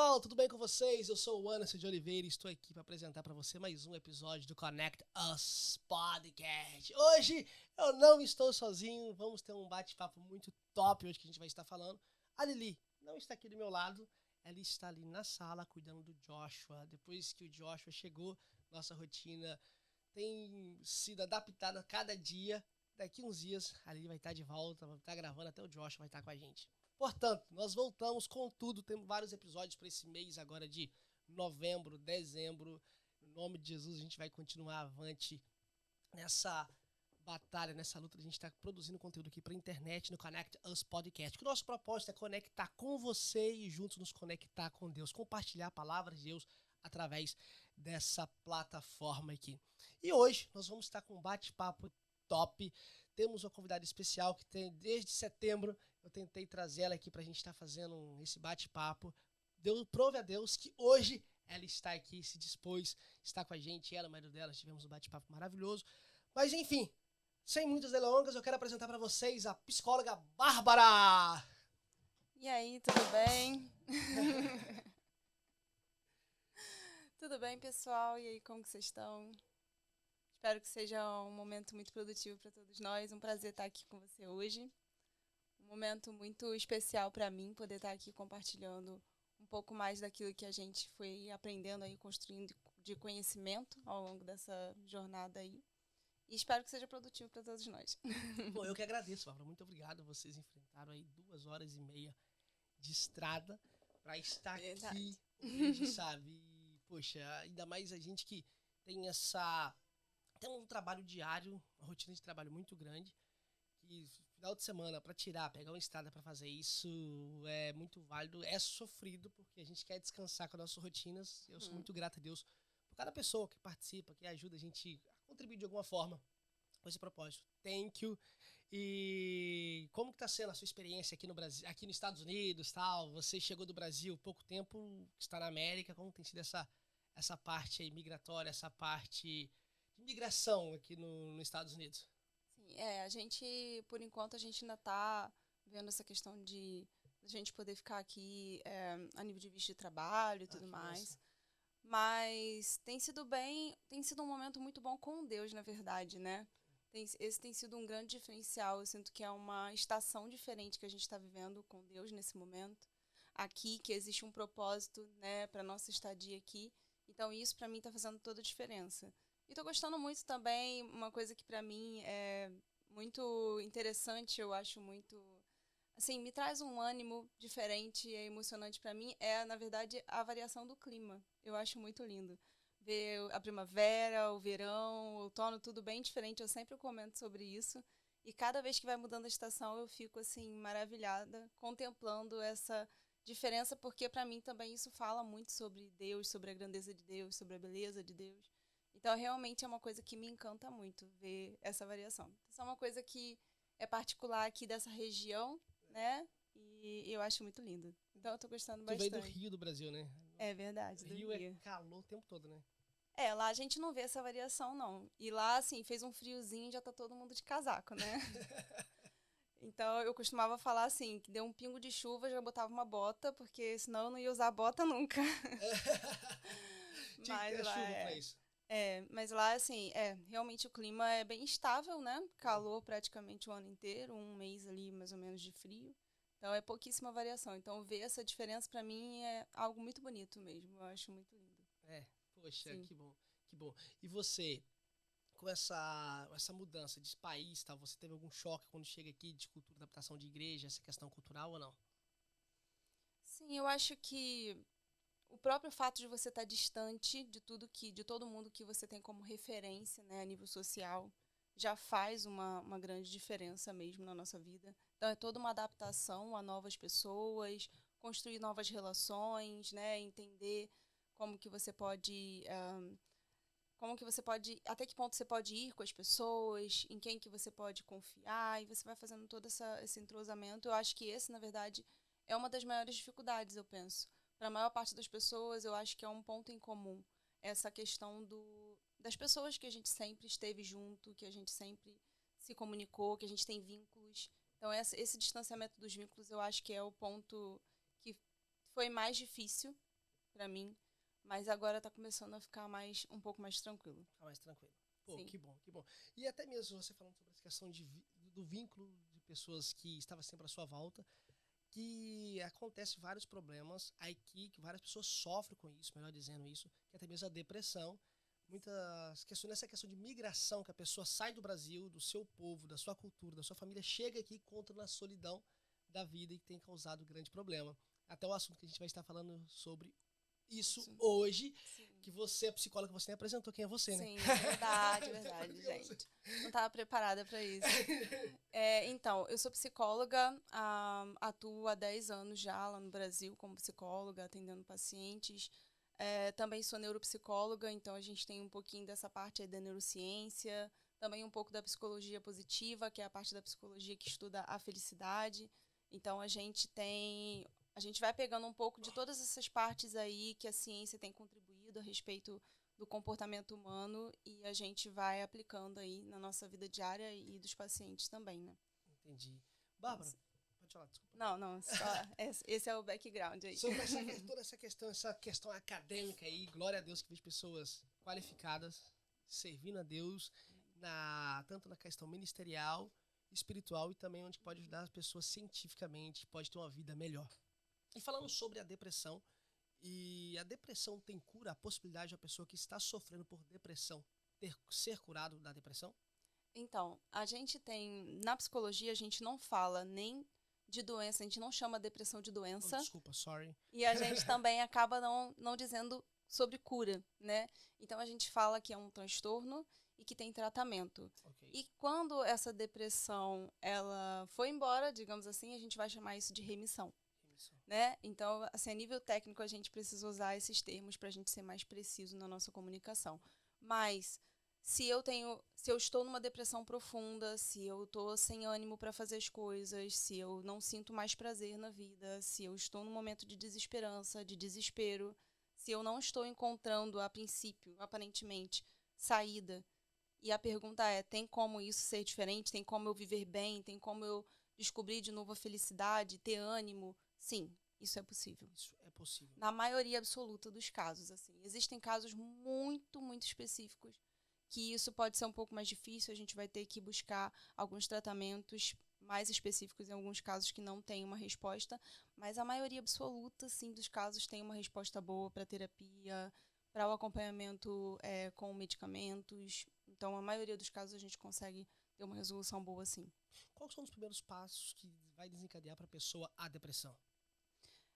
pessoal, tudo bem com vocês? Eu sou o Anderson de Oliveira e estou aqui para apresentar para você mais um episódio do Connect Us Podcast. Hoje eu não estou sozinho, vamos ter um bate-papo muito top hoje que a gente vai estar falando. A Lili não está aqui do meu lado, ela está ali na sala cuidando do Joshua. Depois que o Joshua chegou, nossa rotina tem sido adaptada a cada dia. Daqui uns dias a Lili vai estar de volta, vai estar gravando, até o Joshua vai estar com a gente. Portanto, nós voltamos com tudo, temos vários episódios para esse mês agora de novembro, dezembro. Em nome de Jesus, a gente vai continuar avante nessa batalha, nessa luta. A gente está produzindo conteúdo aqui para a internet no Connect Us Podcast. O nosso propósito é conectar com você e juntos nos conectar com Deus, compartilhar a palavra de Deus através dessa plataforma aqui. E hoje nós vamos estar com um bate-papo top. Temos uma convidada especial que tem desde setembro. Eu tentei trazer ela aqui pra gente estar fazendo esse bate-papo. Prove a Deus que hoje ela está aqui, se dispôs, está com a gente. Ela, o marido dela, tivemos um bate-papo maravilhoso. Mas enfim, sem muitas delongas, eu quero apresentar para vocês a psicóloga Bárbara. E aí, tudo bem? Tudo bem, pessoal? E aí, como que vocês estão? Espero que seja um momento muito produtivo para todos nós. Um prazer estar aqui com você hoje. Um momento muito especial para mim, poder estar aqui compartilhando um pouco mais daquilo que a gente foi aprendendo aí, construindo de conhecimento ao longo dessa jornada aí. E espero que seja produtivo para todos nós. Bom, eu que agradeço, Bárbara. Muito obrigado. Vocês enfrentaram aí 2h30 de estrada para estar aqui hoje, sabe? E, poxa, ainda mais a gente que tem tem um trabalho diário, uma rotina de trabalho muito grande, que final de semana para pegar uma estrada para fazer isso é muito válido, é sofrido, porque a gente quer descansar com as nossas rotinas. Eu sou muito grato a Deus por cada pessoa que participa, que ajuda a gente a contribuir de alguma forma com esse propósito. Thank you. E como que tá sendo a sua experiência aqui no Brasil, aqui nos Estados Unidos, tal? Você chegou do Brasil há pouco tempo, está na América, como tem sido essa parte aí migratória, essa parte de migração aqui nos Estados Unidos? Sim, a gente, por enquanto, a gente ainda está vendo essa questão de a gente poder ficar aqui a nível de visto de trabalho e tudo mais. Mas tem sido um momento muito bom com Deus, na verdade, né? Esse tem sido um grande diferencial. Eu sinto que é uma estação diferente que a gente está vivendo com Deus nesse momento. Aqui, que existe um propósito, né, para nossa estadia aqui. Então, isso, para mim, está fazendo toda a diferença. E estou gostando muito também, uma coisa que, para mim, é muito interessante, eu acho muito... Assim, me traz um ânimo diferente e emocionante para mim, na verdade, a variação do clima. Eu acho muito lindo. Ver a primavera, o verão, o outono, tudo bem diferente. Eu sempre comento sobre isso. E cada vez que vai mudando a estação, eu fico, assim, maravilhada, contemplando essa diferença, porque para mim também isso fala muito sobre Deus, sobre a grandeza de Deus, sobre a beleza de Deus. Então, realmente é uma coisa que me encanta muito, ver essa variação. Isso é uma coisa que é particular aqui dessa região, né? E eu acho muito lindo. Então eu tô gostando bastante. Tu veio do Rio do Brasil, né? É verdade, do Rio. É calor o tempo todo, né? Lá a gente não vê essa variação, não. E lá, assim, fez um friozinho e já tá todo mundo de casaco, né? Então eu costumava falar assim, que deu um pingo de chuva, já botava uma bota, porque senão eu não ia usar bota nunca. Tinha que ter chuva pra isso. Mas lá, assim, realmente o clima é bem estável, né? Calor praticamente o ano inteiro, um mês ali mais ou menos de frio. Então é pouquíssima variação. Então ver essa diferença pra mim é algo muito bonito mesmo. Eu acho muito lindo. Poxa, Sim. que bom, que bom. E você, com essa mudança de país, tal, você teve algum choque quando chega aqui de cultura, adaptação de igreja, essa questão cultural ou não? Sim, eu acho que o próprio fato de você estar distante de todo mundo que você tem como referência, né, a nível social, já faz uma grande diferença mesmo na nossa vida. Então é toda uma adaptação a novas pessoas, construir novas relações, né, entender como que você pode, até que ponto você pode ir com as pessoas, em quem que você pode confiar, e você vai fazendo todo esse entrosamento. Eu acho que esse, na verdade, é uma das maiores dificuldades, eu penso. Para a maior parte das pessoas, eu acho que é um ponto em comum essa questão das pessoas que a gente sempre esteve junto, que a gente sempre se comunicou, que a gente tem vínculos. Então, esse distanciamento dos vínculos, eu acho que é o ponto que foi mais difícil, pra mim, mas agora tá começando a ficar um pouco mais tranquilo. Ficar mais tranquilo. Pô, Sim. que bom, que bom. E até mesmo você falando sobre essa questão do vínculo de pessoas que estavam sempre à sua volta, que acontece vários problemas aqui, que várias pessoas sofrem com isso, melhor dizendo isso, que até mesmo a depressão. Muitas questões, nessa questão de migração, que a pessoa sai do Brasil, do seu povo, da sua cultura, da sua família, chega aqui e conta na solidão da vida e tem causado grande problema. Até o assunto que a gente vai estar falando sobre isso hoje, Sim. que você é psicóloga, você nem apresentou quem é você, né? Sim, verdade, gente. Não estava preparada para isso. Então, eu sou psicóloga, atuo há 10 anos já lá no Brasil como psicóloga, atendendo pacientes. Também sou neuropsicóloga, então a gente tem um pouquinho dessa parte aí da neurociência, também um pouco da psicologia positiva, que é a parte da psicologia que estuda a felicidade. Então a gente vai pegando um pouco de todas essas partes aí que a ciência tem contribuído a respeito do comportamento humano e a gente vai aplicando aí na nossa vida diária e dos pacientes também, né? Entendi. Bárbara, pode falar, desculpa. Não, só esse é o background aí. Sobre toda essa questão acadêmica aí, glória a Deus que vejo pessoas qualificadas, servindo a Deus, tanto na questão ministerial, espiritual e também onde pode ajudar as pessoas cientificamente, pode ter uma vida melhor. E falando sobre a depressão, e a depressão tem cura, a possibilidade de uma pessoa que está sofrendo por depressão ser curado da depressão? Então, na psicologia, a gente não fala nem de doença, a gente não chama depressão de doença. Desculpa, sorry. E a gente também acaba não dizendo sobre cura, né? Então, a gente fala que é um transtorno e que tem tratamento. Okay. E quando essa depressão ela foi embora, digamos assim, a gente vai chamar isso de remissão. Né? Então, assim, a nível técnico, a gente precisa usar esses termos para a gente ser mais preciso na nossa comunicação. Mas, se eu estou numa depressão profunda, se eu estou sem ânimo para fazer as coisas, se eu não sinto mais prazer na vida, se eu estou num momento de desesperança, de desespero, se eu não estou encontrando, a princípio, aparentemente, saída, e a pergunta é, tem como isso ser diferente? Tem como eu viver bem? Tem como eu descobrir de novo a felicidade, ter ânimo? Sim, isso é possível. Isso é possível. Na maioria absoluta dos casos, assim. Existem casos muito, muito específicos que isso pode ser um pouco mais difícil, a gente vai ter que buscar alguns tratamentos mais específicos em alguns casos que não tem uma resposta, mas a maioria absoluta, sim, dos casos tem uma resposta boa para terapia, para o acompanhamento com medicamentos. Então, a maioria dos casos a gente consegue ter uma resolução boa, sim. Quais são os primeiros passos que vai desencadear para a pessoa a depressão?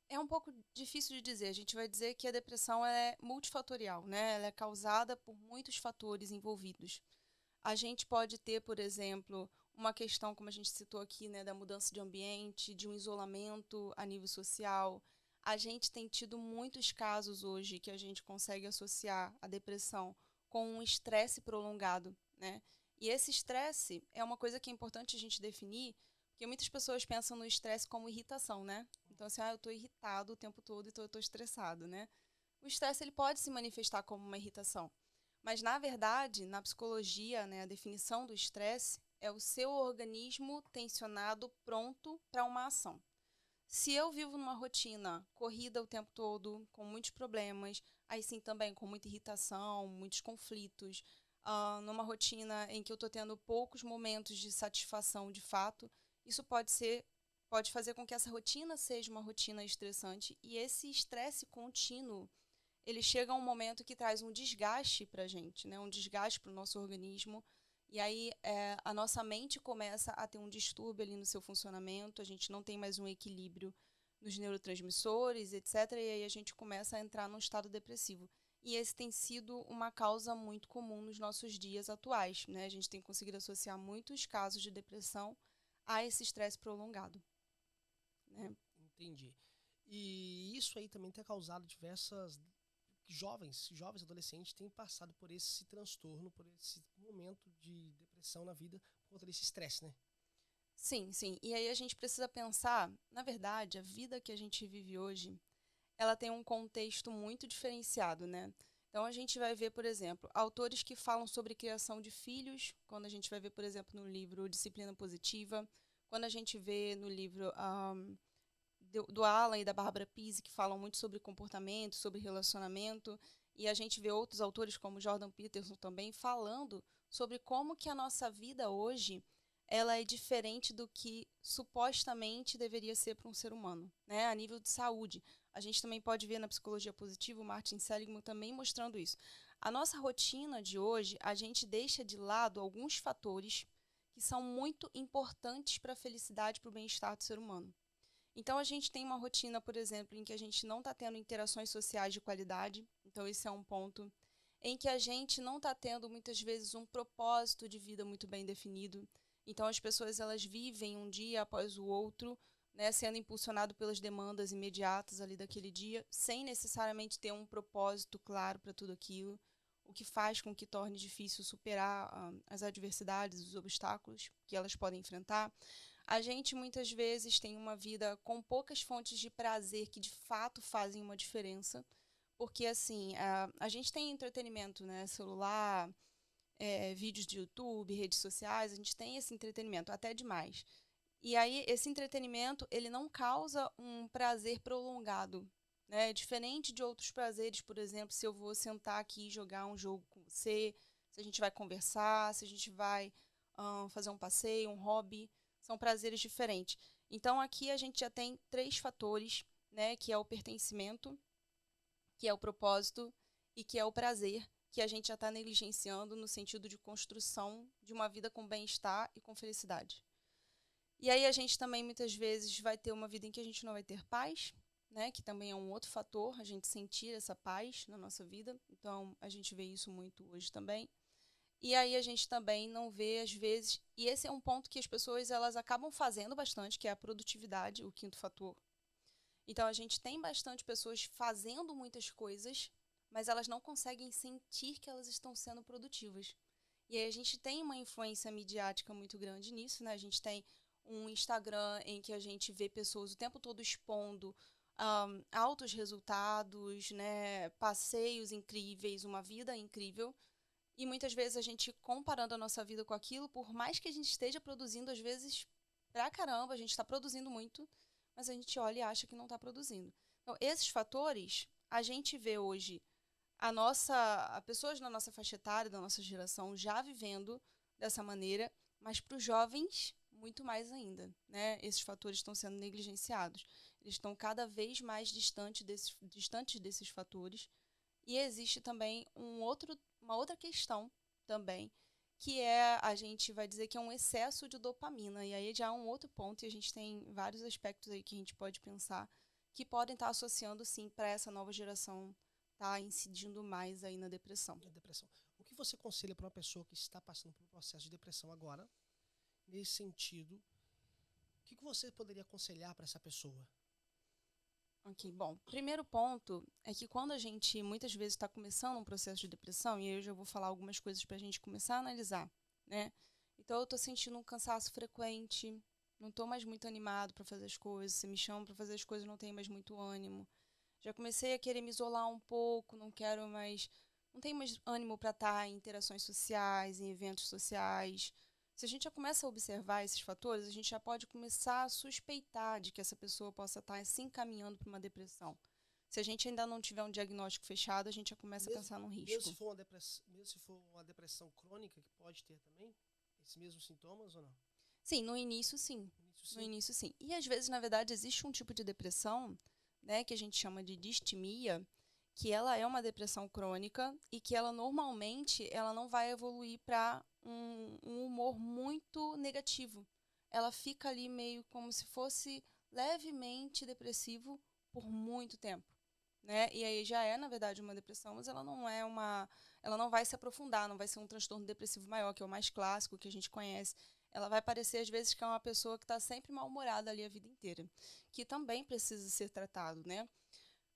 É um pouco difícil de dizer. A gente vai dizer que a depressão é multifatorial, né? Ela é causada por muitos fatores envolvidos. A gente pode ter, por exemplo, uma questão, como a gente citou aqui, né, da mudança de ambiente, de um isolamento a nível social. A gente tem tido muitos casos hoje que a gente consegue associar a depressão com um estresse prolongado, né? E esse estresse é uma coisa que é importante a gente definir, porque muitas pessoas pensam no estresse como irritação, né? Então, assim, eu estou irritado o tempo todo, então eu estou estressado, né? O estresse ele pode se manifestar como uma irritação. Mas, na verdade, na psicologia, né, a definição do estresse é o seu organismo tensionado, pronto para uma ação. Se eu vivo numa rotina corrida o tempo todo, com muitos problemas, aí sim também com muita irritação, muitos conflitos, numa rotina em que eu estou tendo poucos momentos de satisfação de fato, isso pode fazer com que essa rotina seja uma rotina estressante. E esse estresse contínuo, ele chega a um momento que traz um desgaste para a gente, né? Um desgaste para o nosso organismo. E aí a nossa mente começa a ter um distúrbio ali no seu funcionamento, a gente não tem mais um equilíbrio nos neurotransmissores, etc. E aí a gente começa a entrar num estado depressivo. E esse tem sido uma causa muito comum nos nossos dias atuais, né? A gente tem conseguido associar muitos casos de depressão a esse estresse prolongado. Né? Entendi. E isso aí também tem causado diversas jovens adolescentes têm passado por esse transtorno, por esse momento de depressão na vida, por conta desse estresse, né? Sim, sim. E aí a gente precisa pensar, na verdade, a vida que a gente vive hoje, ela tem um contexto muito diferenciado, né? Então a gente vai ver, por exemplo, autores que falam sobre criação de filhos, quando a gente vai ver, por exemplo, no livro Disciplina Positiva, quando a gente vê no livro do Alan e da Bárbara Pise, que falam muito sobre comportamento, sobre relacionamento, e a gente vê outros autores como Jordan Peterson também falando sobre como que a nossa vida hoje ela é diferente do que supostamente deveria ser para um ser humano, né? A nível de saúde. A gente também pode ver na psicologia positiva o Martin Seligman também mostrando isso. A nossa rotina de hoje, a gente deixa de lado alguns fatores que são muito importantes para a felicidade, para o bem-estar do ser humano. Então, a gente tem uma rotina, por exemplo, em que a gente não está tendo interações sociais de qualidade. Então, esse é um ponto. Em que a gente não está tendo, muitas vezes, um propósito de vida muito bem definido. Então, as pessoas elas vivem um dia após o outro, né, sendo impulsionado pelas demandas imediatas ali daquele dia, sem necessariamente ter um propósito claro para tudo aquilo, o que faz com que torne difícil superar as adversidades, os obstáculos que elas podem enfrentar. A gente, muitas vezes, tem uma vida com poucas fontes de prazer que, de fato, fazem uma diferença. Porque, assim, a gente tem entretenimento, né? Celular, vídeos de YouTube, redes sociais, a gente tem esse entretenimento, até demais. E aí, esse entretenimento, ele não causa um prazer prolongado, né? Diferente de outros prazeres, por exemplo, se eu vou sentar aqui e jogar um jogo com você, se a gente vai conversar, se a gente vai fazer um passeio, um hobby, são prazeres diferentes. Então, aqui a gente já tem 3 fatores, né? Que é o pertencimento, que é o propósito e que é o prazer, que a gente já está negligenciando no sentido de construção de uma vida com bem-estar e com felicidade. E aí a gente também, muitas vezes, vai ter uma vida em que a gente não vai ter paz, né? Que também é um outro fator, a gente sentir essa paz na nossa vida. Então, a gente vê isso muito hoje também. E aí a gente também não vê, às vezes... E esse é um ponto que as pessoas elas acabam fazendo bastante, que é a produtividade, o quinto fator. Então, a gente tem bastante pessoas fazendo muitas coisas, mas elas não conseguem sentir que elas estão sendo produtivas. E aí a gente tem uma influência midiática muito grande nisso, né? A gente tem um Instagram em que a gente vê pessoas o tempo todo expondo altos resultados, né? Passeios incríveis, uma vida incrível. E muitas vezes a gente comparando a nossa vida com aquilo, por mais que a gente esteja produzindo, às vezes, pra caramba, a gente está produzindo muito, mas a gente olha e acha que não está produzindo. Então, esses fatores, a gente vê hoje a pessoas na nossa faixa etária, da nossa geração, já vivendo dessa maneira, mas para os jovens, muito mais ainda, né? Esses fatores estão sendo negligenciados. Eles estão cada vez mais distantes desses fatores. E existe também uma outra questão também, que a gente vai dizer que é um excesso de dopamina. E aí já é um outro ponto, e a gente tem vários aspectos aí que a gente pode pensar, que podem estar associando, sim, para essa nova geração estar incidindo mais aí na depressão. O que você aconselha para uma pessoa que está passando por um processo de depressão agora, nesse sentido, o que você poderia aconselhar para essa pessoa? Ok, bom, primeiro ponto é que quando a gente muitas vezes está começando um processo de depressão, e eu já vou falar algumas coisas para a gente começar a analisar, né? Então eu estou sentindo um cansaço frequente, não estou mais muito animado para fazer as coisas, se me chamam para fazer as coisas não tenho mais muito ânimo. Já comecei a querer me isolar um pouco, não tenho mais ânimo para estar em interações sociais, em eventos sociais. Se a gente já começa a observar esses fatores, a gente já pode começar a suspeitar de que essa pessoa possa estar se encaminhando para uma depressão. Se a gente ainda não tiver um diagnóstico fechado, a gente já começa a pensar num risco. Mesmo se for uma depressão crônica, que pode ter também esses mesmos sintomas ou não? Sim, no início sim. No início sim. E às vezes, na verdade, existe um tipo de depressão, né, que a gente chama de distimia, que ela é uma depressão crônica e que ela normalmente ela não vai evoluir para um humor muito negativo. Ela fica ali meio como se fosse levemente depressivo por muito tempo, né? E aí já é, na verdade, uma depressão, mas ela não vai se aprofundar, não vai ser um transtorno depressivo maior, que é o mais clássico que a gente conhece. Ela vai parecer, às vezes, que é uma pessoa que está sempre mal-humorada ali a vida inteira, que também precisa ser tratado, né?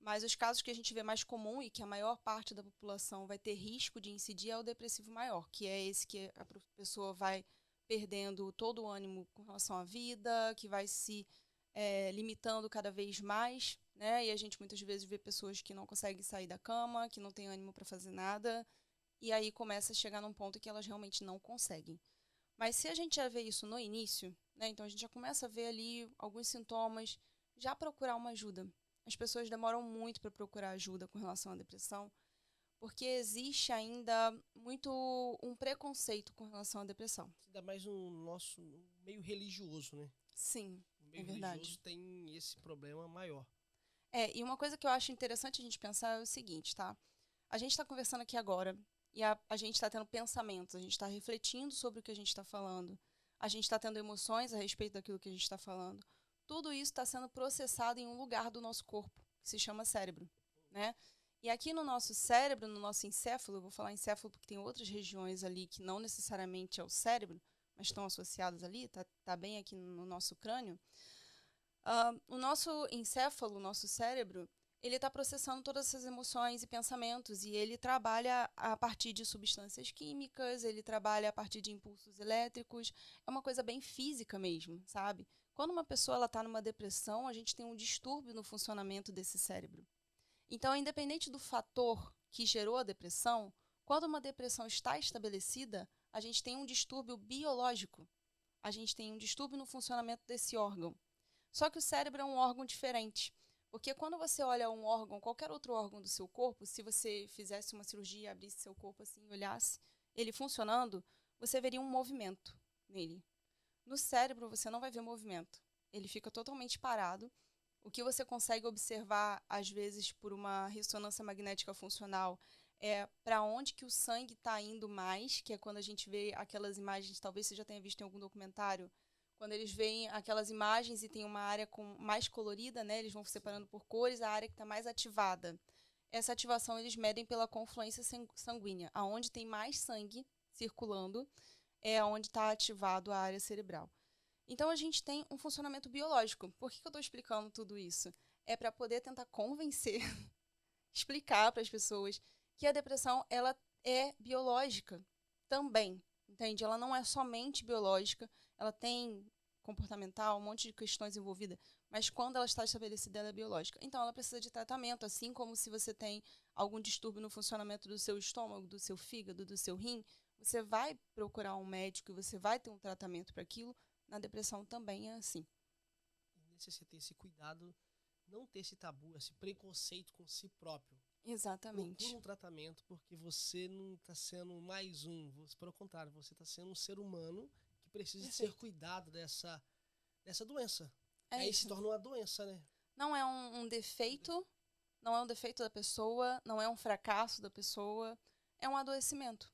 Mas os casos que a gente vê mais comum e que a maior parte da população vai ter risco de incidir é o depressivo maior, que é esse que a pessoa vai perdendo todo o ânimo com relação à vida, que vai se limitando cada vez mais, né? E a gente muitas vezes vê pessoas que não conseguem sair da cama, que não têm ânimo para fazer nada, e aí começa a chegar num ponto que elas realmente não conseguem. Mas se a gente já vê isso no início, né? Então a gente já começa a ver ali alguns sintomas, já procurar uma ajuda. As pessoas demoram muito para procurar ajuda com relação à depressão, porque existe ainda muito um preconceito com relação à depressão. Ainda mais no nosso meio religioso, né? Sim, O meio verdade. religioso tem esse problema maior. E uma coisa que eu acho interessante a gente pensar é o seguinte, tá? A gente está conversando aqui agora e a gente está tendo pensamentos, a gente está refletindo sobre o que a gente está falando, a gente está tendo emoções a respeito daquilo que a gente está falando. Tudo isso está sendo processado em um lugar do nosso corpo, que se chama cérebro, né? E aqui no nosso cérebro, no nosso encéfalo, eu vou falar encéfalo porque tem outras regiões ali que não necessariamente é o cérebro, mas estão associadas ali, tá bem aqui no nosso crânio. O nosso encéfalo, o nosso cérebro, ele está processando todas essas emoções e pensamentos e ele trabalha a partir de substâncias químicas, ele trabalha a partir de impulsos elétricos, é uma coisa bem física mesmo, sabe? Quando uma pessoa está numa depressão, a gente tem um distúrbio no funcionamento desse cérebro. Então, independente do fator que gerou a depressão, quando uma depressão está estabelecida, a gente tem um distúrbio biológico, a gente tem um distúrbio no funcionamento desse órgão. Só que o cérebro é um órgão diferente. Porque quando você olha um órgão, qualquer outro órgão do seu corpo, se você fizesse uma cirurgia, abrisse seu corpo assim e olhasse ele funcionando, você veria um movimento nele. No cérebro, você não vai ver movimento. Ele fica totalmente parado. O que você consegue observar, às vezes, por uma ressonância magnética funcional, é para onde que o sangue está indo mais, que é quando a gente vê aquelas imagens, talvez você já tenha visto em algum documentário, quando eles veem aquelas imagens e tem uma área mais colorida, né, eles vão separando por cores, a área que está mais ativada. Essa ativação eles medem pela confluência sanguínea. Aonde tem mais sangue circulando é onde está ativado a área cerebral. Então, a gente tem um funcionamento biológico. Por que eu estou explicando tudo isso? É para poder tentar convencer, explicar para as pessoas que a depressão ela é biológica também, entende? Ela não é somente biológica, ela tem comportamental, um monte de questões envolvidas, mas quando ela está estabelecida, ela é biológica. Então, ela precisa de tratamento, assim como se você tem algum distúrbio no funcionamento do seu estômago, do seu fígado, do seu rim, você vai procurar um médico e você vai ter um tratamento para aquilo. Na depressão também é assim. Necessita ter esse cuidado, não ter esse tabu, esse preconceito com si próprio. Exatamente. Procura um tratamento porque você não está sendo mais um. Pelo contrário, você está sendo um ser humano que precisa ser cuidado dessa doença. Aí se torna uma doença, né? Não é um defeito, não é um defeito da pessoa, não é um fracasso da pessoa, é um adoecimento.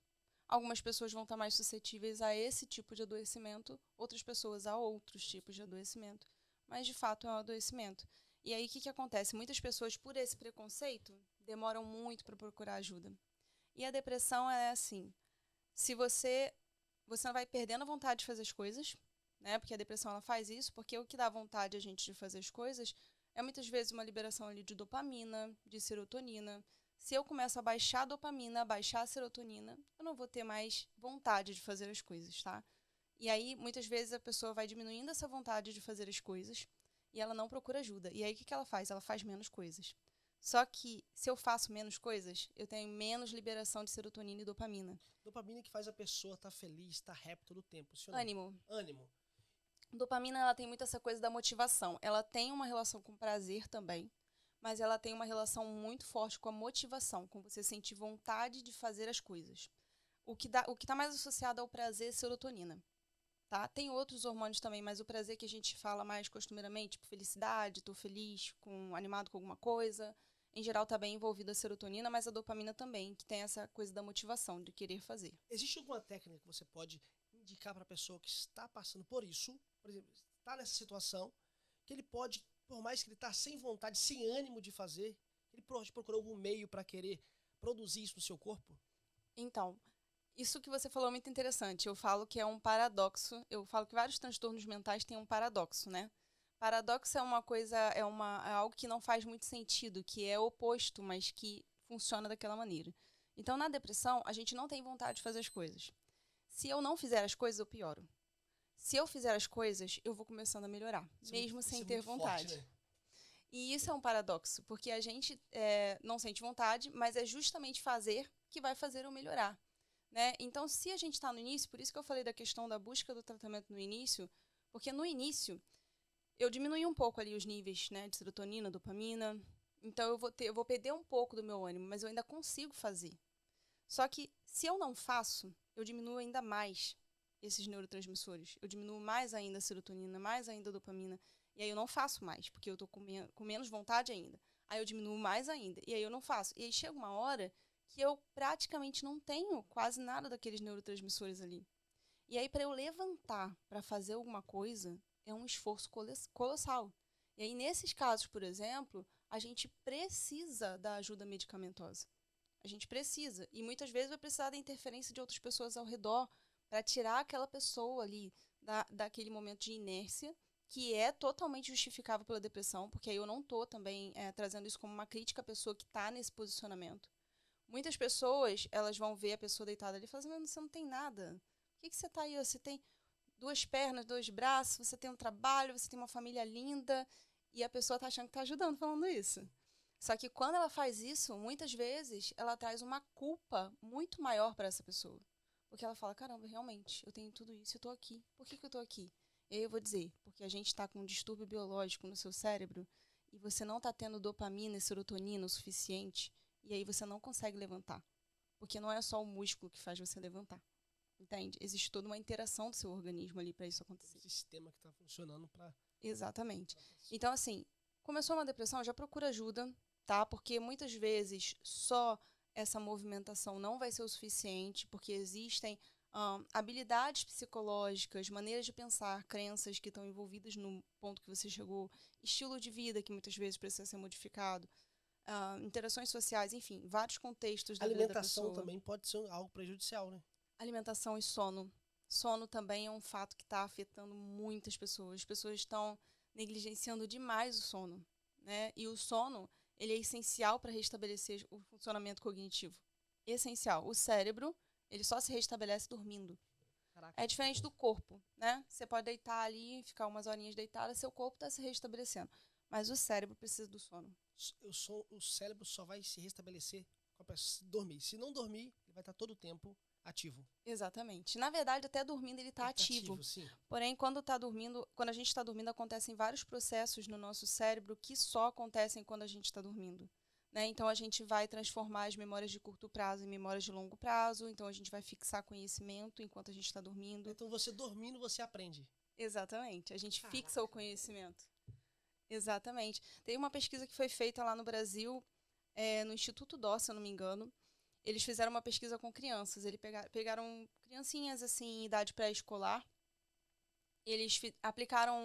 Algumas pessoas vão estar mais suscetíveis a esse tipo de adoecimento, outras pessoas a outros tipos de adoecimento. Mas, de fato, é um adoecimento. E aí, o que acontece? Muitas pessoas, por esse preconceito, demoram muito para procurar ajuda. E a depressão é assim, se você vai perdendo a vontade de fazer as coisas, né? Porque a depressão ela faz isso, porque o que dá vontade a gente de fazer as coisas é muitas vezes uma liberação ali de dopamina, de serotonina. Se eu começo a baixar a dopamina, a baixar a serotonina, eu não vou ter mais vontade de fazer as coisas, tá? E aí, muitas vezes, a pessoa vai diminuindo essa vontade de fazer as coisas e ela não procura ajuda. E aí, o que ela faz? Ela faz menos coisas. Só que, se eu faço menos coisas, eu tenho menos liberação de serotonina e dopamina. Dopamina que faz a pessoa estar feliz, estar happy todo o tempo. Ânimo. Ânimo. Dopamina, ela tem muito essa coisa da motivação. Ela tem uma relação com prazer também, mas ela tem uma relação muito forte com a motivação, com você sentir vontade de fazer as coisas. O que está mais associado ao prazer é serotonina. Tá? Tem outros hormônios também, mas o prazer que a gente fala mais costumeiramente, tipo felicidade, estou feliz, animado com alguma coisa, em geral está bem envolvida a serotonina, mas a dopamina também, que tem essa coisa da motivação, de querer fazer. Existe alguma técnica que você pode indicar para a pessoa que está passando por isso, por exemplo, está nessa situação, que ele pode, por mais que ele está sem vontade, sem ânimo de fazer, ele pode procurar algum meio para querer produzir isso no seu corpo? Então, isso que você falou é muito interessante. Eu falo que é um paradoxo. Eu falo que vários transtornos mentais têm um paradoxo, né? Paradoxo é uma coisa, é algo que não faz muito sentido, que é oposto, mas que funciona daquela maneira. Então, na depressão, a gente não tem vontade de fazer as coisas. Se eu não fizer as coisas, eu pioro. Se eu fizer as coisas, eu vou começando a melhorar, mesmo sem ter vontade. Forte, né? E isso é um paradoxo, porque a gente não sente vontade, mas é justamente fazer que vai fazer eu melhorar. Né? Então, se a gente está no início, por isso que eu falei da questão da busca do tratamento no início, porque no início, eu diminui um pouco ali os níveis, né, de serotonina, dopamina. Então eu vou perder um pouco do meu ânimo, mas eu ainda consigo fazer. Só que se eu não faço, eu diminuo ainda mais esses neurotransmissores. Eu diminuo mais ainda a serotonina, mais ainda a dopamina. E aí eu não faço mais, porque eu tô com menos vontade ainda. Aí eu diminuo mais ainda. E aí eu não faço. E aí chega uma hora que eu praticamente não tenho quase nada daqueles neurotransmissores ali. E aí, para eu levantar para fazer alguma coisa, é um esforço colossal. E aí, nesses casos, por exemplo, a gente precisa da ajuda medicamentosa. A gente precisa. E muitas vezes vai precisar da interferência de outras pessoas ao redor para tirar aquela pessoa ali daquele momento de inércia, que é totalmente justificável pela depressão, porque aí eu não estou também trazendo isso como uma crítica à pessoa que está nesse posicionamento. Muitas pessoas, elas vão ver a pessoa deitada ali e falam assim, mas você não tem nada. Por que você está aí? Você tem 2 pernas, 2 braços, você tem um trabalho, você tem uma família linda, e a pessoa está achando que está ajudando falando isso. Só que quando ela faz isso, muitas vezes, ela traz uma culpa muito maior para essa pessoa. Porque ela fala, caramba, realmente, eu tenho tudo isso, eu estou aqui. Por que eu estou aqui? E aí eu vou dizer, porque a gente está com um distúrbio biológico no seu cérebro e você não está tendo dopamina e serotonina o suficiente, e aí você não consegue levantar. Porque não é só o músculo que faz você levantar. Entende? Existe toda uma interação do seu organismo ali para isso acontecer. O sistema que está funcionando para... Exatamente. Então, assim, começou uma depressão, já procura ajuda, tá? Porque muitas vezes só essa movimentação não vai ser o suficiente, porque existem habilidades psicológicas, maneiras de pensar, crenças que estão envolvidas no ponto que você chegou, estilo de vida que muitas vezes precisa ser modificado, interações sociais, enfim, vários contextos da vida da pessoa. Alimentação também pode ser algo prejudicial, né? Alimentação e sono. Sono também é um fato que está afetando muitas pessoas. As pessoas estão negligenciando demais o sono, né? E o sono, ele é essencial para restabelecer o funcionamento cognitivo. Essencial. O cérebro, ele só se restabelece dormindo. Caraca. É diferente do corpo, né? Você pode deitar ali, ficar umas horinhas deitada, seu corpo está se restabelecendo. Mas o cérebro precisa do sono. O cérebro só vai se restabelecer se dormir. Se não dormir, ele vai estar todo o tempo ativo. Exatamente. Na verdade, até dormindo ele está ativo. Sim. Porém, quando a gente está dormindo, acontecem vários processos no nosso cérebro que só acontecem quando a gente está dormindo. Né? Então, a gente vai transformar as memórias de curto prazo em memórias de longo prazo. Então, a gente vai fixar conhecimento enquanto a gente está dormindo. Então, você dormindo, você aprende. Exatamente. A gente fixa o conhecimento. Exatamente. Tem uma pesquisa que foi feita lá no Brasil, no Instituto Dó, se eu não me engano. Eles fizeram uma pesquisa com crianças. Eles pegaram criancinhas assim, em idade pré-escolar. Eles aplicaram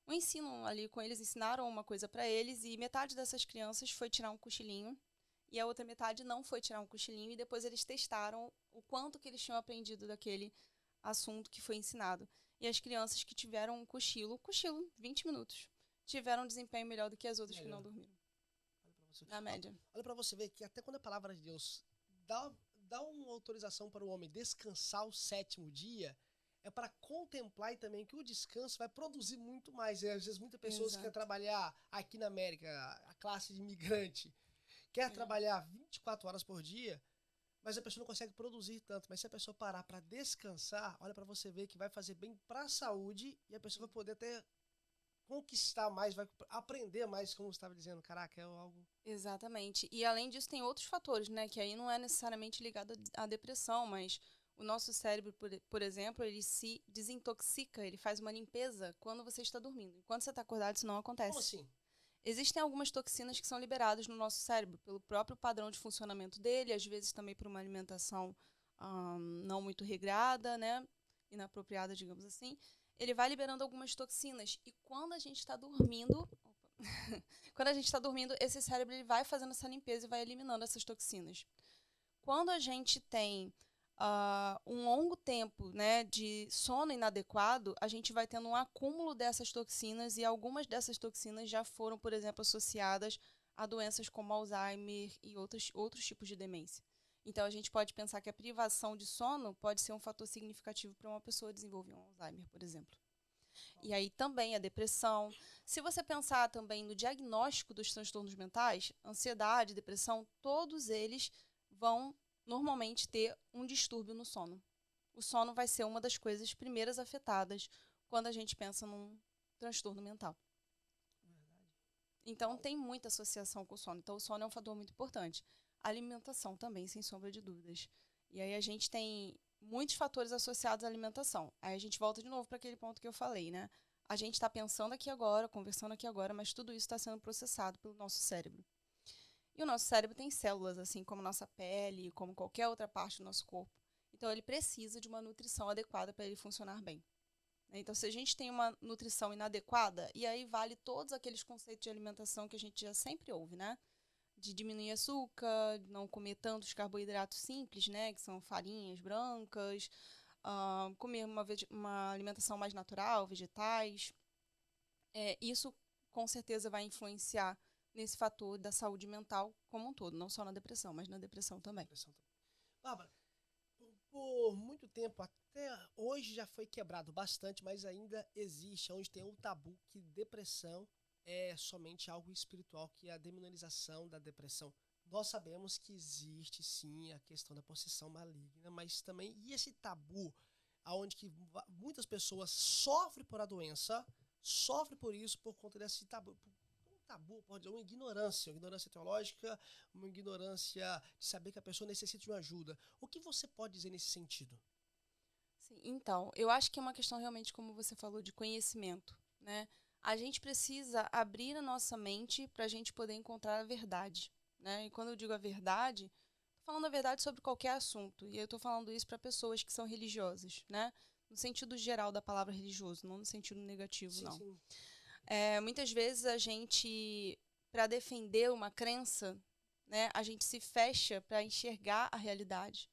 um ensino ali com eles, ensinaram uma coisa para eles, e metade dessas crianças foi tirar um cochilinho, e a outra metade não foi tirar um cochilinho, e depois eles testaram o quanto que eles tinham aprendido daquele assunto que foi ensinado. E as crianças que tiveram um cochilo, 20 minutos, tiveram um desempenho melhor do que as outras que não dormiram. Na média. Olha para você ver que até quando a palavra de Deus dá uma autorização para o homem descansar o 7º dia, é para contemplar e também que o descanso vai produzir muito mais. Às vezes muitas pessoas querem trabalhar aqui na América, a classe de imigrante, quer trabalhar 24 horas por dia, mas a pessoa não consegue produzir tanto. Mas se a pessoa parar para descansar, olha para você ver que vai fazer bem para a saúde e a pessoa vai poder até conquistar mais, vai aprender mais, como você estava dizendo. Caraca, é algo... Exatamente. E além disso tem outros fatores, né? Que aí não é necessariamente ligado à depressão, mas o nosso cérebro, por exemplo, ele se desintoxica, ele faz uma limpeza quando você está dormindo. Enquanto você está acordado, isso não acontece. Como assim? Existem algumas toxinas que são liberadas no nosso cérebro, pelo próprio padrão de funcionamento dele, às vezes também por uma alimentação não muito regrada, né? Inapropriada, digamos assim. Ele vai liberando algumas toxinas. E quando a gente está dormindo... Quando a gente está dormindo, esse cérebro ele vai fazendo essa limpeza e vai eliminando essas toxinas. Quando a gente tem um longo tempo, né, de sono inadequado, a gente vai tendo um acúmulo dessas toxinas e algumas dessas toxinas já foram, por exemplo, associadas a doenças como Alzheimer e outros tipos de demência. Então, a gente pode pensar que a privação de sono pode ser um fator significativo para uma pessoa desenvolver um Alzheimer, por exemplo. E aí também a depressão. Se você pensar também no diagnóstico dos transtornos mentais, ansiedade, depressão, todos eles vão normalmente ter um distúrbio no sono. O sono vai ser uma das coisas primeiras afetadas quando a gente pensa num transtorno mental. Verdade. Então, tem muita associação com o sono. Então, o sono é um fator muito importante. A alimentação também, sem sombra de dúvidas. E aí, a gente tem muitos fatores associados à alimentação. Aí, a gente volta de novo para aquele ponto que eu falei, né? A gente está pensando aqui agora, conversando aqui agora, mas tudo isso está sendo processado pelo nosso cérebro. E o nosso cérebro tem células, assim como nossa pele, como qualquer outra parte do nosso corpo. Então, ele precisa de uma nutrição adequada para ele funcionar bem. Então, se a gente tem uma nutrição inadequada, e aí vale todos aqueles conceitos de alimentação que a gente já sempre ouve, né? De diminuir açúcar, não comer tantos carboidratos simples, né? Que são farinhas brancas, comer uma alimentação mais natural, vegetais. Isso, com certeza, vai influenciar nesse fator da saúde mental como um todo. Não só na depressão, mas na depressão também. Bárbara, por muito tempo, até hoje já foi quebrado bastante, mas ainda existe, onde tem um tabu que depressão é somente algo espiritual, que é a demonização da depressão. Nós sabemos que existe sim a questão da possessão maligna, mas também, e esse tabu, onde que muitas pessoas sofrem por a doença, sofrem por isso, por conta desse tabu, pode dizer, uma ignorância teológica, uma ignorância de saber que a pessoa necessita de uma ajuda. O que você pode dizer nesse sentido? Sim, então, eu acho que é uma questão realmente, como você falou, de conhecimento, né? A gente precisa abrir a nossa mente para a gente poder encontrar a verdade, né? E quando eu digo a verdade, estou falando a verdade sobre qualquer assunto. E eu estou falando isso para pessoas que são religiosas, né? No sentido geral da palavra religioso, não no sentido negativo, Sim, não. sim. Muitas vezes a gente, para defender uma crença, né, a gente se fecha para enxergar a realidade.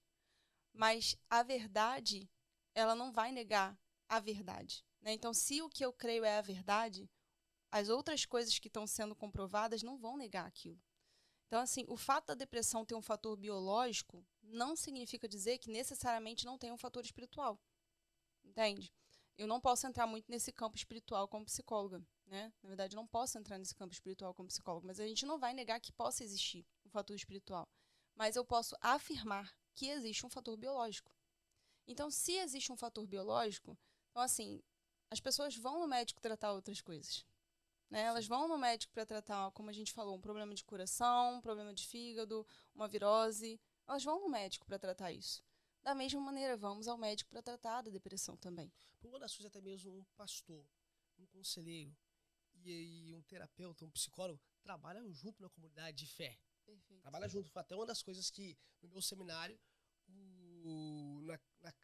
Mas a verdade, ela não vai negar a verdade, né? Então, se o que eu creio é a verdade, as outras coisas que estão sendo comprovadas não vão negar aquilo. Então, assim, o fato da depressão ter um fator biológico não significa dizer que necessariamente não tem um fator espiritual, entende? Eu não posso entrar muito nesse campo espiritual como psicóloga, né? Na verdade, eu não posso entrar nesse campo espiritual como psicóloga, mas a gente não vai negar que possa existir um fator espiritual. Mas eu posso afirmar que existe um fator biológico. Então, se existe um fator biológico, então, assim, as pessoas vão no médico tratar outras coisas, né? Elas vão no médico para tratar, como a gente falou, um problema de coração, um problema de fígado, uma virose. Elas vão no médico para tratar isso. Da mesma maneira, vamos ao médico para tratar da depressão também. Por uma das coisas, até mesmo um pastor, um conselheiro e um terapeuta, um psicólogo, trabalham junto na comunidade de fé. Perfeito. Trabalha junto. Foi até uma das coisas que, no meu seminário,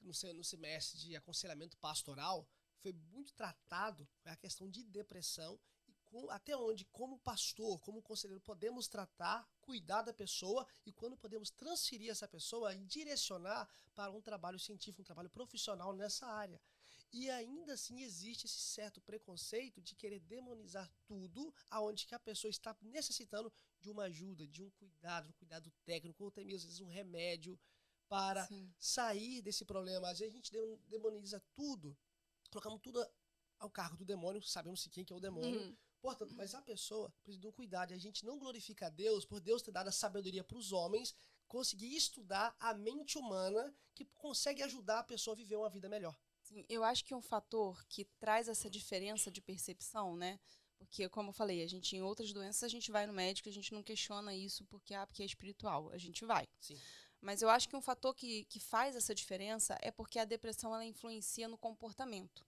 no semestre de aconselhamento pastoral, foi muito tratado a questão de depressão e até onde, como pastor, como conselheiro, podemos tratar, cuidar da pessoa e quando podemos transferir essa pessoa e direcionar para um trabalho científico, um trabalho profissional nessa área. E ainda assim existe esse certo preconceito de querer demonizar tudo aonde que a pessoa está necessitando de uma ajuda, de um cuidado técnico, ou até mesmo às vezes um remédio para sair desse problema. Às vezes a gente demoniza tudo, colocamos tudo ao cargo do demônio, sabemos quem que é o demônio. Portanto, mas a pessoa precisa de um cuidado. E a gente não glorifica a Deus por Deus ter dado a sabedoria para os homens conseguir estudar a mente humana que consegue ajudar a pessoa a viver uma vida melhor. Sim, eu acho que um fator que traz essa diferença de percepção, né? Porque, como eu falei, a gente em outras doenças a gente vai no médico, a gente não questiona isso porque é espiritual, a gente vai. Sim. Mas eu acho que um fator que faz essa diferença é porque a depressão ela influencia no comportamento,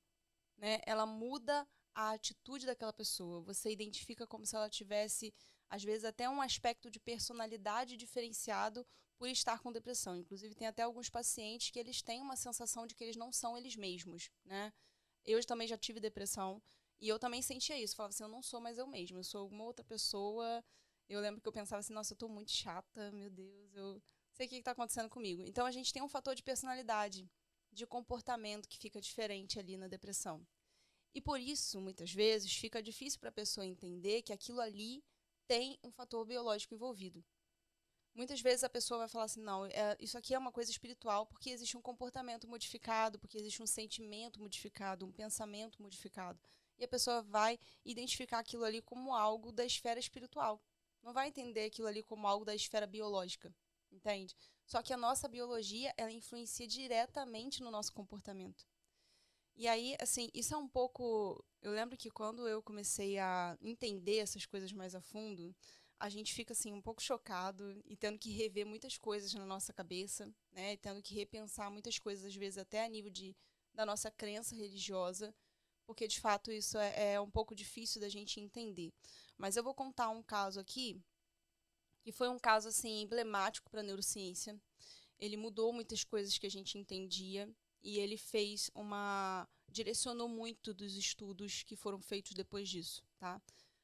né? Ela muda a atitude daquela pessoa. Você identifica como se ela tivesse, às vezes, até um aspecto de personalidade diferenciado por estar com depressão. Inclusive, tem até alguns pacientes que eles têm uma sensação de que eles não são eles mesmos, né? Eu também já tive depressão e eu também sentia isso. Eu falava assim, eu não sou mais eu mesma, eu sou alguma outra pessoa. Eu lembro que eu pensava assim, nossa, eu tô muito chata, meu Deus, eu sei o que está acontecendo comigo. Então, a gente tem um fator de personalidade, de comportamento que fica diferente ali na depressão. E por isso, muitas vezes, fica difícil para a pessoa entender que aquilo ali tem um fator biológico envolvido. Muitas vezes a pessoa vai falar assim, não, isso aqui é uma coisa espiritual porque existe um comportamento modificado, porque existe um sentimento modificado, um pensamento modificado. E a pessoa vai identificar aquilo ali como algo da esfera espiritual. Não vai entender aquilo ali como algo da esfera biológica, entende? Só que a nossa biologia, ela influencia diretamente no nosso comportamento. E aí, assim, isso é um pouco... Eu lembro que quando eu comecei a entender essas coisas mais a fundo, a gente fica, assim, um pouco chocado e tendo que rever muitas coisas na nossa cabeça, né? E tendo que repensar muitas coisas, às vezes até a nível da nossa crença religiosa, porque, de fato, isso é um pouco difícil da gente entender. Mas eu vou contar um caso aqui, que foi um caso, assim, emblemático para a neurociência. Ele mudou muitas coisas que a gente entendia e ele direcionou muito dos estudos que foram feitos depois disso, tá?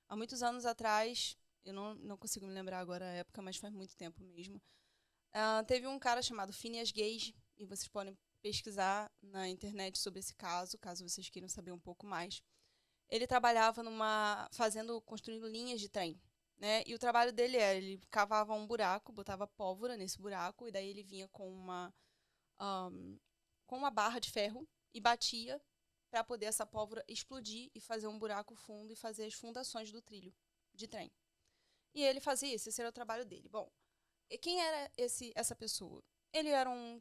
Há muitos anos atrás, eu não consigo me lembrar agora a época, mas faz muito tempo mesmo, teve um cara chamado Phineas Gage, e vocês podem pesquisar na internet sobre esse caso vocês queiram saber um pouco mais. Ele trabalhava construindo linhas de trem, né? E o trabalho dele era, ele cavava um buraco, botava pólvora nesse buraco, e daí ele vinha com uma barra de ferro e batia para poder essa pólvora explodir e fazer um buraco fundo e fazer as fundações do trilho de trem. E ele fazia isso, esse era o trabalho dele. Bom, e quem era essa pessoa? Ele era um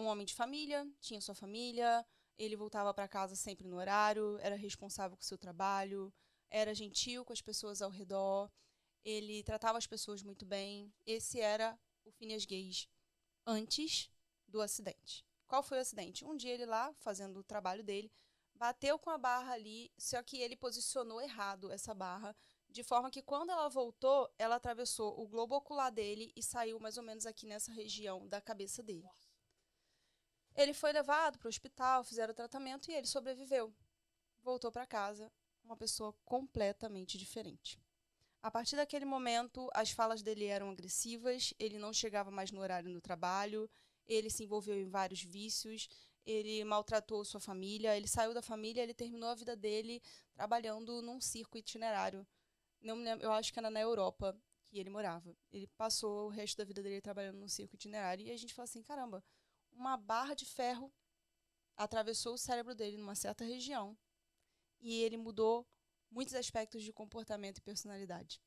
homem de família, tinha sua família, ele voltava para casa sempre no horário, era responsável com o seu trabalho, era gentil com as pessoas ao redor, ele tratava as pessoas muito bem. Esse era o Phineas Gage antes do acidente. Qual foi o acidente? Um dia ele lá, fazendo o trabalho dele, bateu com a barra ali, só que ele posicionou errado essa barra, de forma que quando ela voltou, ela atravessou o globo ocular dele e saiu mais ou menos aqui nessa região da cabeça dele. Ele foi levado para o hospital, fizeram o tratamento e ele sobreviveu. Voltou para casa, uma pessoa completamente diferente. A partir daquele momento, as falas dele eram agressivas, ele não chegava mais no horário no trabalho, ele se envolveu em vários vícios, ele maltratou sua família, ele saiu da família, ele terminou a vida dele trabalhando num circo itinerário. Não me lembro, eu acho que era na Europa que ele morava. Ele passou o resto da vida dele trabalhando num circo itinerário e a gente fala assim, caramba, uma barra de ferro atravessou o cérebro dele numa certa região e ele mudou muitos aspectos de comportamento e personalidade.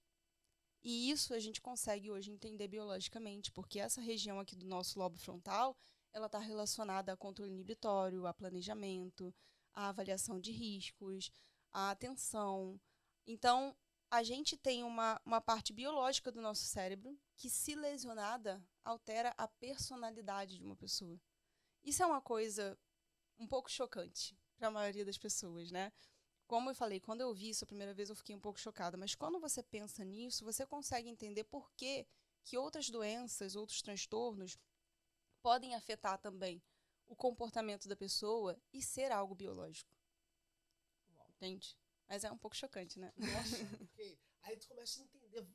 E isso a gente consegue hoje entender biologicamente, porque essa região aqui do nosso lobo frontal, ela está relacionada a controle inibitório, a planejamento, a avaliação de riscos, a atenção. Então, a gente tem uma parte biológica do nosso cérebro que, se lesionada, altera a personalidade de uma pessoa. Isso é uma coisa um pouco chocante para a maioria das pessoas, né? Como eu falei, quando eu vi isso a primeira vez, eu fiquei um pouco chocada. Mas quando você pensa nisso, você consegue entender por que outras doenças, outros transtornos, podem afetar também o comportamento da pessoa e ser algo biológico. Entende? Mas é um pouco chocante, né? Nossa, porque aí tu começa a entender,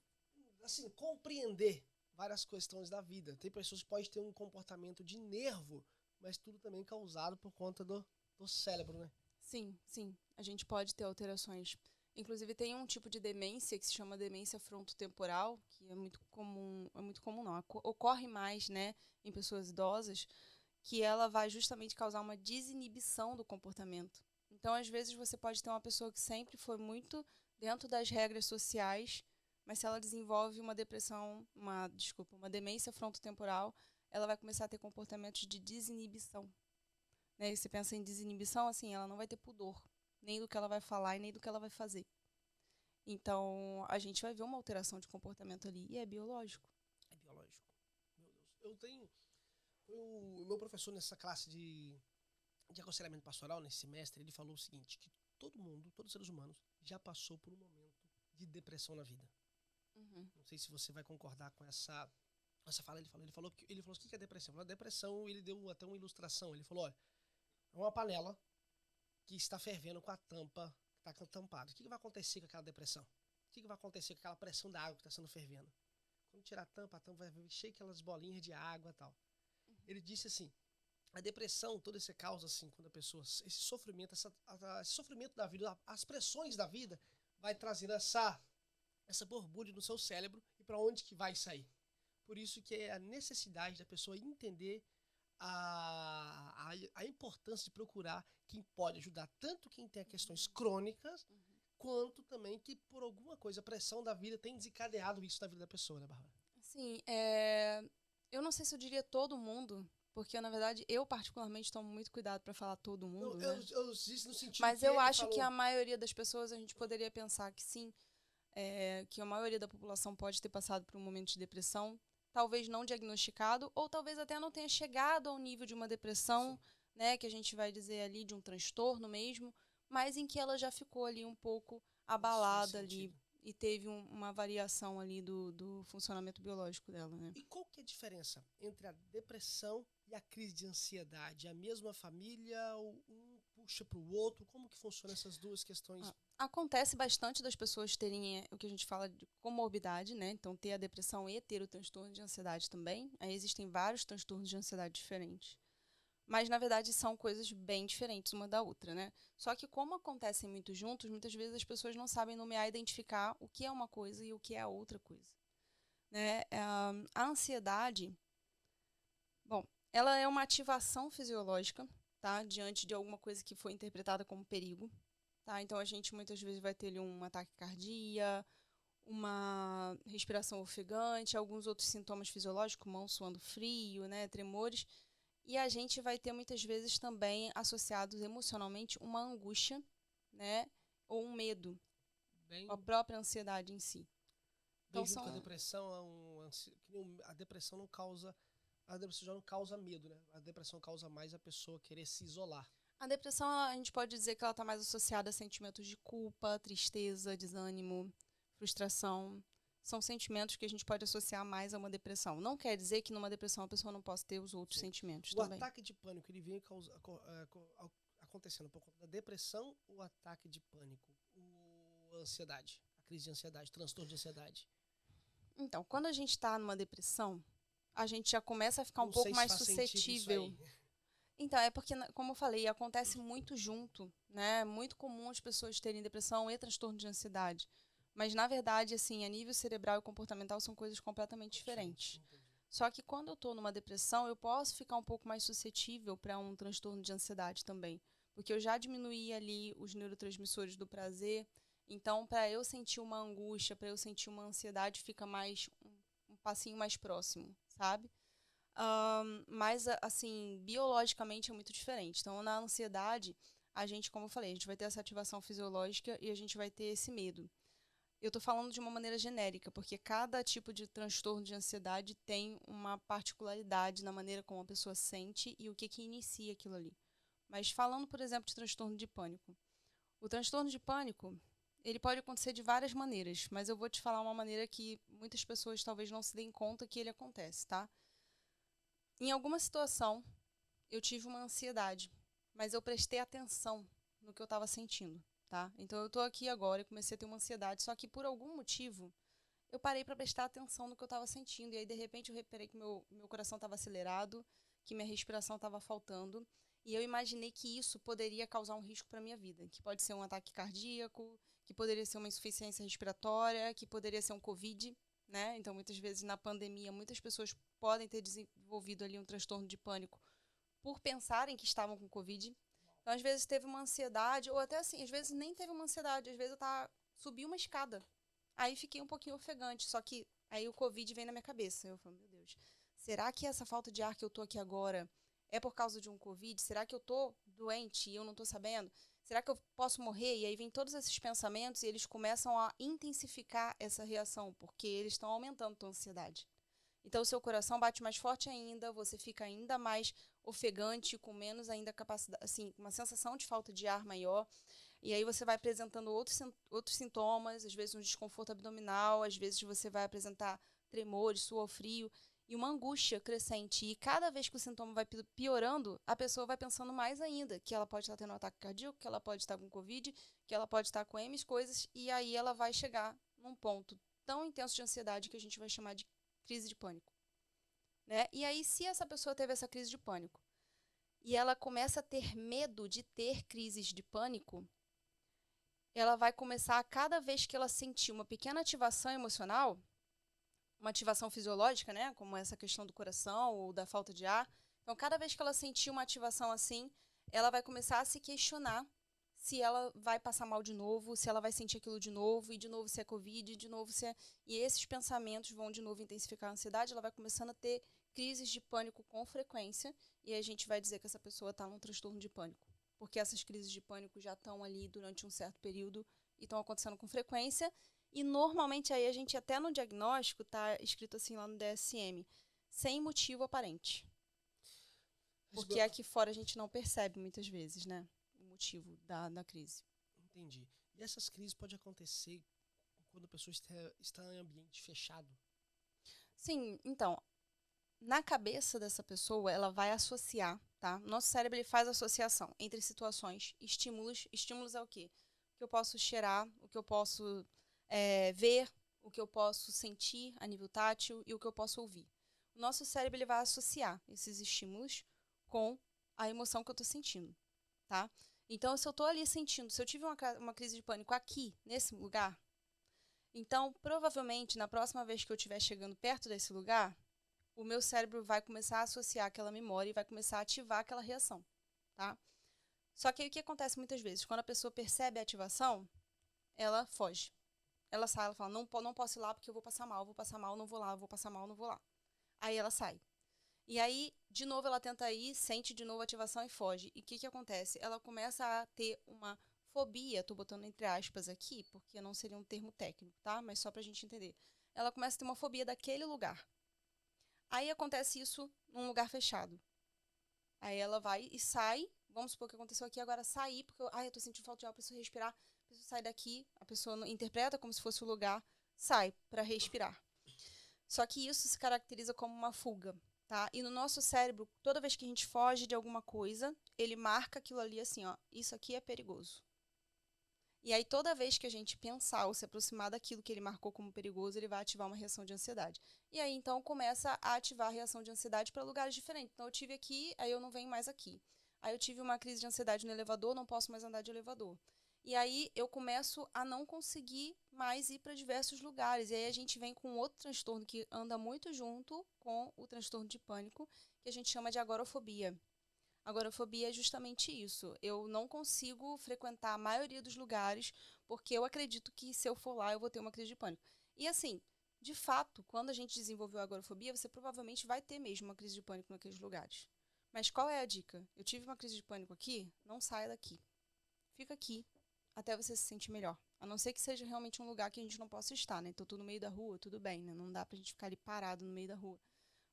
assim, compreender várias questões da vida. Tem pessoas que podem ter um comportamento de nervo, mas tudo também causado por conta do cérebro, né? Sim, sim. A gente pode ter alterações. Inclusive, tem um tipo de demência que se chama demência frontotemporal, que é muito comum não, ocorre mais, né, em pessoas idosas, que ela vai justamente causar uma desinibição do comportamento. Então, às vezes, você pode ter uma pessoa que sempre foi muito dentro das regras sociais, mas se ela desenvolve uma uma demência frontotemporal, ela vai começar a ter comportamentos de desinibição. Né? E você pensa em desinibição, assim, ela não vai ter pudor, nem do que ela vai falar e nem do que ela vai fazer. Então, a gente vai ver uma alteração de comportamento ali, e é biológico. É biológico. Meu Deus. Eu tenho... O meu professor nessa classe de aconselhamento pastoral, nesse semestre, ele falou o seguinte, que todo mundo, todos os seres humanos, já passou por um momento de depressão na vida. Uhum. Não sei se você vai concordar com essa fala. Ele falou o que é depressão? A depressão, ele deu até uma ilustração. Ele falou, olha, é uma panela que está fervendo com a tampa, que está tampada. O que vai acontecer com aquela depressão? O que vai acontecer com aquela pressão da água que está sendo fervendo? Quando tirar a tampa vai encher aquelas bolinhas de água e tal. Ele disse assim, a depressão, toda essa causa, assim, quando a pessoa, esse sofrimento, esse sofrimento da vida, as pressões da vida, vai trazendo essa borbulha no seu cérebro e para onde que vai sair. Por isso que é a necessidade da pessoa entender a importância de procurar quem pode ajudar, tanto quem tem questões crônicas, quanto também que por alguma coisa, a pressão da vida tem desencadeado isso na vida da pessoa, né, Bárbara? Sim, eu não sei se eu diria todo mundo, Porque, na verdade, eu particularmente tomo muito cuidado para falar todo mundo, né? Eu disse no sentido Mas que eu ele acho falou... que a maioria das pessoas, a gente poderia pensar que sim, que a maioria da população pode ter passado por um momento de depressão, talvez não diagnosticado, ou talvez até não tenha chegado ao nível de uma depressão, Sim. né, que a gente vai dizer ali de um transtorno mesmo, mas em que ela já ficou ali um pouco abalada ali e teve uma variação ali do funcionamento biológico dela, né? E qual que é a diferença entre a depressão e a crise de ansiedade? A mesma família, ou um puxa para o outro? Como que funcionam essas duas questões? Acontece bastante das pessoas terem o que a gente fala de comorbidade, né? Então, ter a depressão e ter o transtorno de ansiedade também. Aí existem vários transtornos de ansiedade diferentes. Mas, na verdade, são coisas bem diferentes uma da outra, né? Só que como acontecem muito juntos, muitas vezes as pessoas não sabem nomear e identificar o que é uma coisa e o que é a outra coisa, né? A ansiedade, bom, ela é uma ativação fisiológica, tá? Diante de alguma coisa que foi interpretada como perigo, tá? Então, a gente muitas vezes vai ter ali um ataque cardíaco, uma respiração ofegante, alguns outros sintomas fisiológicos, mão suando frio, né? Tremores. E a gente vai ter muitas vezes também associados emocionalmente uma angústia, né? Ou um medo, Bem, a própria ansiedade em si. bem Então junto com a são. depressão, a depressão não causa... A depressão já não causa medo, né? A depressão causa mais a pessoa querer se isolar. A depressão, a gente pode dizer que ela está mais associada a sentimentos de culpa, tristeza, desânimo, frustração. São sentimentos que a gente pode associar mais a uma depressão. Não quer dizer que numa depressão a pessoa não possa ter os outros Sim. sentimentos O também. ataque de pânico, ele vem acontecendo por conta da depressão ou ataque de pânico? A ansiedade, a crise de ansiedade, transtorno de ansiedade? Então, quando a gente está numa depressão, a gente já começa a ficar um Não pouco sei se mais faz sentido isso suscetível. aí. Então, é porque, como eu falei, acontece muito junto, né? É muito comum as pessoas terem depressão e transtorno de ansiedade. Mas, na verdade, assim, a nível cerebral e comportamental são coisas completamente diferentes. Entendi. Só que quando eu estou numa depressão, eu posso ficar um pouco mais suscetível para um transtorno de ansiedade também. Porque eu já diminuí ali os neurotransmissores do prazer. Então, para eu sentir uma angústia, para eu sentir uma ansiedade, fica mais um passinho mais próximo, sabe? Mas, assim, biologicamente é muito diferente. Então, na ansiedade, a gente, como eu falei, a gente vai ter essa ativação fisiológica e a gente vai ter esse medo. Eu estou falando de uma maneira genérica, porque cada tipo de transtorno de ansiedade tem uma particularidade na maneira como a pessoa sente e o que inicia aquilo ali. Mas falando, por exemplo, de transtorno de pânico. O transtorno de pânico, ele pode acontecer de várias maneiras, mas eu vou te falar uma maneira que muitas pessoas talvez não se deem conta que ele acontece, tá? Em alguma situação, eu tive uma ansiedade, mas eu prestei atenção no que eu estava sentindo, tá? Então eu estou aqui agora e comecei a ter uma ansiedade, só que por algum motivo eu parei para prestar atenção no que eu estava sentindo. E aí, de repente, eu reparei que meu coração estava acelerado, que minha respiração estava faltando. E eu imaginei que isso poderia causar um risco para a minha vida, que pode ser um ataque cardíaco, que poderia ser uma insuficiência respiratória, que poderia ser um Covid, né? Então, muitas vezes, na pandemia, muitas pessoas podem ter desenvolvido ali um transtorno de pânico por pensarem que estavam com Covid. Então, às vezes, teve uma ansiedade, ou até assim, às vezes nem teve uma ansiedade, às vezes subi uma escada. Aí fiquei um pouquinho ofegante, só que aí o Covid vem na minha cabeça. Eu falo, meu Deus, será que essa falta de ar que eu tô aqui agora é por causa de um Covid? Será que eu tô doente e eu não tô sabendo? Será que eu posso morrer? E aí vem todos esses pensamentos e eles começam a intensificar essa reação, porque eles estão aumentando a tua ansiedade. Então, o seu coração bate mais forte ainda, você fica ainda mais ofegante, com menos ainda capacidade, assim, uma sensação de falta de ar maior. E aí você vai apresentando outros sintomas, às vezes um desconforto abdominal, às vezes você vai apresentar tremores, suor frio e uma angústia crescente. E cada vez que o sintoma vai piorando, a pessoa vai pensando mais ainda que ela pode estar tendo um ataque cardíaco, que ela pode estar com Covid, que ela pode estar com M coisas, e aí ela vai chegar num ponto tão intenso de ansiedade que a gente vai chamar de crise de pânico, né? E aí, se essa pessoa teve essa crise de pânico e ela começa a ter medo de ter crises de pânico, ela vai começar a cada vez que ela sentir uma pequena ativação emocional, uma ativação fisiológica, né, como essa questão do coração ou da falta de ar. Então, cada vez que ela sentir uma ativação assim, ela vai começar a se questionar se ela vai passar mal de novo, se ela vai sentir aquilo de novo se é Covid, de novo se é... E esses pensamentos vão de novo intensificar a ansiedade, ela vai começando a ter crises de pânico com frequência, e a gente vai dizer que essa pessoa está num transtorno de pânico. Porque essas crises de pânico já estão ali durante um certo período e estão acontecendo com frequência. E normalmente aí a gente, até no diagnóstico, está escrito assim lá no DSM, sem motivo aparente. Porque aqui fora a gente não percebe muitas vezes, né? O motivo da crise. Entendi. E essas crises podem acontecer quando a pessoa está em ambiente fechado? Sim, então, na cabeça dessa pessoa, ela vai associar, tá? Nosso cérebro ele faz associação entre situações, estímulos. Estímulos é o quê? O que eu posso cheirar, o que eu posso ver, o que eu posso sentir a nível tátil e o que eu posso ouvir. O nosso cérebro ele vai associar esses estímulos com a emoção que eu estou sentindo, tá? Então, se eu estou ali sentindo, se eu tive uma crise de pânico aqui, nesse lugar, então, provavelmente, na próxima vez que eu estiver chegando perto desse lugar, o meu cérebro vai começar a associar aquela memória e vai começar a ativar aquela reação, tá? Só que aí o que acontece muitas vezes? Quando a pessoa percebe a ativação, ela foge. Ela sai, ela fala, não posso ir lá porque eu vou passar mal, não vou lá, eu vou passar mal, não vou lá. Aí ela sai. E aí, de novo, ela tenta ir, sente de novo a ativação e foge. E o que acontece? Ela começa a ter uma fobia, tô botando entre aspas aqui, porque não seria um termo técnico, tá? Mas só pra gente entender. Ela começa a ter uma fobia daquele lugar. Aí acontece isso num lugar fechado. Aí ela vai e sai, vamos supor que aconteceu aqui, agora sair, porque eu tô sentindo falta de ar, preciso respirar, preciso sair daqui, a pessoa interpreta como se fosse o lugar, sai para respirar. Só que isso se caracteriza como uma fuga, tá? E no nosso cérebro, toda vez que a gente foge de alguma coisa, ele marca aquilo ali assim, ó, isso aqui é perigoso. E aí, toda vez que a gente pensar ou se aproximar daquilo que ele marcou como perigoso, ele vai ativar uma reação de ansiedade. E aí, então, começa a ativar a reação de ansiedade para lugares diferentes. Então, eu tive aqui, aí eu não venho mais aqui. Aí, eu tive uma crise de ansiedade no elevador, não posso mais andar de elevador. E aí, eu começo a não conseguir mais ir para diversos lugares. E aí, a gente vem com outro transtorno que anda muito junto com o transtorno de pânico, que a gente chama de agorafobia. Agorafobia é justamente isso. Eu não consigo frequentar a maioria dos lugares porque eu acredito que se eu for lá eu vou ter uma crise de pânico. E assim, de fato, quando a gente desenvolveu a agorafobia, você provavelmente vai ter mesmo uma crise de pânico naqueles lugares. Mas qual é a dica? Eu tive uma crise de pânico aqui, não saia daqui. Fica aqui até você se sentir melhor. A não ser que seja realmente um lugar que a gente não possa estar, né? Então, tô no meio da rua, tudo bem, né? Não dá pra gente ficar ali parado no meio da rua.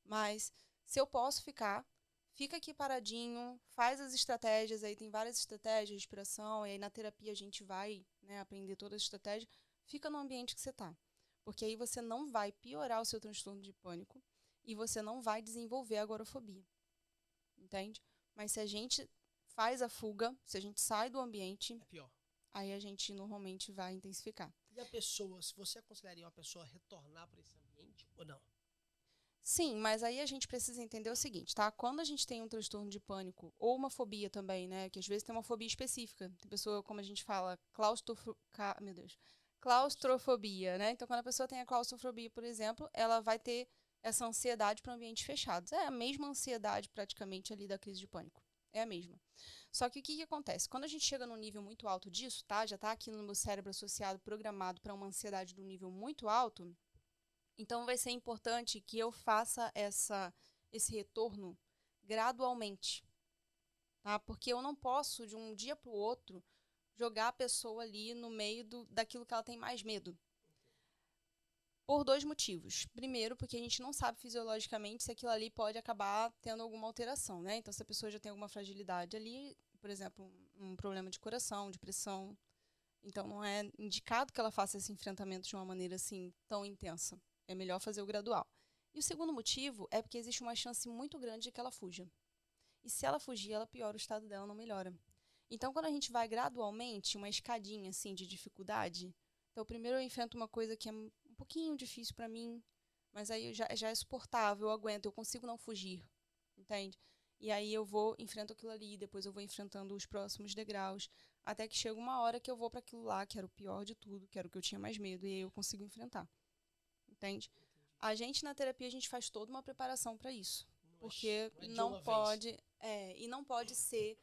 Mas se eu posso ficar, fica aqui paradinho, faz as estratégias, aí tem várias estratégias, respiração, e aí na terapia a gente vai, né, aprender todas as estratégias, fica no ambiente que você está. Porque aí você não vai piorar o seu transtorno de pânico e você não vai desenvolver a agorafobia. Entende? Mas se a gente faz a fuga, se a gente sai do ambiente, é pior. Aí a gente normalmente vai intensificar. E a pessoa, se você aconselharia uma pessoa retornar para esse ambiente ou não? Sim, mas aí a gente precisa entender o seguinte, tá? Quando a gente tem um transtorno de pânico, ou uma fobia também, né? Que às vezes tem uma fobia específica. Tem pessoa, como a gente fala, claustrofobia, né? Então, quando a pessoa tem a claustrofobia, por exemplo, ela vai ter essa ansiedade para ambientes fechados. É a mesma ansiedade, praticamente, ali da crise de pânico. É a mesma. Só que o que acontece? Quando a gente chega num nível muito alto disso, tá? Já tá aqui no meu cérebro associado, programado para uma ansiedade de um nível muito alto, então, vai ser importante que eu faça esse retorno gradualmente, tá? Porque eu não posso, de um dia para o outro, jogar a pessoa ali no meio daquilo que ela tem mais medo. Por dois motivos. Primeiro, porque a gente não sabe fisiologicamente se aquilo ali pode acabar tendo alguma alteração, né? Então, se a pessoa já tem alguma fragilidade ali, por exemplo, um problema de coração, de pressão, então não é indicado que ela faça esse enfrentamento de uma maneira assim tão intensa. É melhor fazer o gradual. E o segundo motivo é porque existe uma chance muito grande de que ela fuja. E se ela fugir, ela piora, o estado dela não melhora. Então, quando a gente vai gradualmente, uma escadinha assim de dificuldade, então primeiro eu enfrento uma coisa que é um pouquinho difícil para mim, mas aí já é suportável, eu aguento, eu consigo não fugir, entende? E aí eu enfrento aquilo ali, depois eu vou enfrentando os próximos degraus, até que chega uma hora que eu vou para aquilo lá, que era o pior de tudo, que era o que eu tinha mais medo, e aí eu consigo enfrentar. Entende? A gente na terapia a gente faz toda uma preparação para isso, porque não pode, e não pode ser,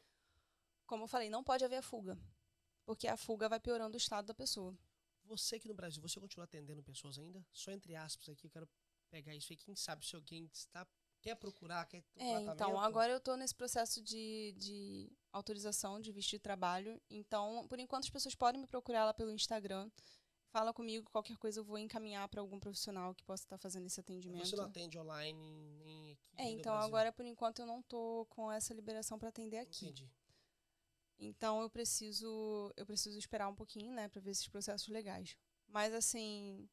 como eu falei, não pode haver fuga. porque a fuga vai piorando o estado da pessoa. Você aqui no Brasil, você continua atendendo pessoas ainda? Só entre aspas aqui, eu quero pegar isso aí. Quem sabe se alguém quer procurar, quer ter um tratamento? Então, agora eu estou nesse processo de autorização de visto de trabalho. Então, por enquanto, as pessoas podem me procurar lá pelo Instagram. Fala comigo, qualquer coisa eu vou encaminhar para algum profissional que possa estar fazendo esse atendimento. Você não atende online nem aqui no então, Brasil? agora, por enquanto, eu não tô com essa liberação para atender aqui. Entendi. Então, eu preciso esperar um pouquinho, né, para ver esses processos legais. Mas, assim,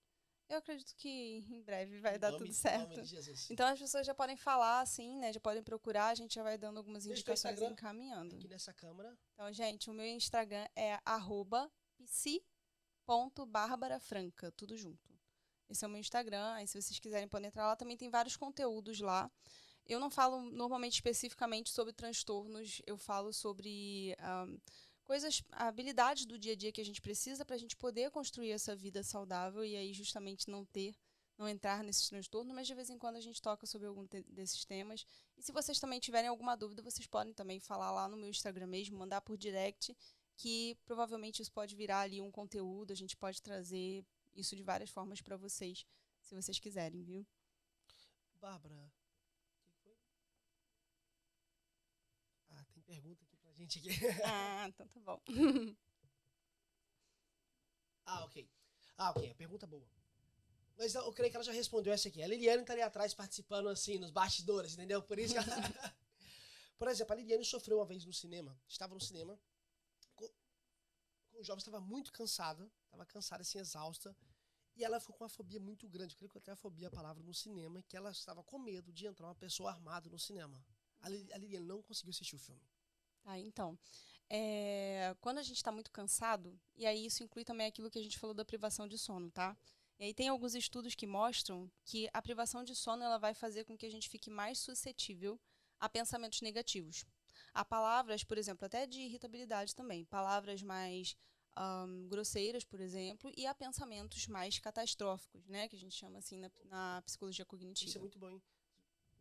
eu acredito que em breve vai dar tudo certo. Então, as pessoas já podem falar, assim, né, já podem procurar, a gente já vai dando algumas indicações e encaminhando. Aqui nessa câmera. Então, gente, o meu Instagram é @psi.barbarafranca, tudo junto. Esse é o meu Instagram, aí se vocês quiserem podem entrar lá, também tem vários conteúdos lá. Eu não falo normalmente especificamente sobre transtornos, eu falo sobre coisas, habilidades do dia a dia que a gente precisa para a gente poder construir essa vida saudável e aí justamente não entrar nesses transtornos, mas de vez em quando a gente toca sobre algum desses temas. E se vocês também tiverem alguma dúvida, vocês podem também falar lá no meu Instagram mesmo, mandar por direct, que provavelmente isso pode virar ali um conteúdo, a gente pode trazer isso de várias formas para vocês, se vocês quiserem, viu? Bárbara, o que foi? Tem pergunta aqui pra gente aqui. Então tá bom. Ok, a pergunta boa. Mas eu creio que ela já respondeu essa aqui. A Liliane tá ali atrás participando assim, nos bastidores, entendeu? Por isso que ela... Por exemplo, a Liliane sofreu uma vez no cinema, estava no cinema, o jovem estava muito cansada, assim, exausta, e ela ficou com uma fobia muito grande, eu creio que até a fobia é a palavra no cinema, que ela estava com medo de entrar uma pessoa armada no cinema. A Liliane não conseguiu assistir o filme. Tá, então, quando a gente está muito cansado, e aí isso inclui também aquilo que a gente falou da privação de sono, tá? E aí tem alguns estudos que mostram que a privação de sono ela vai fazer com que a gente fique mais suscetível a pensamentos negativos. A palavras, por exemplo, até de irritabilidade também, palavras mais grosseiras, por exemplo, e a pensamentos mais catastróficos, né? Que a gente chama assim na psicologia cognitiva. Isso é muito bom, hein?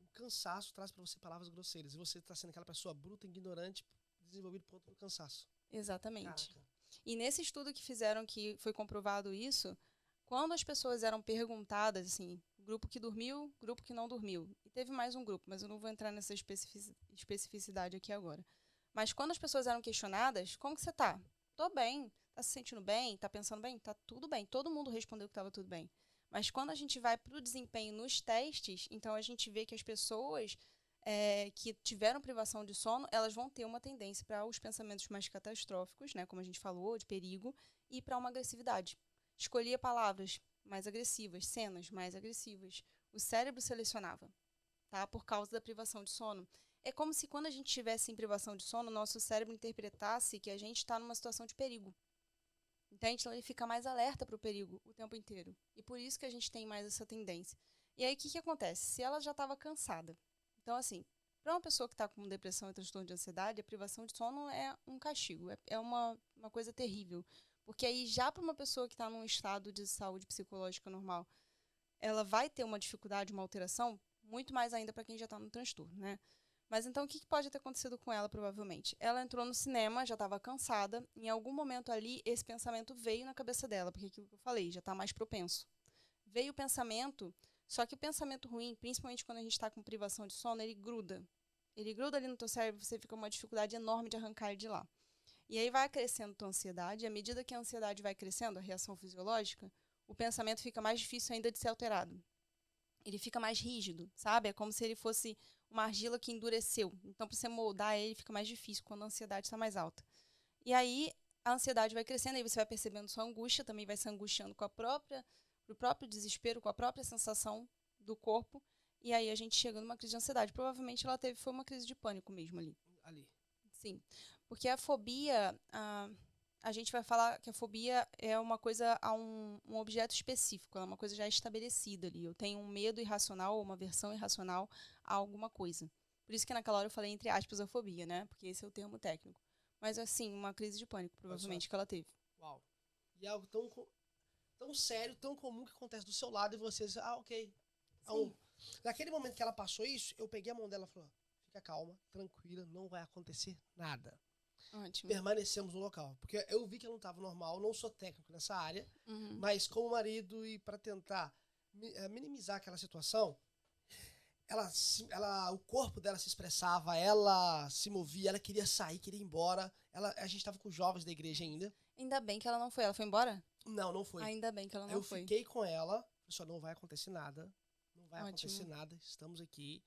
O cansaço traz para você palavras grosseiras. E você está sendo aquela pessoa bruta, ignorante, desenvolvido por conta do cansaço. Exatamente. Caraca. E nesse estudo que fizeram, que foi comprovado isso, quando as pessoas eram perguntadas, assim, grupo que dormiu, grupo que não dormiu. E teve mais um grupo, mas eu não vou entrar nessa especificidade aqui agora. Mas quando as pessoas eram questionadas, como que você tá? Tô bem. Tá se sentindo bem? Tá pensando bem? Tá tudo bem. Todo mundo respondeu que estava tudo bem. Mas quando a gente vai para o desempenho nos testes, então a gente vê que as pessoas que tiveram privação de sono, elas vão ter uma tendência para os pensamentos mais catastróficos, né, como a gente falou, de perigo, e para uma agressividade. Escolhia palavras mais agressivas, cenas mais agressivas. O cérebro selecionava, tá, por causa da privação de sono. É como se quando a gente estivesse em privação de sono, nosso cérebro interpretasse que a gente está numa situação de perigo. Entende? Então ele fica mais alerta para o perigo o tempo inteiro. E por isso que a gente tem mais essa tendência. E aí o que acontece? Se ela já estava cansada, então assim, para uma pessoa que está com depressão e transtorno de ansiedade, a privação de sono é um castigo, é uma coisa terrível. Porque aí já para uma pessoa que está num estado de saúde psicológica normal, ela vai ter uma dificuldade, uma alteração, muito mais ainda para quem já está no transtorno, né? Mas então o que pode ter acontecido com ela, provavelmente? Ela entrou no cinema, já estava cansada, em algum momento ali esse pensamento veio na cabeça dela, porque aquilo que eu falei, já está mais propenso. Veio o pensamento, só que o pensamento ruim, principalmente quando a gente está com privação de sono, ele gruda. Ele gruda ali no teu cérebro, você fica com uma dificuldade enorme de arrancar ele de lá. E aí vai crescendo tua ansiedade, e à medida que a ansiedade vai crescendo, a reação fisiológica, o pensamento fica mais difícil ainda de ser alterado. Ele fica mais rígido, sabe? É como se ele fosse uma argila que endureceu. Então, para você moldar ele, fica mais difícil quando a ansiedade está mais alta. E aí, a ansiedade vai crescendo, aí você vai percebendo sua angústia, também vai se angustiando com o próprio desespero, com a própria sensação do corpo. E aí a gente chega numa crise de ansiedade. Provavelmente ela foi uma crise de pânico mesmo ali. Sim. Porque a fobia, a gente vai falar que a fobia é uma coisa a um objeto específico, é uma coisa já estabelecida ali. Eu tenho um medo irracional ou uma aversão irracional a alguma coisa. Por isso que naquela hora eu falei entre aspas a fobia, né? Porque esse é o termo técnico. Mas assim, uma crise de pânico, provavelmente, que ela teve. Uau. E é algo tão sério, tão comum que acontece do seu lado e vocês, ok. Então, naquele momento que ela passou isso, eu peguei a mão dela e falei, fica calma, tranquila, não vai acontecer nada. Ótimo. Permanecemos no local. Porque eu vi que ela não estava normal, não sou técnico nessa área, Uhum. mas como marido e para tentar minimizar aquela situação, o corpo dela se expressava, ela se movia, ela queria sair, queria ir embora. A gente estava com os jovens da igreja ainda. Ainda bem que ela não foi. Ela foi embora? Não, não foi. Ainda bem que ela não Eu foi. fiquei com ela, só não vai acontecer nada. Não vai Ótimo. acontecer nada, estamos aqui.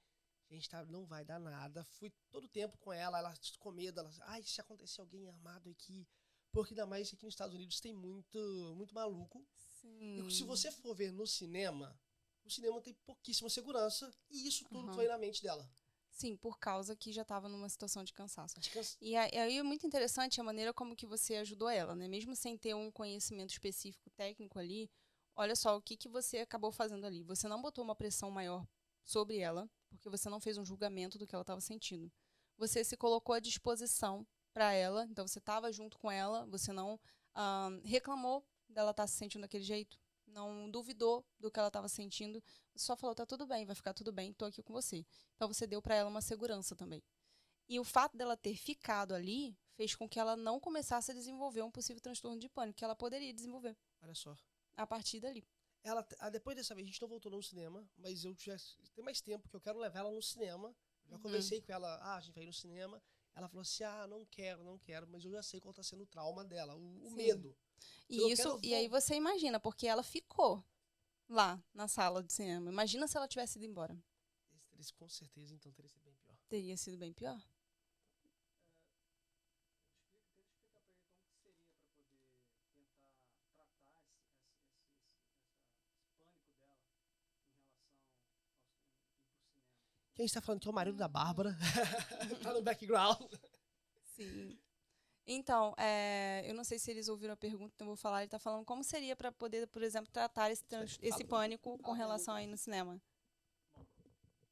A gente não vai dar nada. Fui todo o tempo com ela com medo. Ai, se acontecer alguém armado aqui. Porque ainda mais aqui nos Estados Unidos tem muito maluco. Sim. E se você for ver no cinema, o cinema tem pouquíssima segurança. E isso tudo foi na mente dela. Sim, por causa que já estava numa situação de cansaço. De cansa... E aí é muito interessante a maneira como que você ajudou ela, né? Mesmo sem ter um conhecimento específico técnico ali, olha só o que você acabou fazendo ali. Você não botou uma pressão maior sobre ela, porque você não fez um julgamento do que ela estava sentindo. Você se colocou à disposição para ela, então você estava junto com ela, você não reclamou dela estar se sentindo daquele jeito, não duvidou do que ela estava sentindo, você só falou, tá tudo bem, vai ficar tudo bem, tô aqui com você. Então você deu para ela uma segurança também. E o fato dela ter ficado ali fez com que ela não começasse a desenvolver um possível transtorno de pânico, que ela poderia desenvolver. Olha só. A partir dali. Depois dessa vez, a gente não voltou no cinema, mas eu já tem mais tempo que eu quero levar ela no cinema. Já conversei com ela, a gente vai ir no cinema. Ela falou assim, não quero, mas eu já sei qual tá sendo o trauma dela, o medo. E aí você imagina, porque ela ficou lá na sala de cinema. Imagina se ela tivesse ido embora. Com certeza, então, teria sido bem pior. Teria sido bem pior. Quem está falando que é o marido da Bárbara. Tá no background. Sim. Então, eu não sei se eles ouviram a pergunta, então eu vou falar. Ele está falando como seria para poder, por exemplo, tratar esse pânico com relação aí no cinema.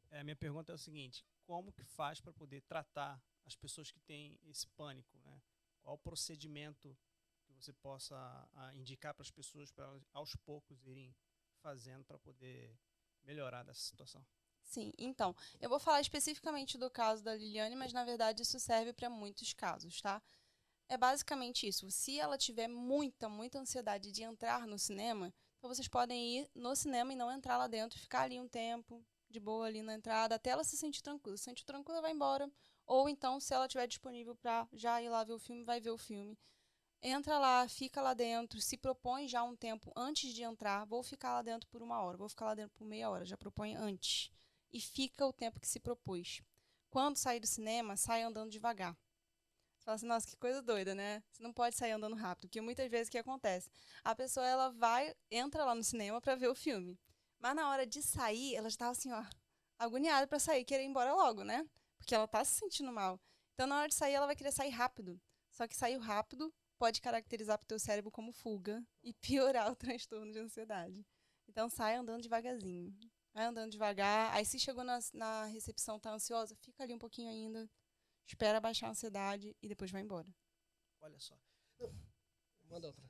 A minha pergunta é o seguinte: como que faz para poder tratar as pessoas que têm esse pânico, né? Qual o procedimento que você possa indicar para as pessoas para aos poucos irem fazendo para poder melhorar dessa situação? Sim, então, eu vou falar especificamente do caso da Liliane, mas na verdade isso serve para muitos casos, tá? É basicamente isso. Se ela tiver muita ansiedade de entrar no cinema, então vocês podem ir no cinema e não entrar lá dentro, ficar ali um tempo, de boa ali na entrada, até ela se sentir tranquila. Se sentir tranquila, vai embora. Ou então, se ela estiver disponível para já ir lá ver o filme, vai ver o filme. Entra lá, fica lá dentro, se propõe já um tempo antes de entrar. Vou ficar lá dentro por 1 hora, vou ficar lá dentro por meia hora, já propõe antes. E fica o tempo que se propôs. Quando sair do cinema, sai andando devagar. Você fala assim, nossa, que coisa doida, né? Você não pode sair andando rápido, porque muitas vezes o que acontece? A pessoa, ela entra lá no cinema para ver o filme. Mas na hora de sair, ela já estava assim, ó, agoniada para sair, querer ir embora logo, né? Porque ela tá se sentindo mal. Então, na hora de sair, ela vai querer sair rápido. Só que sair rápido pode caracterizar para o teu cérebro como fuga e piorar o transtorno de ansiedade. Então, sai andando devagarzinho. Vai andando devagar. Aí, se chegou na recepção, tá ansiosa, fica ali um pouquinho ainda. Espera baixar a ansiedade e depois vai embora. Olha só. Não, manda outra.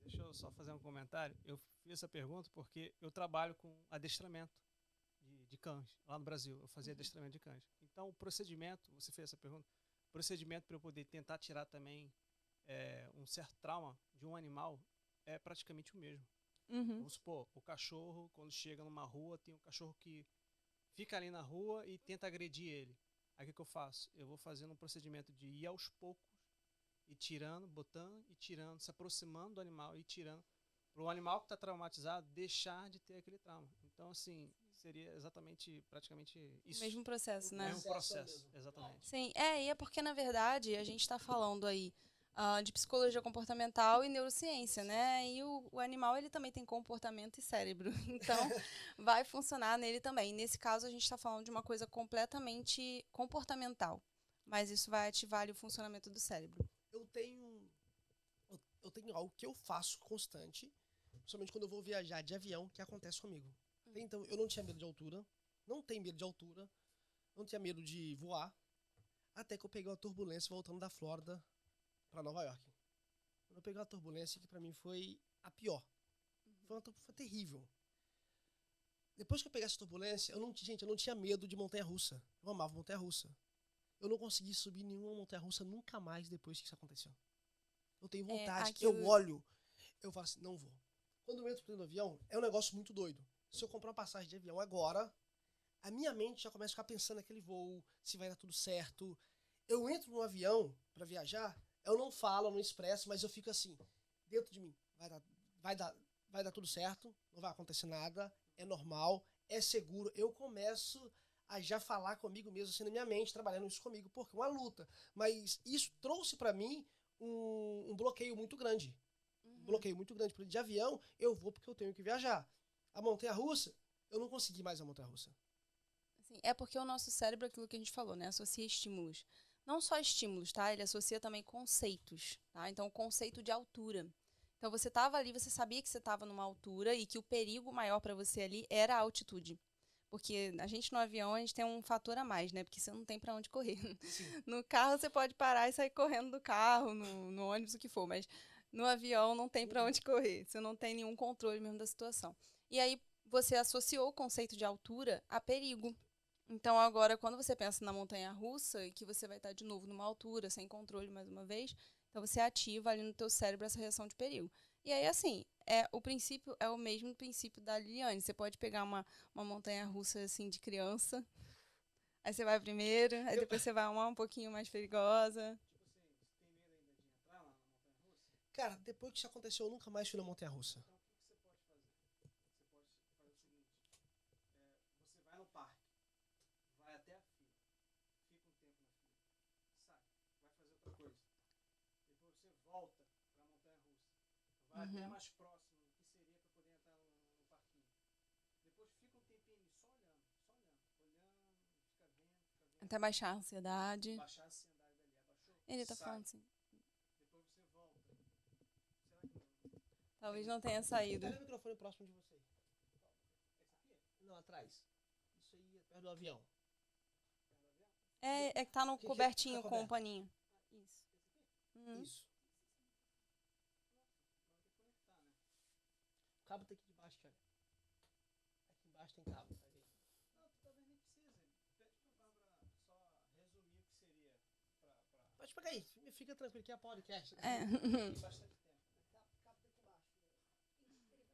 Deixa eu só fazer um comentário. Eu fiz essa pergunta porque eu trabalho com adestramento de cães lá no Brasil. Eu fazia adestramento de cães. Então, o procedimento, você fez essa pergunta, o procedimento para eu poder tentar tirar também um certo trauma de um animal é praticamente o mesmo. Vamos supor, o cachorro, quando chega numa rua, tem um cachorro que fica ali na rua e tenta agredir ele. Aí o que eu faço? Eu vou fazendo um procedimento de ir aos poucos, e tirando, botando e tirando, se aproximando do animal e tirando, para o animal que está traumatizado deixar de ter aquele trauma. Então, assim, seria exatamente, praticamente isso. O mesmo processo, né? O mesmo processo, exatamente. Sim, e é porque, na verdade, a gente está falando aí de psicologia comportamental e neurociência, né? E o animal, ele também tem comportamento e cérebro. Então, vai funcionar nele também. Nesse caso, a gente está falando de uma coisa completamente comportamental. Mas isso vai ativar ali o funcionamento do cérebro. Eu tenho algo que eu faço constante, principalmente quando eu vou viajar de avião, que acontece comigo. Então, eu não tinha medo de altura, não tenho medo de altura, não tinha medo de voar, até que eu peguei uma turbulência voltando da Flórida para Nova York. Quando eu peguei uma turbulência que para mim foi a pior. Foi terrível. Depois que eu peguei essa turbulência, eu não tinha medo de montanha-russa. Eu amava montanha-russa. eu não consegui subir nenhuma montanha-russa nunca mais depois que isso aconteceu. Eu tenho vontade. aquilo- Eu olho, eu falo assim, não vou. Quando eu entro dentro do avião, é um negócio muito doido. Se eu comprar uma passagem de avião agora, a minha mente já começa a ficar pensando naquele voo, se vai dar tudo certo. Eu entro no avião pra viajar, eu não falo, eu não expresso, mas eu fico assim, dentro de mim, vai dar tudo certo, não vai acontecer nada, é normal, é seguro. Eu começo a já falar comigo mesmo, assim, na minha mente, trabalhando isso comigo, porque é uma luta. Mas isso trouxe pra mim um bloqueio muito grande. Um bloqueio muito grande. De avião, eu vou porque eu tenho que viajar. A montanha-russa, eu não consegui mais a montanha-russa. Assim, é porque o nosso cérebro, aquilo que a gente falou, né? Associa estímulos. Não só estímulos, tá? Ele associa também conceitos, tá? Então, o conceito de altura. Então, você estava ali, você sabia que você estava numa altura e que o perigo maior para você ali era a altitude. Porque a gente no avião, a gente tem um fator a mais, né? Porque você não tem para onde correr. Sim. No carro, você pode parar e sair correndo do carro, no ônibus, o que for. Mas no avião, não tem para onde correr. Você não tem nenhum controle mesmo da situação. E aí, você associou o conceito de altura a perigo. Então, agora, quando você pensa na montanha-russa e que você vai estar de novo numa altura, sem controle mais uma vez, então você ativa ali no teu cérebro essa reação de perigo. E aí, assim, o princípio é o mesmo princípio da Liliane. Você pode pegar uma montanha-russa, assim, de criança, aí você vai primeiro, aí depois você vai uma um pouquinho mais perigosa. Cara, depois que isso aconteceu, eu nunca mais fui na montanha-russa. Você vai no parque, vai até a fila, fica um tempo na fila, sai, vai fazer outra coisa. Depois você volta para a montanha-russa, vai até mais próximo do que seria para poder entrar no parquinho. Depois fica um tempinho ali só olhando, fica vendo. Até baixar a ansiedade. Baixar a ansiedade dali, abaixou? Ele tá sai. falando assim. Depois você volta. Será que não? Talvez não tenha saído. Cadê o microfone próximo de você? Esse aqui? Não, atrás. Isso aí é perto do avião. É que tá no Que cobertinho tá com o coberto. paninho. Isso. Uhum. Isso. O cabo tá aqui debaixo, Thiago. Aqui embaixo tem cabo, vai ver. Não, talvez nem precisa. Pede pra Bárbara só resumir o que seria pra... Pode pegar aí, fica tranquilo, que é podcast. É. Tem bastante tempo. Cabo tá aqui embaixo. Como assim?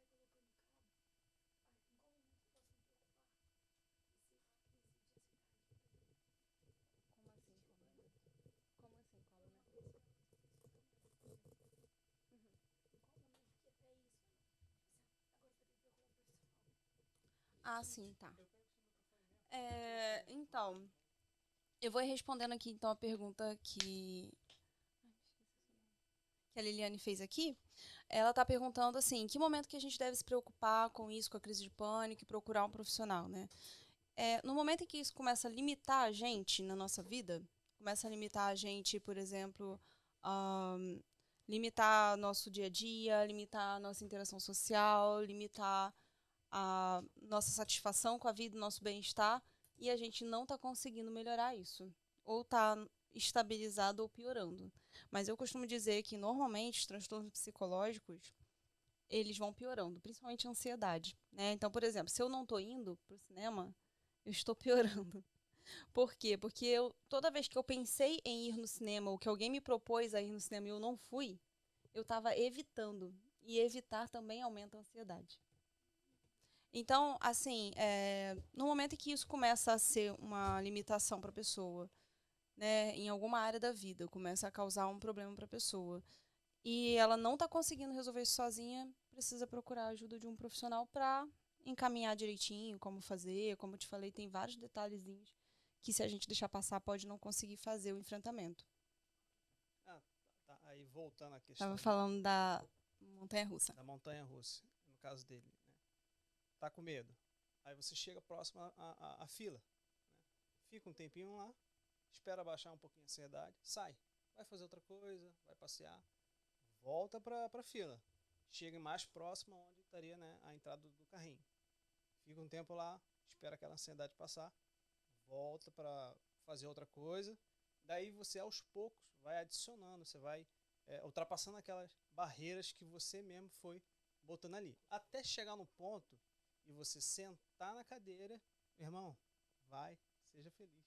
Ah, sim, tá. Então, eu vou ir respondendo aqui então a pergunta que a Liliane fez aqui. Ela está perguntando assim, em que momento que a gente deve se preocupar com isso, com a crise de pânico e procurar um profissional, né? No momento em que isso começa a limitar a gente na nossa vida, começa a limitar a gente, por exemplo, limitar nosso dia a dia, limitar a nossa interação social, limitar a nossa satisfação com a vida, o nosso bem-estar, e a gente não está conseguindo melhorar isso. Ou está estabilizado ou piorando. Mas eu costumo dizer que, normalmente, os transtornos psicológicos, eles vão piorando, principalmente a ansiedade, né? Então, por exemplo, se eu não estou indo para o cinema, eu estou piorando. Por quê? Porque toda vez que eu pensei em ir no cinema, ou que alguém me propôs a ir no cinema e eu não fui, eu estava evitando. E evitar também aumenta a ansiedade. Então, assim, no momento em que isso começa a ser uma limitação para a pessoa, né, em alguma área da vida, começa a causar um problema para a pessoa, e ela não está conseguindo resolver isso sozinha, precisa procurar a ajuda de um profissional para encaminhar direitinho como fazer. Como eu te falei, tem vários detalhezinhos que, se a gente deixar passar, pode não conseguir fazer o enfrentamento. Ah, tá. Aí voltando à questão Estava falando da montanha-russa. da montanha-russa, no caso dele, né? Tá com medo. Aí você chega próximo à fila, né? Fica um tempinho lá, espera baixar um pouquinho a ansiedade, sai, vai fazer outra coisa, vai passear, volta para a fila, chega mais próximo onde estaria, né, a entrada do carrinho. Fica um tempo lá, espera aquela ansiedade passar, volta para fazer outra coisa. Daí você, aos poucos, vai adicionando, você vai ultrapassando aquelas barreiras que você mesmo foi botando ali. Até chegar no ponto e você sentar na cadeira, irmão, vai, seja feliz.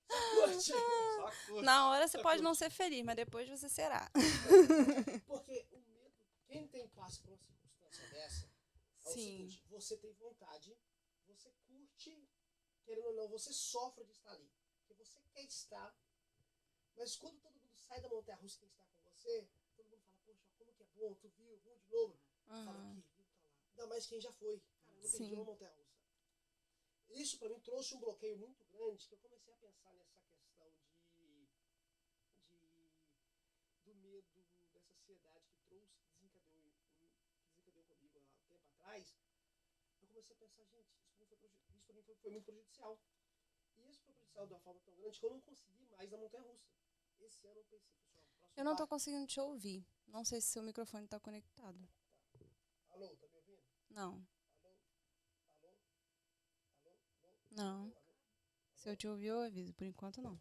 Curte. Só curte. Na hora você Só pode curte. não ser feliz, mas depois você será. Porque o medo, quem passa por uma circunstância dessa, é o Sim. seguinte, você tem vontade, você curte, querendo ou não, você sofre de estar ali. Porque você quer estar, mas quando todo mundo sai da montanha-russa e quem está com você, todo mundo fala, poxa, como que é bom, tu viu, vamos de novo. Fala, Aham. querido, tá lá. Ainda mais quem já foi. Cara, eu não Sim. perdi uma montanha-russa. Isso pra mim trouxe um bloqueio muito grande, que eu comecei a pensar nessa questão do medo, dessa ansiedade que trouxe, que desencadeou comigo há tempo atrás. Eu comecei a pensar, gente, isso pra mim foi muito prejudicial. E isso foi prejudicial de uma forma tão grande que eu não consegui mais na montanha-russa. Esse ano eu pensei, pessoal, próximo Eu não tô parque. conseguindo te ouvir. Não sei se seu microfone tá conectado. Alô, tá me ouvindo? Não. Alô? Alô? Alô? Alô? Não. Alô? Alô? Se eu te ouvir, eu aviso. Por enquanto, não.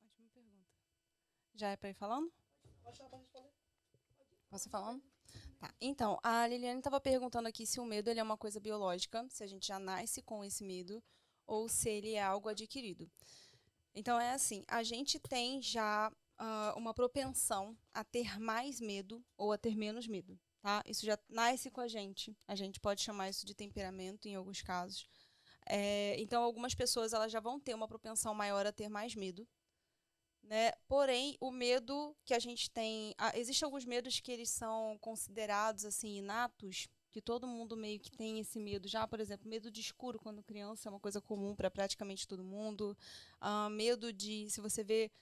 Ótima pergunta. Já é pra ir falando? Pode chamar pra responder. Posso ir falando? Tá. Então, a Liliane estava perguntando aqui se o medo ele é uma coisa biológica, se a gente já nasce com esse medo, ou se ele é algo adquirido. Então, é assim, a gente tem já uma propensão a ter mais medo ou a ter menos medo, tá? Isso já nasce com a gente pode chamar isso de temperamento em alguns casos. Então, algumas pessoas elas já vão ter uma propensão maior a ter mais medo, né? Porém, o medo que a gente tem... existem alguns medos que eles são considerados assim inatos, que todo mundo meio que tem esse medo já. Por exemplo, medo de escuro quando criança é uma coisa comum para praticamente todo mundo. Medo de... Se você vê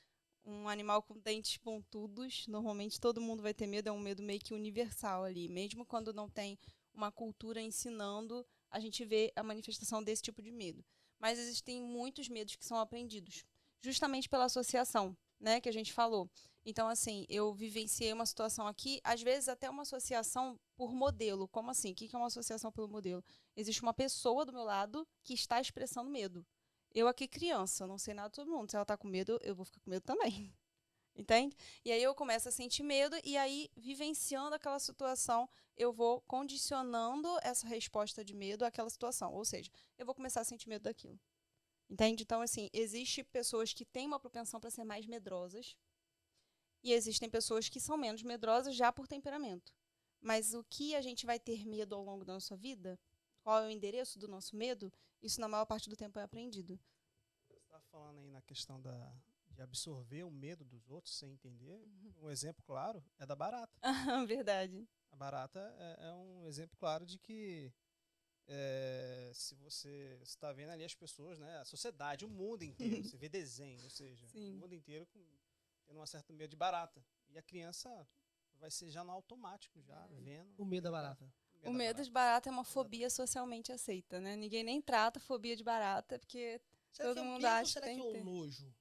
um animal com dentes pontudos, normalmente todo mundo vai ter medo. É um medo meio que universal ali. Mesmo quando não tem uma cultura ensinando, a gente vê a manifestação desse tipo de medo. Mas existem muitos medos que são aprendidos, justamente pela associação, né, que a gente falou. Então, assim, eu vivenciei uma situação aqui, às vezes até uma associação por modelo. Como assim? O que é uma associação pelo modelo? Existe uma pessoa do meu lado que está expressando medo. Eu aqui criança, não sei nada de todo mundo. Se ela está com medo, eu vou ficar com medo também. Entende? E aí eu começo a sentir medo e aí, vivenciando aquela situação, eu vou condicionando essa resposta de medo àquela situação. Ou seja, eu vou começar a sentir medo daquilo. Entende? Então, assim, existem pessoas que têm uma propensão para ser mais medrosas e existem pessoas que são menos medrosas já por temperamento. Mas o que a gente vai ter medo ao longo da nossa vida, qual é o endereço do nosso medo, isso na maior parte do tempo é aprendido. Você está falando aí na questão de absorver o medo dos outros sem entender. Um exemplo claro é da barata. Verdade. A barata é um exemplo claro de que se você está vendo ali as pessoas, né, a sociedade, o mundo inteiro, você vê desenho, ou seja, Sim. o mundo inteiro tendo um certo medo de barata. E a criança vai ser já no automático, já vendo. O medo da barata. O medo de barata é uma fobia socialmente aceita, né? Ninguém nem trata fobia de barata, porque Será todo que é um mundo medo ou acha que será tem que é que um ter. nojo?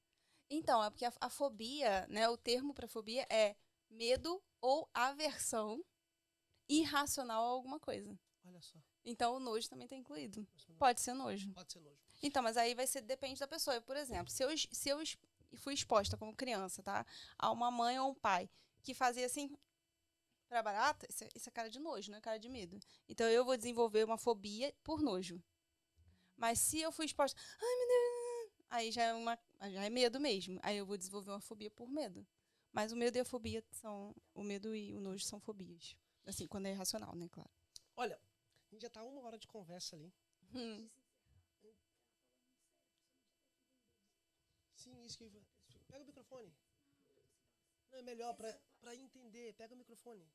Então, é porque a fobia, né? O termo para fobia é medo ou aversão irracional a alguma coisa. Olha só. Então, o nojo também está incluído. Pode ser nojo. Pode ser nojo. Então, mas aí depende da pessoa. Por exemplo, se eu fui exposta como criança, tá? A uma mãe ou um pai que fazia assim pra barata, isso é cara de nojo, não é cara de medo. Então, eu vou desenvolver uma fobia por nojo. Mas se eu fui exposta, ai meu Deus, aí já é medo mesmo. Aí eu vou desenvolver uma fobia por medo. Mas o medo e a fobia o medo e o nojo são fobias. Assim, quando é irracional, né, claro. Olha, a gente já tá 1 hora de conversa ali. Sim, isso que... Pega o microfone. Não, é melhor pra entender. Pega o microfone.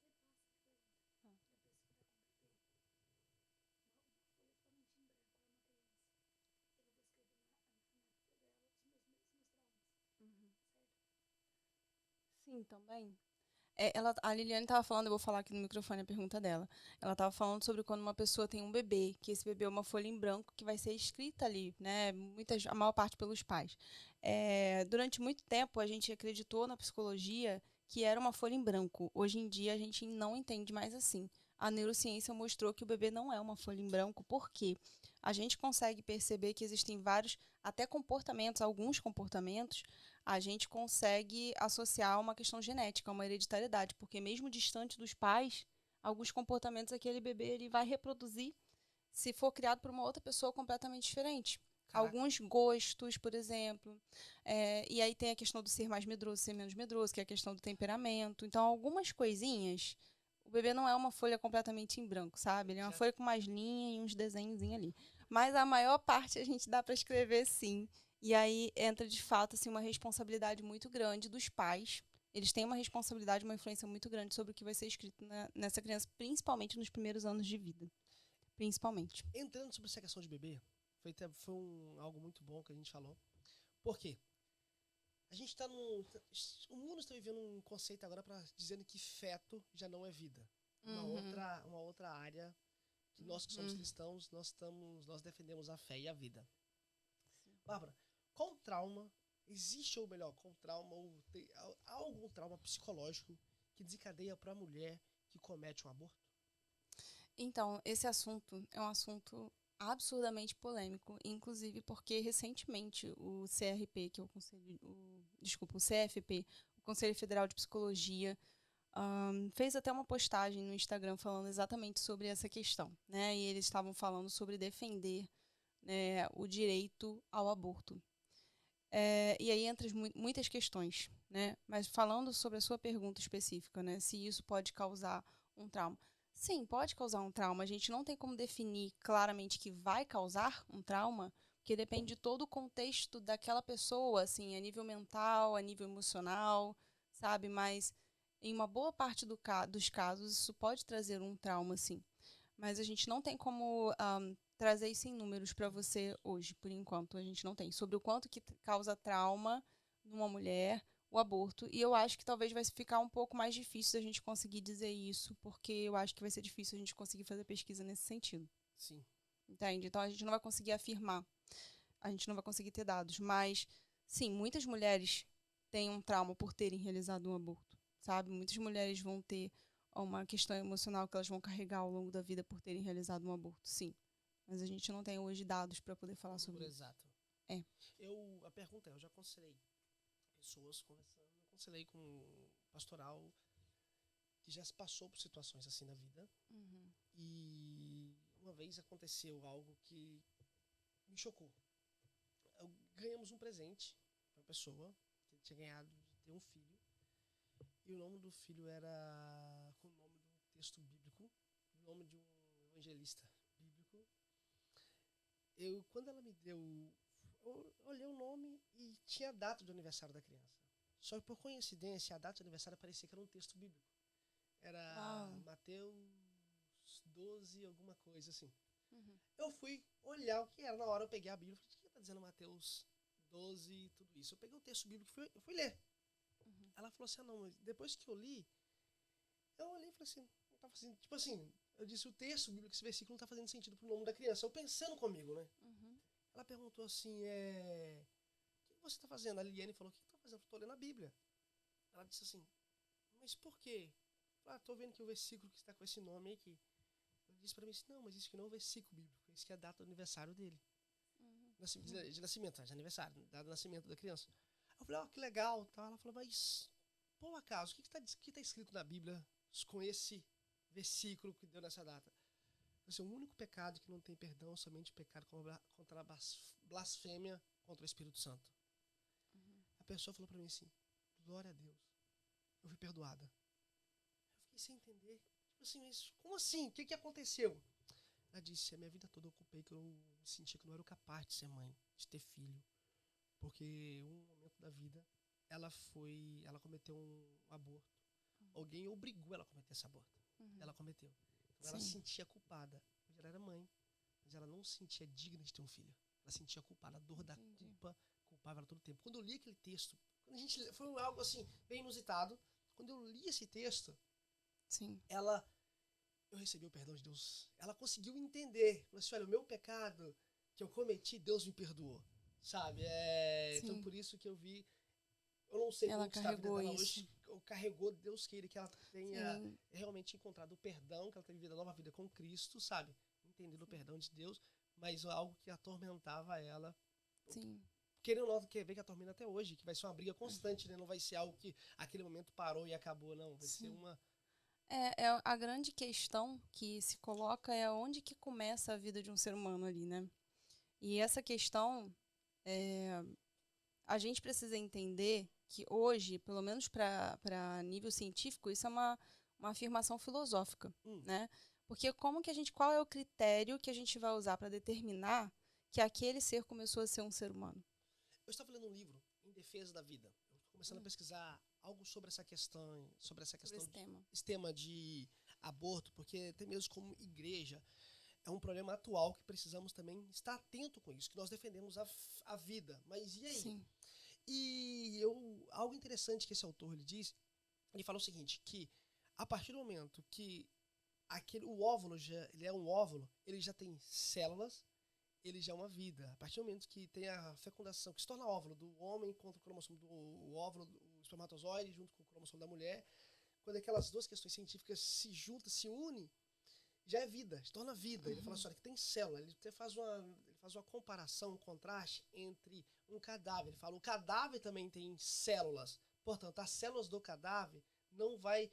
Sim, também. A Liliane estava falando, eu vou falar aqui no microfone a pergunta dela. Ela estava falando sobre quando uma pessoa tem um bebê, que esse bebê é uma folha em branco que vai ser escrita ali, né? A maior parte pelos pais. Durante muito tempo, a gente acreditou na psicologia que era uma folha em branco. Hoje em dia, a gente não entende mais assim. A neurociência mostrou que o bebê não é uma folha em branco. Por quê? a gente consegue perceber que existem vários, até comportamentos, alguns comportamentos, a gente consegue associar a uma questão genética, a uma hereditariedade, porque mesmo distante dos pais, alguns comportamentos aquele bebê ele vai reproduzir se for criado por uma outra pessoa completamente diferente. Caraca. Alguns gostos, por exemplo. E aí tem a questão do ser mais medroso, ser menos medroso, que é a questão do temperamento. Então, algumas coisinhas, o bebê não é uma folha completamente em branco, sabe? Ele é uma folha com umas linhas e uns desenhos ali. Mas a maior parte a gente dá para escrever sim. E aí entra, de fato, assim, uma responsabilidade muito grande dos pais. Eles têm uma responsabilidade, uma influência muito grande sobre o que vai ser escrito nessa criança, principalmente nos primeiros anos de vida. Principalmente. Entrando sobre essa questão de bebê, foi algo muito bom que a gente falou. Por quê? A gente está o mundo está vivendo um conceito agora dizendo que feto já não é vida. Uma outra área que nós que somos cristãos, nós defendemos a fé e a vida. Bárbara, com trauma, existe ou melhor, com trauma, há algum trauma psicológico que desencadeia para a mulher que comete um aborto? Então, esse assunto é um assunto absurdamente polêmico, inclusive porque recentemente o CRP, que é o CFP, o Conselho Federal de Psicologia, fez até uma postagem no Instagram falando exatamente sobre essa questão, né? E eles estavam falando sobre defender, né, o direito ao aborto. E aí entra muitas questões, né? Mas falando sobre a sua pergunta específica, né? Se isso pode causar um trauma. Sim, pode causar um trauma. A gente não tem como definir claramente que vai causar um trauma, porque depende de todo o contexto daquela pessoa, assim, a nível mental, a nível emocional, sabe? Mas em uma boa parte dos casos, isso pode trazer um trauma, sim. Mas a gente não tem como trazer isso em números para você hoje, por enquanto. A gente não tem. Sobre o quanto que causa trauma numa mulher, o aborto. E eu acho que talvez vai ficar um pouco mais difícil a gente conseguir dizer isso, porque eu acho que vai ser difícil a gente conseguir fazer pesquisa nesse sentido. Sim. Entende? Então a gente não vai conseguir afirmar. A gente não vai conseguir ter dados. Mas, sim, muitas mulheres têm um trauma por terem realizado um aborto, sabe? Muitas mulheres vão ter uma questão emocional que elas vão carregar ao longo da vida por terem realizado um aborto, sim. Mas a gente não tem hoje dados para poder falar sobre isso. Exato. A pergunta é, eu já aconselhei pessoas conversando, eu aconselhei com um pastoral que já se passou por situações assim na vida. E uma vez aconteceu algo que me chocou. Ganhamos um presente para uma pessoa que tinha ganhado de ter um filho. E o nome do filho era com o nome de um texto bíblico, o nome de um evangelista bíblico. Quando ela me deu, eu olhei o nome e tinha a data do aniversário da criança. Só que por coincidência, a data do aniversário parecia que era um texto bíblico. Era Mateus 12, alguma coisa assim. Eu fui olhar o que era. Na hora eu peguei a Bíblia e falei, o que está dizendo Mateus 12, tudo isso? Eu peguei o texto bíblico e fui ler. Ela falou assim, não, mas depois que eu li, eu olhei e falei assim, não tá fazendo, tipo assim, eu disse, o texto bíblico, esse versículo não tá fazendo sentido pro nome da criança. Eu pensando comigo, né? Ela perguntou assim, o que você tá fazendo? A Liliane falou, o que você tá fazendo? Eu tô lendo a Bíblia. Ela disse assim, mas por quê? Tô vendo que o versículo que está com esse nome aí aqui. Ela disse pra mim assim, não, mas isso aqui não é um versículo bíblico, isso aqui é a data do aniversário dele. De nascimento, de aniversário, data do nascimento da criança. Eu falei, que legal, tá? Ela falou, mas, por acaso, o que tá escrito na Bíblia com esse versículo que deu nessa data? O único pecado que não tem perdão é somente o pecado contra a blasfêmia contra o Espírito Santo. A pessoa falou pra mim assim, glória a Deus, eu fui perdoada. Eu fiquei sem entender. Tipo assim, mas como assim? O que aconteceu? Ela disse, a minha vida toda eu ocupei que eu me sentia que não era capaz de ser mãe, de ter filho. Porque em um momento da vida, ela cometeu um aborto. Alguém obrigou ela a cometer esse aborto. Ela cometeu. Então ela se sentia culpada. Hoje ela era mãe, mas ela não se sentia digna de ter um filho. Ela sentia culpada, a dor da culpa culpava ela todo o tempo. Quando eu li aquele texto, foi algo assim, bem inusitado. Quando eu li esse texto, eu recebi o perdão de Deus. Ela conseguiu entender. Falou assim, olha, o meu pecado que eu cometi, Deus me perdoou. Sabe? Então por isso que eu vi, eu não sei como está a vida dela hoje, carregou, Deus queira que ela tenha realmente encontrado o perdão, que ela tenha vivido a nova vida com Cristo, sabe? Entendendo o perdão de Deus, mas algo que atormentava ela. Sim. Querendo ou não, quer ver que atormenta até hoje, que vai ser uma briga constante, né? Não vai ser algo que aquele momento parou e acabou, não. Vai ser uma... A grande questão que se coloca é onde que começa a vida de um ser humano ali, né? E essa questão, a gente precisa entender que hoje, pelo menos para nível científico, isso é uma afirmação filosófica, né? Porque qual é o critério que a gente vai usar para determinar que aquele ser começou a ser um ser humano? Eu estava lendo um livro em defesa da vida. Eu estou começando a pesquisar algo sobre essa questão, esse tema de aborto, porque até mesmo como igreja é um problema atual que precisamos também estar atento com isso, que nós defendemos a vida. Mas e aí? Sim. E algo interessante que esse autor ele diz, ele fala o seguinte, que a partir do momento que o óvulo ele é um óvulo, ele já tem células, ele já é uma vida. A partir do momento que tem a fecundação, que se torna óvulo do homem contra o cromossomo do óvulo, o espermatozoide junto com o cromossomo da mulher, quando aquelas duas questões científicas se juntam, se unem, já é vida, se torna vida. Ele fala assim, olha, que tem célula. Ele até faz uma comparação, um contraste entre um cadáver. Ele fala, o cadáver também tem células. Portanto, as células do cadáver não vai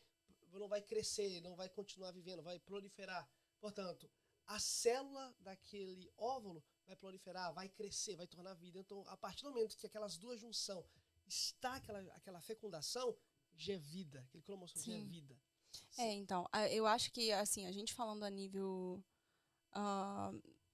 crescer, não vai continuar vivendo, vai proliferar. Portanto, a célula daquele óvulo vai proliferar, vai crescer, vai tornar vida. Então, a partir do momento que aquelas duas junção está aquela fecundação, já é vida. Aquele cromossomo já é vida. Então, eu acho que, assim, a gente falando a nível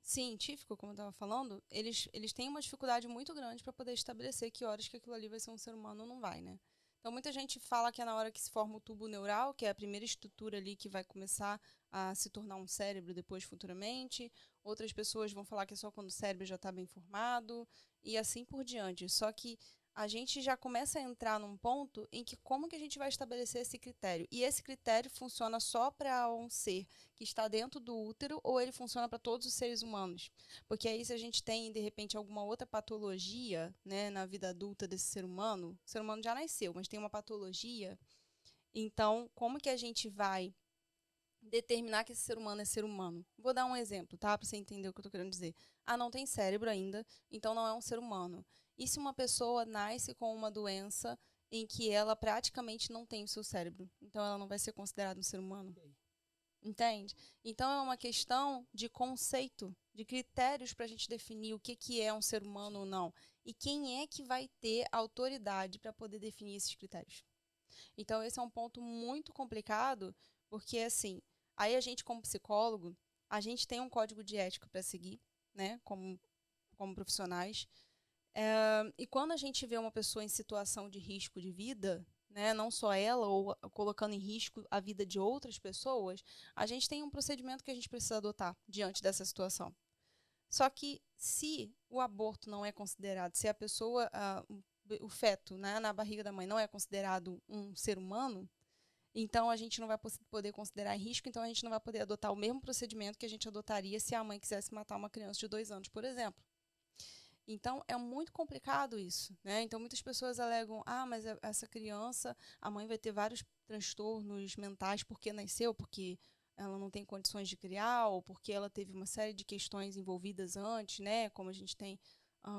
científico, como eu estava falando, eles têm uma dificuldade muito grande para poder estabelecer que horas que aquilo ali vai ser um ser humano ou não vai, né? Então, muita gente fala que é na hora que se forma o tubo neural, que é a primeira estrutura ali que vai começar a se tornar um cérebro depois, futuramente. Outras pessoas vão falar que é só quando o cérebro já está bem formado, e assim por diante. Só que a gente já começa a entrar num ponto em que como que a gente vai estabelecer esse critério? E esse critério funciona só para um ser que está dentro do útero ou ele funciona para todos os seres humanos? Porque aí se a gente tem, de repente, alguma outra patologia, né, na vida adulta desse ser humano, o ser humano já nasceu, mas tem uma patologia, então como que a gente vai determinar que esse ser humano é ser humano? Vou dar um exemplo, tá? Para você entender o que eu estou querendo dizer. Não tem cérebro ainda, então não é um ser humano. E se uma pessoa nasce com uma doença em que ela praticamente não tem o seu cérebro? Então ela não vai ser considerada um ser humano? Entende? Então é uma questão de conceito, de critérios para a gente definir o que é um ser humano ou não. E quem é que vai ter autoridade para poder definir esses critérios? Então esse é um ponto muito complicado, porque assim, aí a gente como psicólogo, a gente tem um código de ética para seguir, né, como profissionais. E quando a gente vê uma pessoa em situação de risco de vida, né, não só ela, ou colocando em risco a vida de outras pessoas, a gente tem um procedimento que a gente precisa adotar diante dessa situação. Só que se o aborto não é considerado, se a pessoa, o feto, né, na barriga da mãe não é considerado um ser humano, então a gente não vai poder considerar em risco, então a gente não vai poder adotar o mesmo procedimento que a gente adotaria se a mãe quisesse matar uma criança de 2 anos, por exemplo. Então, é muito complicado isso, né? Então, muitas pessoas alegam, mas essa criança, a mãe vai ter vários transtornos mentais porque nasceu, porque ela não tem condições de criar, ou porque ela teve uma série de questões envolvidas antes, né? Como a gente tem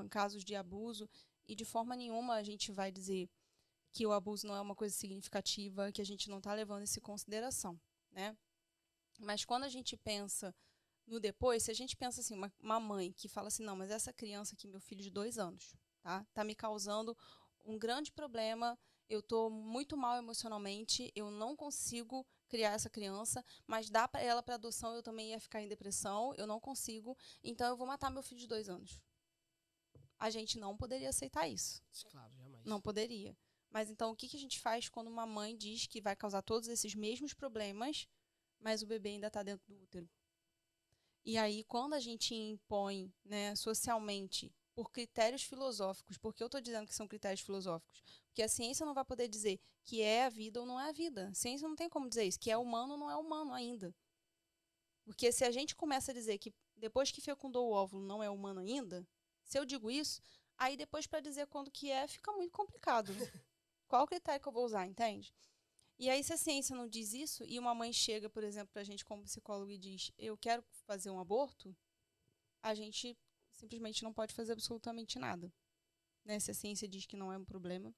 casos de abuso, e de forma nenhuma a gente vai dizer que o abuso não é uma coisa significativa, que a gente não está levando isso em consideração, né? Mas quando a gente pensa no depois, se a gente pensa assim, uma mãe que fala assim, não, mas essa criança aqui, meu filho de 2 anos, tá me causando um grande problema, eu tô muito mal emocionalmente, eu não consigo criar essa criança, mas dá para ela para adoção, eu também ia ficar em depressão, eu não consigo, então eu vou matar meu filho de 2 anos. A gente não poderia aceitar isso. Claro, jamais. Não poderia. Mas então o que a gente faz quando uma mãe diz que vai causar todos esses mesmos problemas, mas o bebê ainda está dentro do útero? E aí, quando a gente impõe, né, socialmente, por critérios filosóficos, por que eu estou dizendo que são critérios filosóficos? Porque a ciência não vai poder dizer que é a vida ou não é a vida. A ciência não tem como dizer isso, que é humano ou não é humano ainda. Porque se a gente começa a dizer que depois que fecundou o óvulo não é humano ainda, se eu digo isso, aí depois para dizer quando que é, fica muito complicado. Qual o critério que eu vou usar, entende? E aí, se a ciência não diz isso, e uma mãe chega, por exemplo, para a gente como psicólogo e diz, eu quero fazer um aborto, a gente simplesmente não pode fazer absolutamente nada. Né? Se a ciência diz que não é um problema,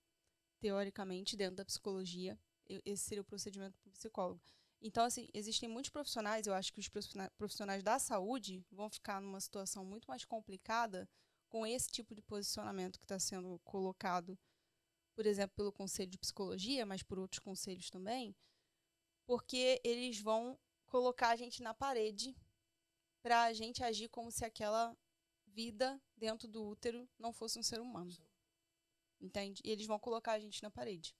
teoricamente, dentro da psicologia, esse seria o procedimento para o psicólogo. Então, assim, existem muitos profissionais, eu acho que os profissionais da saúde vão ficar numa situação muito mais complicada com esse tipo de posicionamento que está sendo colocado, por exemplo, pelo Conselho de Psicologia, mas por outros conselhos também, porque eles vão colocar a gente na parede para a gente agir como se aquela vida dentro do útero não fosse um ser humano. Entende? E eles vão colocar a gente na parede.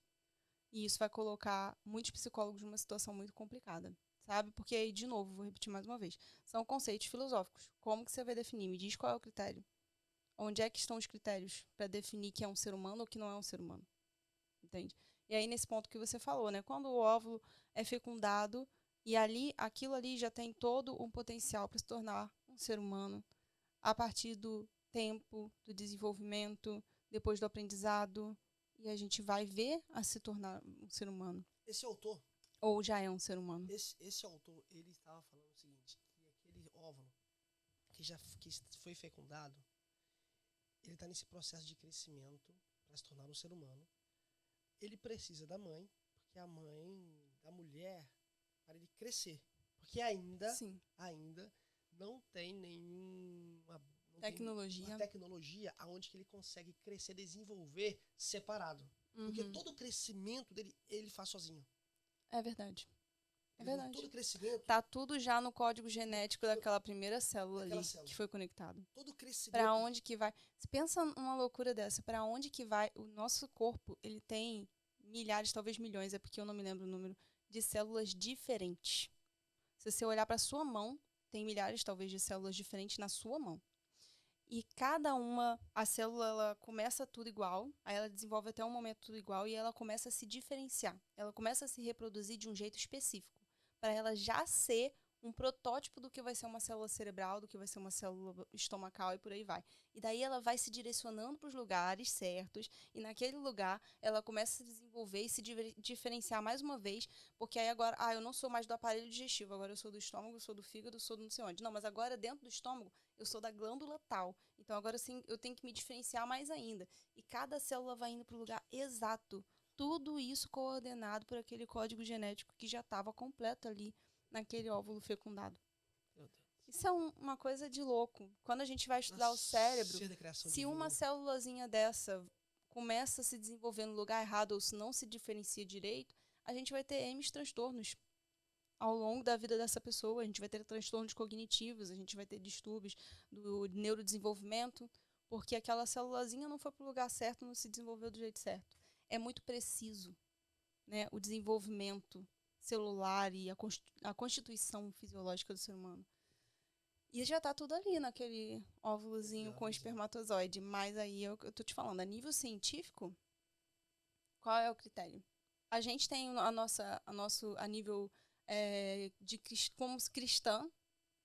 E isso vai colocar muitos psicólogos numa situação muito complicada, sabe? Porque aí, de novo, vou repetir mais uma vez, são conceitos filosóficos. Como que você vai definir? Me diz qual é o critério. Onde é que estão os critérios para definir que é um ser humano ou que não é um ser humano? Entende? E aí, nesse ponto que você falou, né? Quando o óvulo é fecundado e aquilo ali já tem todo um potencial para se tornar um ser humano a partir do tempo, do desenvolvimento, depois do aprendizado, e a gente vai ver a se tornar um ser humano. Esse autor, ou já é um ser humano. esse autor, ele estava falando o seguinte, que aquele óvulo que foi fecundado, ele está nesse processo de crescimento para se tornar um ser humano. Ele precisa da mãe, porque a mãe da mulher, para ele crescer. Porque ainda não tem nenhuma tecnologia onde que ele consegue crescer, desenvolver separado. Porque todo o crescimento dele, ele faz sozinho. É verdade. É verdade. Todo crescimento... Tá tudo já no código genético daquela primeira célula ali que foi conectado. Todo crescimento... Para onde que vai... Você pensa numa loucura dessa, para onde que vai... O nosso corpo, ele tem milhares, talvez milhões, é porque eu não me lembro o número, de células diferentes. Se você olhar para sua mão, tem milhares, talvez, de células diferentes na sua mão. E cada uma, a célula, ela começa tudo igual, aí ela desenvolve até um momento tudo igual e ela começa a se diferenciar. Ela começa a se reproduzir de um jeito específico, para ela já ser um protótipo do que vai ser uma célula cerebral, do que vai ser uma célula estomacal e por aí vai. E daí ela vai se direcionando para os lugares certos e naquele lugar ela começa a se desenvolver e se diferenciar mais uma vez, porque aí agora, eu não sou mais do aparelho digestivo, agora eu sou do estômago, eu sou do fígado, eu sou do não sei onde. Não, mas agora dentro do estômago eu sou da glândula tal. Então agora sim eu tenho que me diferenciar mais ainda. E cada célula vai indo para o lugar exato. Tudo isso coordenado por aquele código genético que já estava completo ali naquele óvulo fecundado. Isso é uma coisa de louco. Quando a gente vai estudar o cérebro, se uma célulazinha dessa começa a se desenvolver no lugar errado ou se não se diferencia direito, a gente vai ter N transtornos ao longo da vida dessa pessoa. A gente vai ter transtornos cognitivos, a gente vai ter distúrbios do neurodesenvolvimento, porque aquela célulazinha não foi para o lugar certo, não se desenvolveu do jeito certo. É muito preciso, né, o desenvolvimento celular e a constituição fisiológica do ser humano. E já está tudo ali naquele óvulozinho com espermatozoide. Mas aí eu tô te falando, a nível científico, qual é o critério? A gente tem a nível como cristã,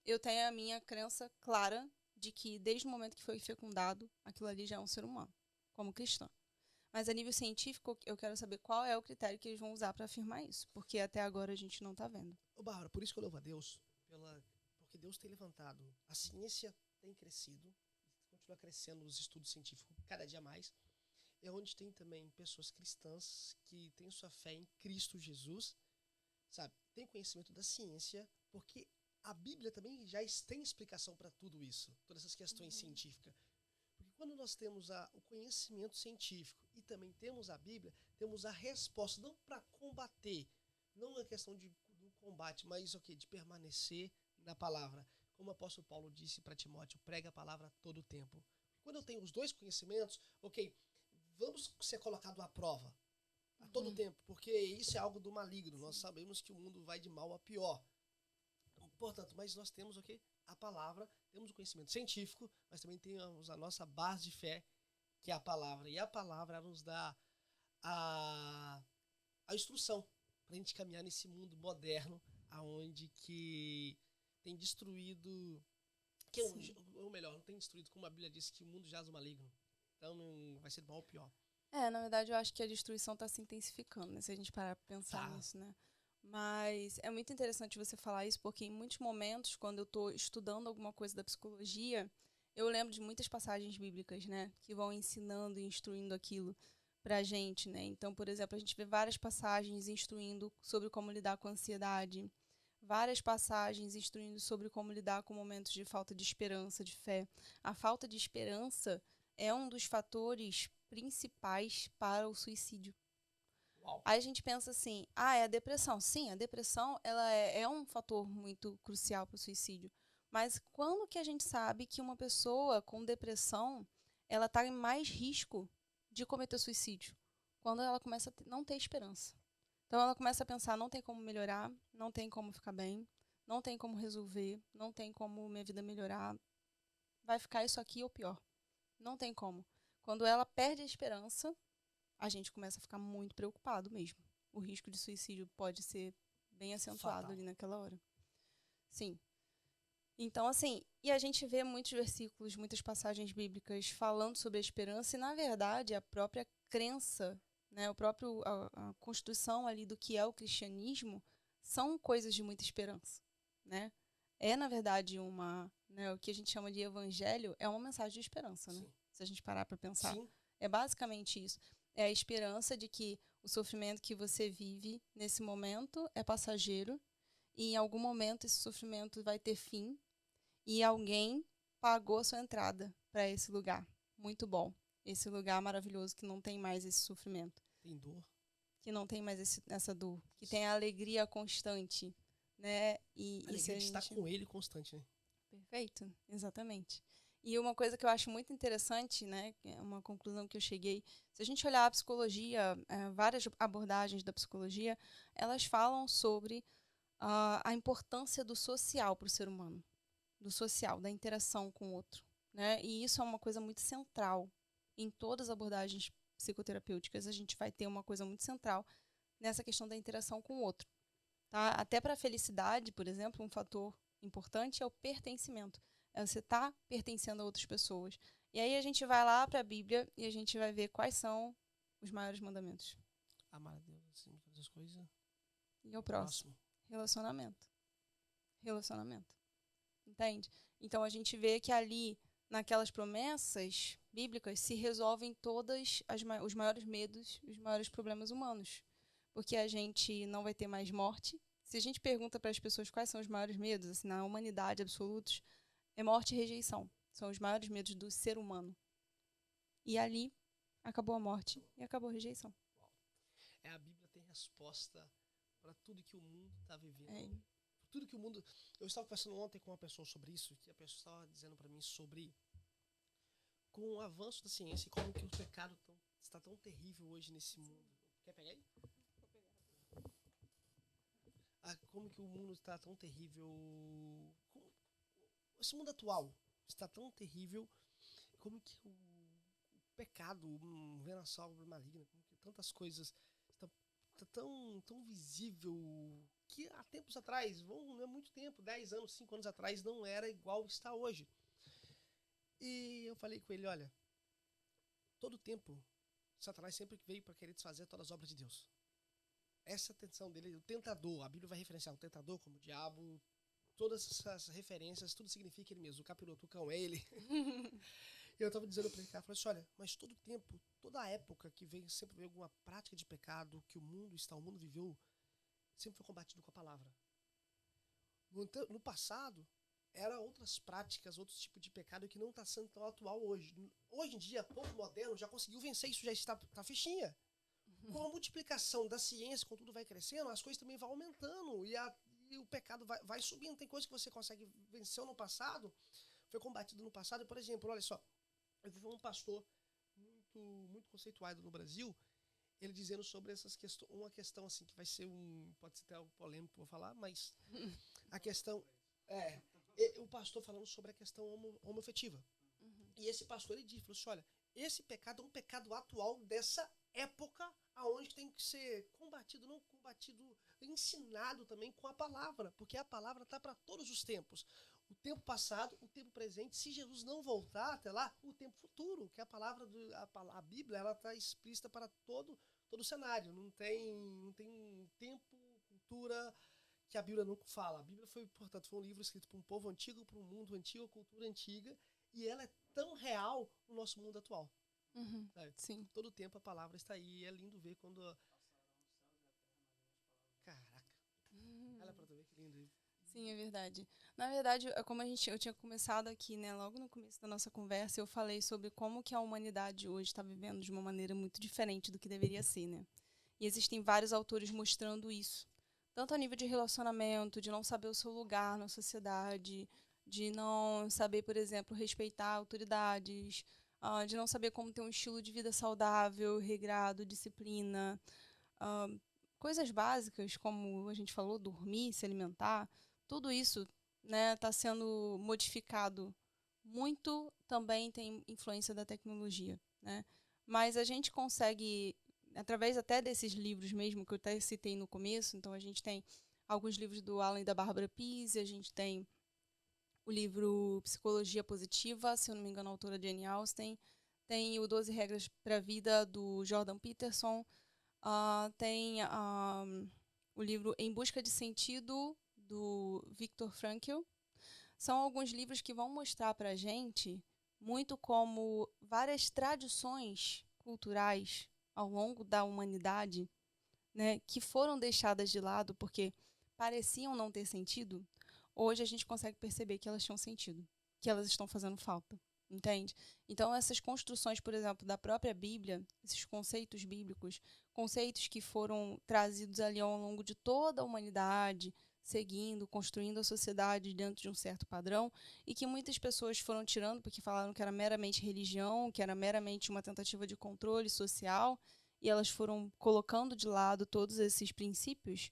eu tenho a minha crença clara de que desde o momento que foi fecundado, aquilo ali já é um ser humano, como cristã. Mas a nível científico, eu quero saber qual é o critério que eles vão usar para afirmar isso, porque até agora a gente não está vendo. Bárbara, por isso que eu louvo a Deus, porque Deus tem levantado, a ciência tem crescido, continua crescendo os estudos científicos cada dia mais, é onde tem também pessoas cristãs que têm sua fé em Cristo Jesus, sabe? Tem conhecimento da ciência, porque a Bíblia também já tem explicação para tudo isso, todas essas questões científicas. Porque quando nós temos o conhecimento científico e também temos a Bíblia, temos a resposta, não para combater, não é questão do combate, mas de permanecer na palavra. Como o apóstolo Paulo disse para Timóteo, prega a palavra todo o tempo. Quando eu tenho os dois conhecimentos, vamos ser colocado à prova a todo tempo, porque isso é algo do maligno. Nós sabemos que o mundo vai de mal a pior. Portanto, mas nós temos a palavra, temos o conhecimento científico, mas também temos a nossa base de fé, que é a palavra. E a palavra nos dá a instrução para a gente caminhar nesse mundo moderno, onde que tem destruído, ou melhor, não tem destruído, como a Bíblia diz, que o mundo jaz o maligno. Então não vai ser do mal ou pior. Na verdade, eu acho que a destruição está se intensificando, né? Se a gente parar para pensar nisso, né? Mas é muito interessante você falar isso, porque em muitos momentos, quando eu estou estudando alguma coisa da psicologia, eu lembro de muitas passagens bíblicas, né, que vão ensinando e instruindo aquilo pra gente, né? Então, por exemplo, a gente vê várias passagens instruindo sobre como lidar com a ansiedade, várias passagens instruindo sobre como lidar com momentos de falta de esperança, de fé. A falta de esperança é um dos fatores principais para o suicídio. Uau. Aí a gente pensa assim, é a depressão. Sim, a depressão ela é um fator muito crucial para o suicídio. Mas quando que a gente sabe que uma pessoa com depressão ela está em mais risco de cometer suicídio? Quando ela começa a não ter esperança. Então ela começa a pensar, não tem como melhorar, não tem como ficar bem, não tem como resolver, não tem como minha vida melhorar, vai ficar isso aqui ou pior. Não tem como. Quando ela perde a esperança, a gente começa a ficar muito preocupado mesmo. O risco de suicídio pode ser bem acentuado Fatal. ali naquela hora. Sim. Então, assim, e a gente vê muitos versículos, muitas passagens bíblicas falando sobre a esperança e, na verdade, a própria crença, né, a construção ali do que é o cristianismo são coisas de muita esperança, né? É, na verdade, o que a gente chama de evangelho é uma mensagem de esperança, né? Sim. Se a gente parar para pensar. Sim. É basicamente isso. É a esperança de que o sofrimento que você vive nesse momento é passageiro e em algum momento esse sofrimento vai ter fim e alguém pagou a sua entrada para esse lugar. Muito bom. Esse lugar maravilhoso que não tem mais esse sofrimento. Tem dor. Que não tem mais essa dor. Que tem a alegria constante, né? A alegria de estar com ele constante, né? Perfeito, exatamente. E uma coisa que eu acho muito interessante, né, é uma conclusão que eu cheguei, se a gente olhar a psicologia, várias abordagens da psicologia, elas falam sobre a importância do social para o ser humano, do social, da interação com o outro, né? E isso é uma coisa muito central em todas as abordagens psicoterapêuticas. A gente vai ter uma coisa muito central nessa questão da interação com o outro, tá? Até para a felicidade, por exemplo, um fator importante é o pertencimento. É você estar pertencendo a outras pessoas. E aí a gente vai lá para a Bíblia e a gente vai ver quais são os maiores mandamentos. Amar a Deus acima de todas as coisas. E o próximo. Relacionamento. Relacionamento. Entende? Então a gente vê que ali, naquelas promessas bíblicas, se resolvem todos os maiores medos, os maiores problemas humanos. Porque a gente não vai ter mais morte. Se a gente pergunta para as pessoas quais são os maiores medos, assim, na humanidade absolutos, é morte e rejeição. São os maiores medos do ser humano. E ali acabou a morte e acabou a rejeição. A Bíblia tem resposta para tudo que o mundo está vivendo. É. Tudo que o mundo... Eu estava conversando ontem com uma pessoa sobre isso, que a pessoa estava dizendo para mim sobre com o avanço da ciência e como que o pecado está tão terrível hoje nesse mundo. Quer pegar aí? Como que o mundo está tão terrível... Esse mundo atual está tão terrível, como que o pecado, venação maligna, como que tantas coisas está tão visível que há tempos atrás, não é muito tempo, 10 anos, 5 anos atrás, não era igual está hoje. E eu falei com ele, olha, todo tempo, Satanás sempre veio para querer desfazer todas as obras de Deus. Essa é a intenção dele, o tentador, a Bíblia vai referenciar o tentador como o diabo, todas essas referências, tudo significa ele mesmo, o capiroto, o cão é ele. E eu estava dizendo para ele, cara, falei assim, olha, mas todo tempo, toda a época que sempre veio alguma prática de pecado, que o mundo viveu, sempre foi combatido com a palavra. No passado, eram outras práticas, outros tipos de pecado que não está sendo tão atual hoje. Hoje em dia, o povo moderno já conseguiu vencer isso, já está fichinha. Com a multiplicação da ciência, quando tudo vai crescendo, as coisas também vão aumentando e o pecado vai subindo. Tem coisas que você consegue vencer no passado, foi combatido no passado. Por exemplo, olha só, eu vi um pastor muito conceituado no Brasil, ele dizendo sobre uma questão assim, que vai ser pode ser até um polêmico, vou falar, mas a questão o pastor falando sobre a questão homoafetiva. E esse pastor, ele falou assim, olha, esse pecado é um pecado atual dessa época, aonde tem que ser combatido, não combatido, ensinado também com a palavra, porque a palavra está para todos os tempos. O tempo passado, o tempo presente, se Jesus não voltar até lá, o tempo futuro, que a palavra, a Bíblia, ela está explícita para todo o cenário, não tem um tempo cultura que a Bíblia não fala. A Bíblia foi, portanto, foi um livro escrito para um povo antigo, para um mundo antigo, cultura antiga, e ela é tão real no nosso mundo atual. Sim. Todo tempo a palavra está aí, e é lindo ver quando... Caraca. Olha pra tu ver que lindo. Sim, é verdade. Na verdade, como eu tinha começado aqui, né, logo no começo da nossa conversa, eu falei sobre como que a humanidade hoje está vivendo de uma maneira muito diferente do que deveria ser, né? E existem vários autores mostrando isso. Tanto a nível de relacionamento, de não saber o seu lugar na sociedade, de não saber, por exemplo, respeitar autoridades, de não saber como ter um estilo de vida saudável, regrado, disciplina. Coisas básicas, como a gente falou, dormir, se alimentar, tudo isso, né, está sendo modificado. Muito também tem influência da tecnologia, né? Mas a gente consegue, através até desses livros mesmo, que eu até citei no começo, então a gente tem alguns livros do Alan e da Bárbara Pise, a gente tem o livro Psicologia Positiva, se eu não me engano, a autora Jane Austen, tem o 12 Regras para a Vida, do Jordan Peterson, tem o livro Em Busca de Sentido, do Viktor Frankl. São alguns livros que vão mostrar para a gente muito como várias tradições culturais ao longo da humanidade, né, que foram deixadas de lado porque pareciam não ter sentido, hoje a gente consegue perceber que elas tinham sentido, que elas estão fazendo falta. Entende? Então, essas construções, por exemplo, da própria Bíblia, esses conceitos bíblicos, conceitos que foram trazidos ali ao longo de toda a humanidade, seguindo, construindo a sociedade dentro de um certo padrão, e que muitas pessoas foram tirando porque falaram que era meramente religião, que era meramente uma tentativa de controle social, e elas foram colocando de lado todos esses princípios,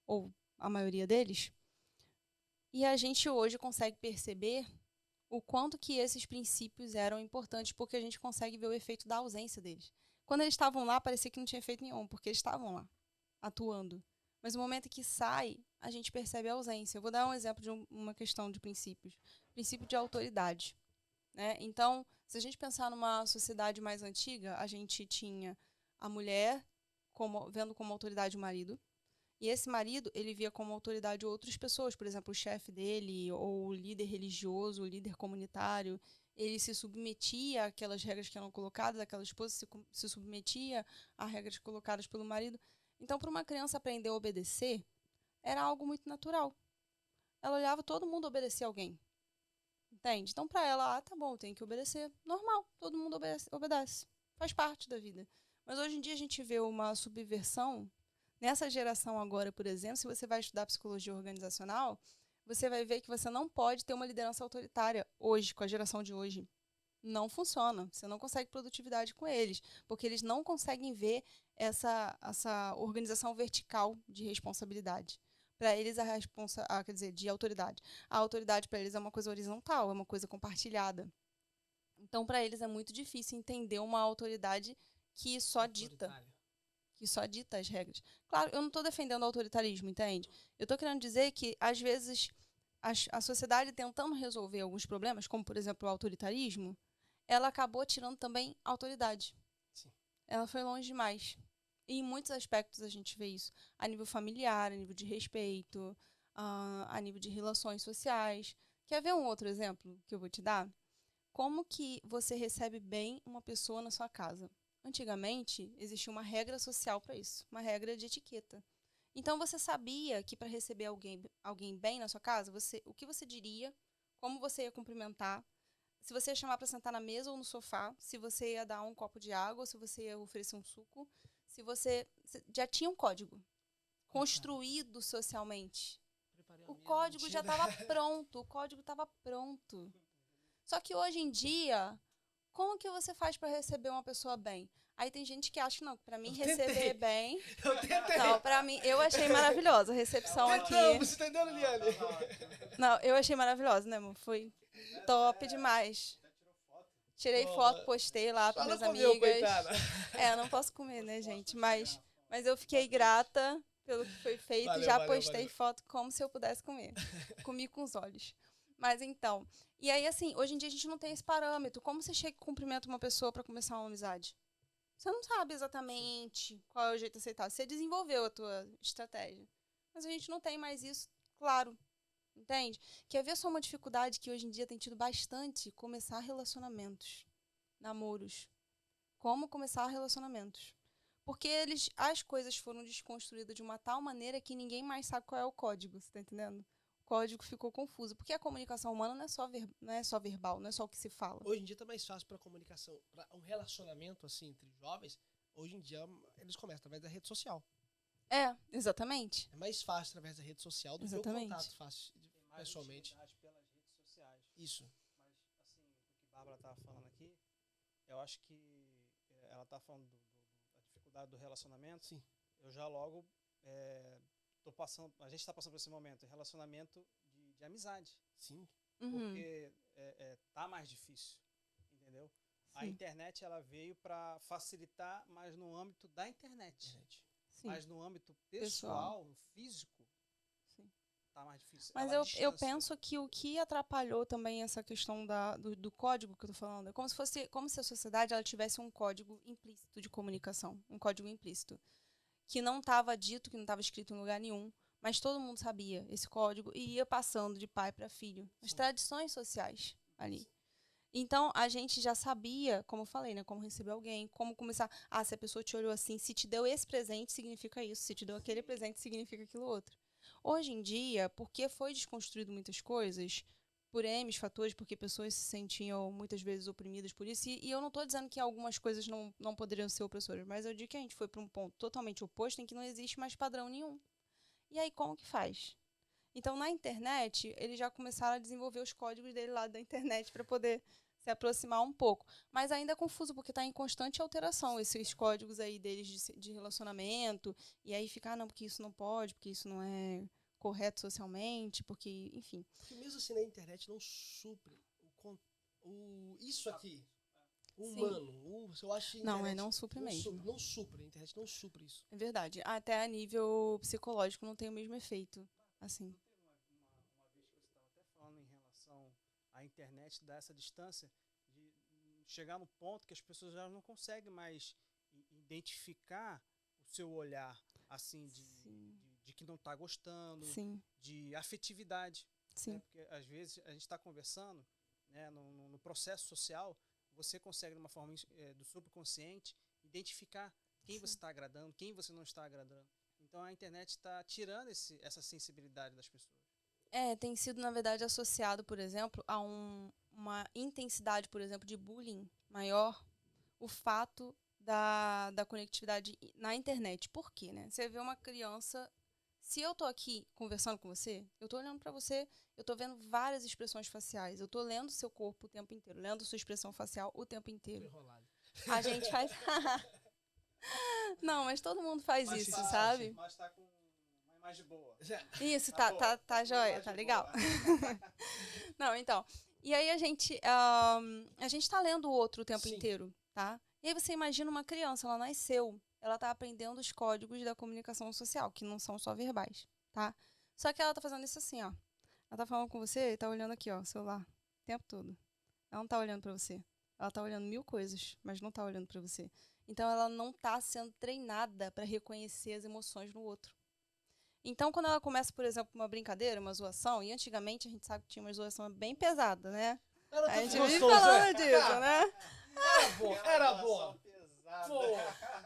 ou a maioria deles, e a gente hoje consegue perceber o quanto que esses princípios eram importantes, porque a gente consegue ver o efeito da ausência deles. Quando eles estavam lá, parecia que não tinha efeito nenhum, porque eles estavam lá, atuando. Mas no momento que sai, a gente percebe a ausência. Eu vou dar um exemplo de uma questão de princípios. Princípio de autoridade, né? Então, se a gente pensar numa sociedade mais antiga, a gente tinha a mulher vendo como autoridade o marido, e esse marido, ele via como autoridade outras pessoas, por exemplo, o chefe dele, ou o líder religioso, o líder comunitário. Ele se submetia àquelas regras que eram colocadas, aquela esposa se submetia a regras colocadas pelo marido. Então, para uma criança aprender a obedecer, era algo muito natural. Ela olhava, todo mundo obedecia a alguém. Entende? Então, para ela, tá bom, tem que obedecer. Normal, todo mundo obedece. Faz parte da vida. Mas hoje em dia a gente vê uma subversão. Nessa geração agora, por exemplo, se você vai estudar psicologia organizacional, você vai ver que você não pode ter uma liderança autoritária hoje, com a geração de hoje. Não funciona. Você não consegue produtividade com eles, porque eles não conseguem ver essa organização vertical de responsabilidade. Para eles, quer dizer, de autoridade. A autoridade para eles é uma coisa horizontal, é uma coisa compartilhada. Então, para eles é muito difícil entender uma autoridade que só dita as regras. Claro, eu não estou defendendo o autoritarismo, entende? Eu estou querendo dizer que, às vezes, a sociedade tentando resolver alguns problemas, como, por exemplo, o autoritarismo, ela acabou tirando também a autoridade. Sim. Ela foi longe demais. E em muitos aspectos a gente vê isso. A nível familiar, a nível de respeito, a nível de relações sociais. Quer ver um outro exemplo que eu vou te dar? Como que você recebe bem uma pessoa na sua casa? Antigamente, existia uma regra social para isso, uma regra de etiqueta. Então, você sabia que para receber alguém bem na sua casa, o que você diria, como você ia cumprimentar, se você ia chamar para sentar na mesa ou no sofá, se você ia dar um copo de água, ou se você ia oferecer um suco, já tinha um código construído socialmente. O código já estava pronto, Só que hoje em dia, como que você faz para receber uma pessoa bem? Aí tem gente que acha que não, para mim receber bem... Eu tentei. Não, para mim, eu achei maravilhosa a recepção aqui. Você tá entendendo, Liane? Não, eu achei maravilhosa, né, amor? Foi top demais. Tirei foto, postei lá para minhas amigas. Não posso comer, né, gente? Mas eu fiquei grata pelo que foi feito e já postei foto como se eu pudesse comer. Comi com os olhos. Mas então... E aí, assim, hoje em dia a gente não tem esse parâmetro. Como você chega e cumprimenta uma pessoa para começar uma amizade? Você não sabe exatamente qual é o jeito de aceitar. Você desenvolveu a tua estratégia. Mas a gente não tem mais isso, claro. Entende? Quer ver só uma dificuldade que hoje em dia tem tido bastante? Começar relacionamentos, namoros. Como começar relacionamentos. Porque as coisas foram desconstruídas de uma tal maneira que ninguém mais sabe qual é o código, você tá entendendo? O código ficou confuso. Porque a comunicação humana não é só verbal, não é só o que se fala. Hoje em dia tá mais fácil pra comunicação, pra um relacionamento, assim, entre jovens. Hoje em dia, eles começam através da rede social. É, exatamente. É mais fácil através da rede social do que o Exatamente. contato fácil, Tem mais pessoalmente. intimidade pelas redes sociais. Isso. Mas, assim, o que a Bárbara estava falando aqui, eu acho que ela está falando da dificuldade do relacionamento. Sim. Eu já logo tô passando, a gente está passando por esse momento, relacionamento de amizade. Sim. Porque tá mais difícil, entendeu? A Sim. internet, ela veio para facilitar, mas no âmbito da internet. Sim. Mas no âmbito pessoal, no físico, Sim. tá mais difícil. Mas Ela eu distancia. penso que o que atrapalhou também essa questão do código que eu tô falando, é como se a sociedade ela tivesse um código implícito de comunicação, um código implícito, que não estava dito, que não estava escrito em lugar nenhum, mas todo mundo sabia esse código e ia passando de pai para filho, as Sim. tradições sociais ali. Então, a gente já sabia, como eu falei, né, como receber alguém, como começar. Ah, se a pessoa te olhou assim, se te deu esse presente, significa isso. Se te deu aquele presente, significa aquilo outro. Hoje em dia, porque foi desconstruído muitas coisas, por N fatores, porque pessoas se sentiam muitas vezes oprimidas por isso, e eu não estou dizendo que algumas coisas não poderiam ser opressoras, mas eu digo que a gente foi para um ponto totalmente oposto em que não existe mais padrão nenhum. E aí, como que faz? Então, na internet, eles já começaram a desenvolver os códigos dele lá da internet para poder se aproximar um pouco. Mas ainda é confuso, porque está em constante alteração esses códigos aí deles de relacionamento. E aí fica, não, porque isso não pode, porque isso não é correto socialmente, porque, enfim. Porque mesmo assim na internet não supre isso aqui. O Sim. humano. Eu acho que a Não, internet não supre mesmo. Não supre. A internet não supre isso. É verdade. Até a nível psicológico não tem o mesmo efeito. Assim. Uma vez que você estava até falando em relação à internet, dar essa distância, de chegar no ponto que as pessoas já não conseguem mais identificar o seu olhar, assim, de que não está gostando, Sim. de afetividade. Sim. Né? Porque às vezes a gente está conversando, né, no processo social, você consegue, de uma forma do subconsciente, identificar quem você está agradando, quem você não está agradando. Então a internet está tirando essa sensibilidade das pessoas. Tem sido, na verdade, associado, por exemplo, a uma intensidade, por exemplo, de bullying maior, o fato da conectividade na internet. Por quê, né? Você vê uma criança... Se eu tô aqui conversando com você, eu tô olhando para você, eu tô vendo várias expressões faciais, eu tô lendo seu corpo o tempo inteiro, lendo sua expressão facial o tempo inteiro. Enrolado. A gente faz... Não, mas todo mundo faz Mas isso, tá, sabe? Mas tá com uma imagem boa. Isso, Tá boa, tá joia, imagem tá legal. boa. Não, então. E aí a gente tá lendo o outro o tempo Sim. inteiro, tá? E aí você imagina uma criança, ela nasceu, ela tá aprendendo os códigos da comunicação social, que não são só verbais, tá? Só que ela tá fazendo isso assim, ó. Ela tá falando com você e tá olhando aqui, ó, o celular, o tempo todo. Ela não tá olhando pra você. Ela tá olhando 1000 coisas, mas não tá olhando pra você. Então ela não tá sendo treinada para reconhecer as emoções no outro. Então, quando ela começa, por exemplo, uma brincadeira, uma zoação, e antigamente a gente sabe que tinha uma zoação bem pesada, né? Era A tudo gente vive gostoso, falando né? disso, né? Era bom. Pô,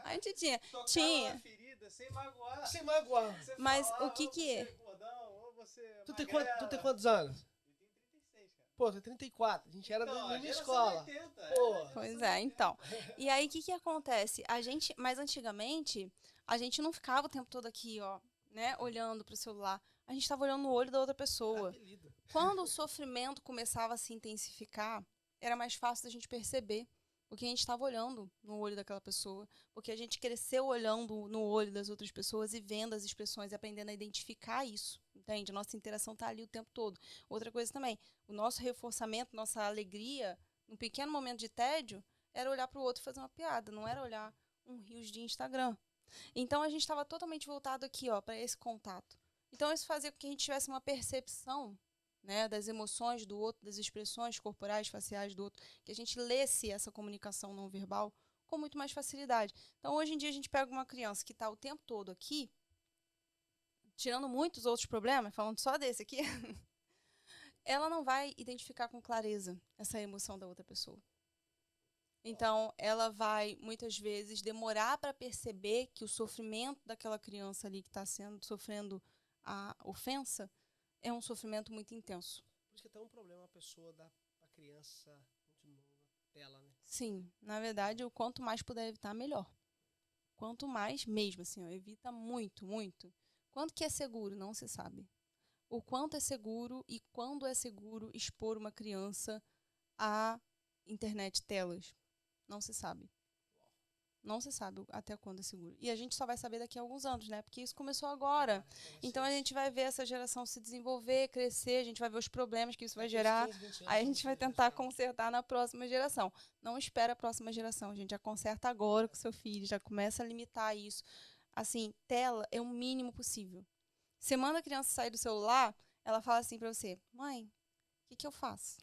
A gente tinha. Tinha. Na ferida, sem magoar. sem magoar. Você Mas falar, o que ou que é? Você é gordão, ou você é Tu tem magrela. quantos anos? Eu tenho 36, cara. Pô, tem 34. A gente era da Então, mesma geração escola. 80, Pô. Pois é, então. E aí, o que que acontece? Mas antigamente, a gente não ficava o tempo todo aqui, ó, né, olhando pro celular. A gente estava olhando no olho da outra pessoa. Apelido. Quando o sofrimento começava a se intensificar, era mais fácil da gente perceber, porque a gente estava olhando no olho daquela pessoa, porque a gente cresceu olhando no olho das outras pessoas e vendo as expressões e aprendendo a identificar isso, entende? Nossa interação está ali o tempo todo. Outra coisa também, o nosso reforçamento, nossa alegria, num pequeno momento de tédio, era olhar para o outro e fazer uma piada, não era olhar um rios de Instagram. Então a gente estava totalmente voltado aqui, ó, para esse contato. Então isso fazia com que a gente tivesse uma percepção, né, das emoções do outro, das expressões corporais, faciais do outro, que a gente lesse essa comunicação não verbal com muito mais facilidade. Então hoje em dia a gente pega uma criança que está o tempo todo aqui, tirando muitos outros problemas, falando só desse aqui, ela não vai identificar com clareza essa emoção da outra pessoa. Então, ela vai, muitas vezes, demorar para perceber que o sofrimento daquela criança ali que está sofrendo a ofensa é um sofrimento muito intenso. Por isso que é tão um problema a pessoa dar a criança muito nova tela, né? Sim, na verdade, o quanto mais puder evitar, melhor. Quanto mais mesmo, assim, ó, evita muito, muito. Quanto que é seguro? Não se sabe. O quanto é seguro e quando é seguro expor uma criança à internet telas? Não se sabe. Não se sabe até quando é seguro. E a gente só vai saber daqui a alguns anos, né? Porque isso começou agora. Então a gente vai ver essa geração se desenvolver, crescer, a gente vai ver os problemas que isso vai gerar. Aí a gente vai tentar consertar na próxima geração. Não espera a próxima geração, a gente já conserta agora com seu filho, já começa a limitar isso. Assim, tela é o mínimo possível. Você manda a criança sair do celular, ela fala assim pra você: mãe, o que eu faço?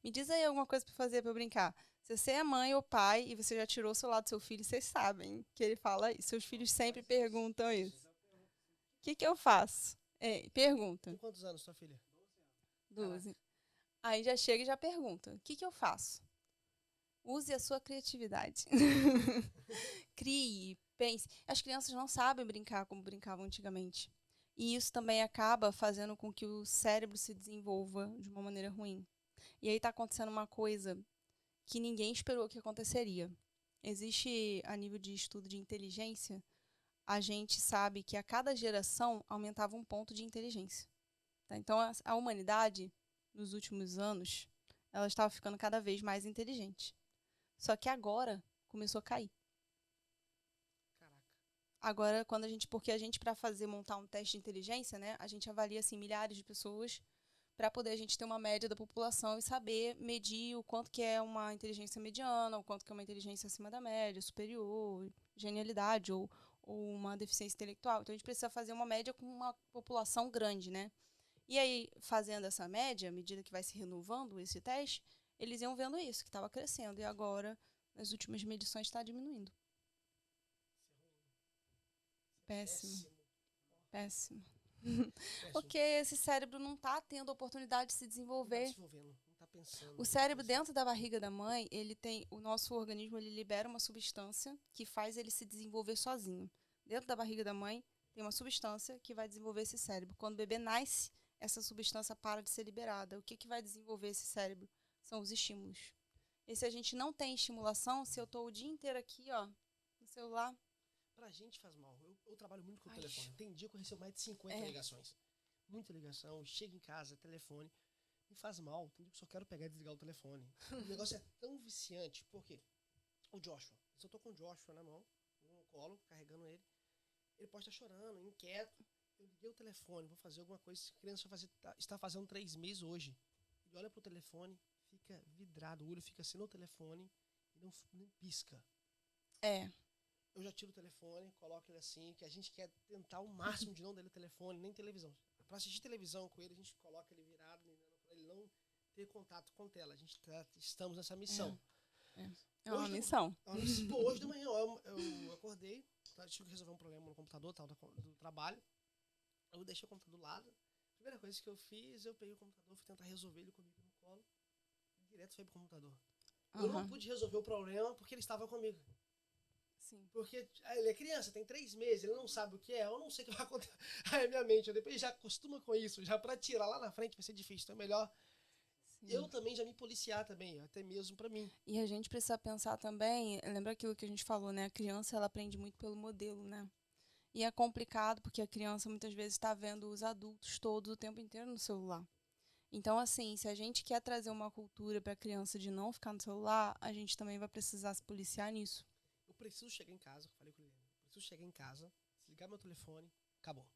Me diz aí alguma coisa pra fazer pra eu brincar. Se você é mãe ou pai e você já tirou o celular do seu filho, vocês sabem que ele fala isso. Seus filhos sempre perguntam isso. O que eu faço? Pergunta. Tem quantos anos sua filha? 12. Aí já chega e já pergunta. O que eu faço? Use a sua criatividade. Crie, pense. As crianças não sabem brincar como brincavam antigamente. E isso também acaba fazendo com que o cérebro se desenvolva de uma maneira ruim. E aí está acontecendo uma coisa que ninguém esperou que aconteceria. Existe, a nível de estudo de inteligência, a gente sabe que a cada geração aumentava um ponto de inteligência. Tá? Então, a humanidade, nos últimos anos, ela estava ficando cada vez mais inteligente. Só que agora começou a cair. Caraca. Agora, porque a gente, para montar um teste de inteligência, né, a gente avalia assim, milhares de pessoas para poder a gente ter uma média da população e saber medir o quanto que é uma inteligência mediana, o quanto que é uma inteligência acima da média, superior, genialidade ou uma deficiência intelectual. Então, a gente precisa fazer uma média com uma população grande, né? E aí, fazendo essa média, à medida que vai se renovando esse teste, eles iam vendo isso, que estava crescendo. E agora, nas últimas medições, está diminuindo. Péssimo. Péssimo. Porque esse cérebro não está tendo a oportunidade de se desenvolver. Não tá pensando. O cérebro dentro da barriga da mãe, o nosso organismo ele libera uma substância que faz ele se desenvolver sozinho. Dentro da barriga da mãe tem uma substância que vai desenvolver esse cérebro. Quando o bebê nasce, essa substância para de ser liberada. O que vai desenvolver esse cérebro? São os estímulos. E se a gente não tem estimulação, se eu estou o dia inteiro aqui, ó, no celular... Pra gente faz mal. Eu trabalho muito com o telefone. Tem dia que eu recebo mais de 50 ligações. Muita ligação, chego em casa, telefone. Me faz mal. Tem dia que eu só quero pegar e desligar o telefone. O negócio é tão viciante. Por quê? O Joshua. Se eu tô com o Joshua na mão, no colo, carregando ele, ele pode estar chorando, inquieto. Eu liguei o telefone, vou fazer alguma coisa. A criança está fazendo 3 meses hoje. Ele olha pro telefone, fica vidrado, o olho fica assim no telefone e não pisca. Eu já tiro o telefone, coloco ele assim, que a gente quer tentar o máximo de não dar ele telefone, nem televisão. Pra assistir televisão com ele, a gente coloca ele virado, pra ele não ter contato com tela. A gente estamos nessa missão. É uma missão. Hoje de manhã eu acordei, tive que resolver um problema no computador do trabalho. Eu deixei o computador do lado. A primeira coisa que eu fiz, eu peguei o computador, fui tentar resolver ele comigo no colo. Direto foi pro computador. Eu não pude resolver o problema porque ele estava comigo. Sim. Porque ele é criança, tem 3 meses, ele não sabe o que é, eu não sei o que vai acontecer. Aí minha mente, depois já acostuma com isso, já pra tirar lá na frente vai ser difícil, então é melhor eu também já me policiar também, até mesmo pra mim. E a gente precisa pensar também, lembra aquilo que a gente falou, né? A criança, ela aprende muito pelo modelo, né? E é complicado porque a criança muitas vezes está vendo os adultos todos o tempo inteiro no celular. Então, assim, se a gente quer trazer uma cultura para a criança de não ficar no celular, a gente também vai precisar se policiar nisso. Eu preciso chegar em casa, falei com ele, preciso chegar em casa, desligar meu telefone, acabou.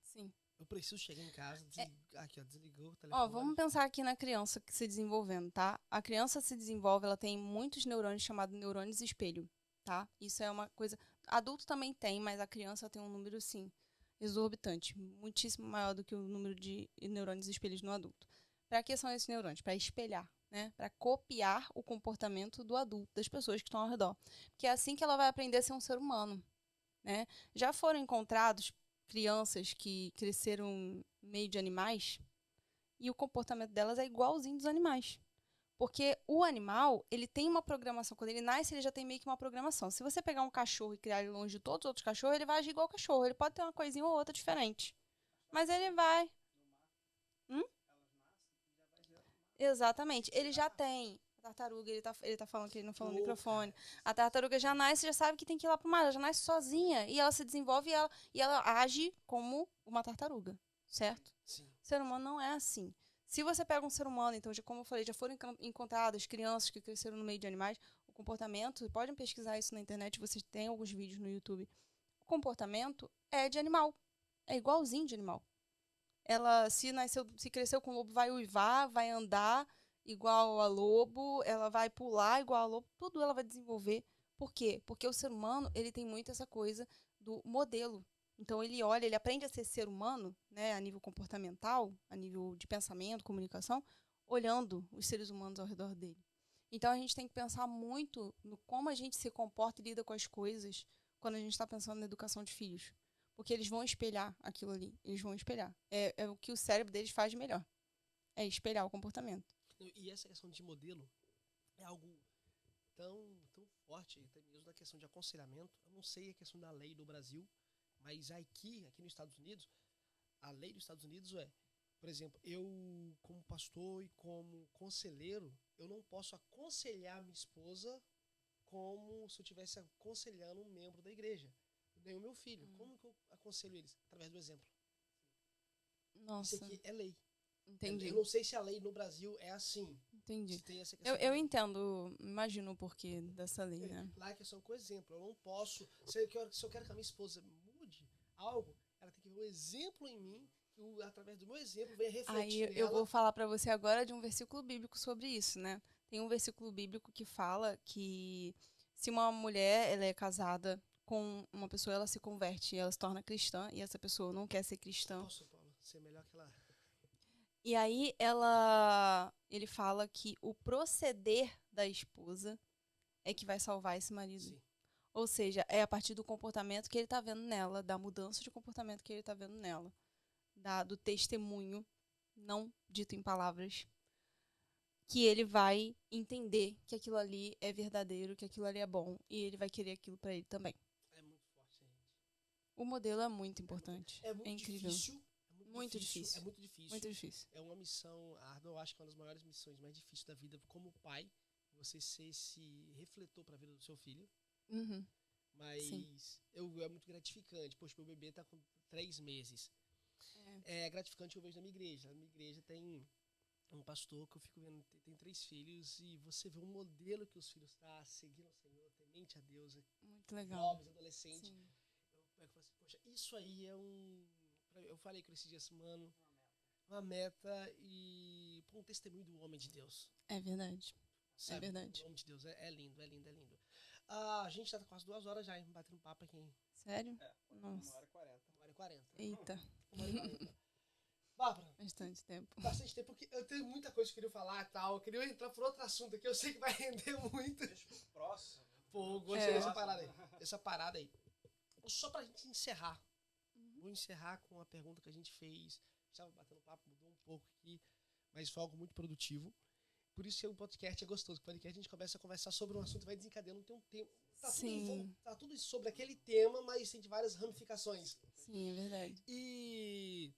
Sim. Eu preciso chegar em casa, desligou o telefone. Ó, vamos pensar aqui na criança que se desenvolvendo, tá? A criança se desenvolve, ela tem muitos neurônios chamados neurônios espelho, tá? Isso é uma coisa... Adulto também tem, mas a criança tem um número, sim, exorbitante, muitíssimo maior do que o número de neurônios espelhos no adulto. Para que são esses neurônios? Para espelhar, né? Para copiar o comportamento do adulto, das pessoas que estão ao redor. Porque é assim que ela vai aprender a ser um ser humano, né? Já foram encontrados crianças que cresceram no meio de animais e o comportamento delas é igualzinho dos animais. Porque o animal, ele tem uma programação. Quando ele nasce, ele já tem meio que uma programação. Se você pegar um cachorro e criar ele longe de todos os outros cachorros, ele vai agir igual o cachorro. Ele pode ter uma coisinha ou outra diferente. Mas ele vai. Exatamente. Ele já tem. A tartaruga, ele tá falando que ele não falou no microfone. A tartaruga já nasce, já sabe que tem que ir lá pro mar. Ela já nasce sozinha. E ela se desenvolve e ela age como uma tartaruga. Certo? Sim. O ser humano não é assim. Se você pega um ser humano, então, como eu falei, já foram encontradas crianças que cresceram no meio de animais, o comportamento, podem pesquisar isso na internet, vocês têm alguns vídeos no YouTube. O comportamento é de animal. É igualzinho de animal. Ela, se cresceu com lobo, vai uivar, vai andar igual a lobo, ela vai pular igual a lobo, tudo ela vai desenvolver. Por quê? Porque o ser humano, ele tem muito essa coisa do modelo. Então, ele olha, ele aprende a ser humano, né, a nível comportamental, a nível de pensamento, comunicação, olhando os seres humanos ao redor dele. Então, a gente tem que pensar muito no como a gente se comporta e lida com as coisas quando a gente está pensando na educação de filhos. Porque eles vão espelhar aquilo ali. Eles vão espelhar. É o que o cérebro deles faz de melhor. É espelhar o comportamento. E essa questão de modelo é algo tão forte, até mesmo na questão de aconselhamento. Eu não sei a questão da lei do Brasil, mas aqui nos Estados Unidos, a lei dos Estados Unidos é, por exemplo, eu como pastor e como conselheiro, eu não posso aconselhar minha esposa como se eu estivesse aconselhando um membro da igreja. Nem o meu filho. Como que eu aconselho eles? Através do exemplo. Nossa. Isso aqui é lei. Entendi. Eu não sei se a lei no Brasil é assim. Entendi. Se tem essa questão Eu entendo, imagino o porquê dessa lei, né? Lá é questão com exemplo. Eu não posso. Se eu quero que a minha esposa mude algo, ela tem que ver o exemplo em mim, que através do meu exemplo venha refletir Aí eu vou falar pra você agora de um versículo bíblico sobre isso, né? Tem um versículo bíblico que fala que se uma mulher ela é casada com uma pessoa, ela se converte, ela se torna cristã, e essa pessoa não quer ser cristã. Nossa, Paulo, ser melhor que ela. E aí ele fala que o proceder da esposa é que vai salvar esse marido. Sim. Ou seja, é a partir do comportamento que ele tá vendo nela, da mudança de comportamento que ele tá vendo nela, do testemunho, não dito em palavras, que ele vai entender que aquilo ali é verdadeiro, que aquilo ali é bom, e ele vai querer aquilo pra ele também. É muito forte, gente. O modelo é muito importante. É muito incrível. difícil. Muito difícil. É muito difícil. Muito difícil. É uma missão árdua. Eu acho que é uma das maiores missões mais difíceis da vida como pai. Você ser esse refletor para a vida do seu filho. Uhum. Mas é muito gratificante. Poxa, meu bebê tá com 3 meses. É gratificante eu vejo na minha igreja. Na minha igreja tem um pastor que eu fico vendo, tem 3 filhos, e você vê um modelo que os filhos estão seguindo ao Senhor, temente a Deus. Muito legal. Jovens, adolescentes. Sim. Eu falo assim, poxa, isso aí é eu falei com esses dias, mano, uma meta e um testemunho do homem de Deus. É verdade. Sabe? É verdade. O homem de Deus é lindo, é lindo, é lindo. A gente tá quase 2 horas já, hein, batendo papo aqui. Sério? Nossa. Nossa. 1h40. 1h40. Eita. 1h40. Bárbara, Bastante tempo. bastante tempo, porque eu tenho muita coisa que eu queria falar e tal. Eu queria entrar por outro assunto aqui, eu sei que vai render muito. Deixa pro próximo. Pô, gostei dessa parada aí. Essa parada aí. Só pra gente encerrar. Vou encerrar com uma pergunta que a gente fez. Estava batendo papo, mudou um pouco aqui, mas foi algo muito produtivo. Por isso que o podcast é gostoso. O podcast a gente começa a conversar sobre um assunto, vai desencadeando, não tem um tempo. Tá tudo sobre aquele tema, mas tem várias ramificações. Sim, é verdade. E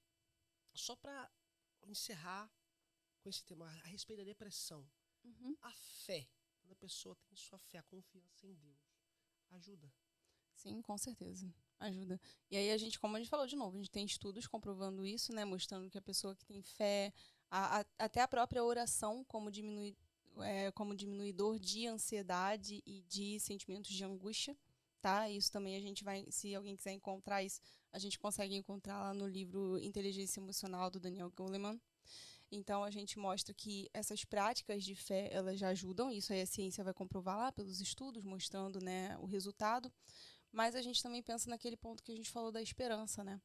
só pra encerrar com esse tema, a respeito da depressão. Uhum. A fé, quando a pessoa tem sua fé, a confiança em Deus, ajuda. Sim, com certeza. Ajuda. E aí como a gente falou de novo, a gente tem estudos comprovando isso, né? Mostrando que a pessoa que tem fé, até a própria oração como diminuidor de ansiedade e de sentimentos de angústia, tá? Isso também a gente vai, se alguém quiser encontrar isso, a gente consegue encontrar lá no livro Inteligência Emocional, do Daniel Goleman. Então, a gente mostra que essas práticas de fé, elas já ajudam. Isso aí a ciência vai comprovar lá pelos estudos, mostrando, né, o resultado. Mas a gente também pensa naquele ponto que a gente falou da esperança, né?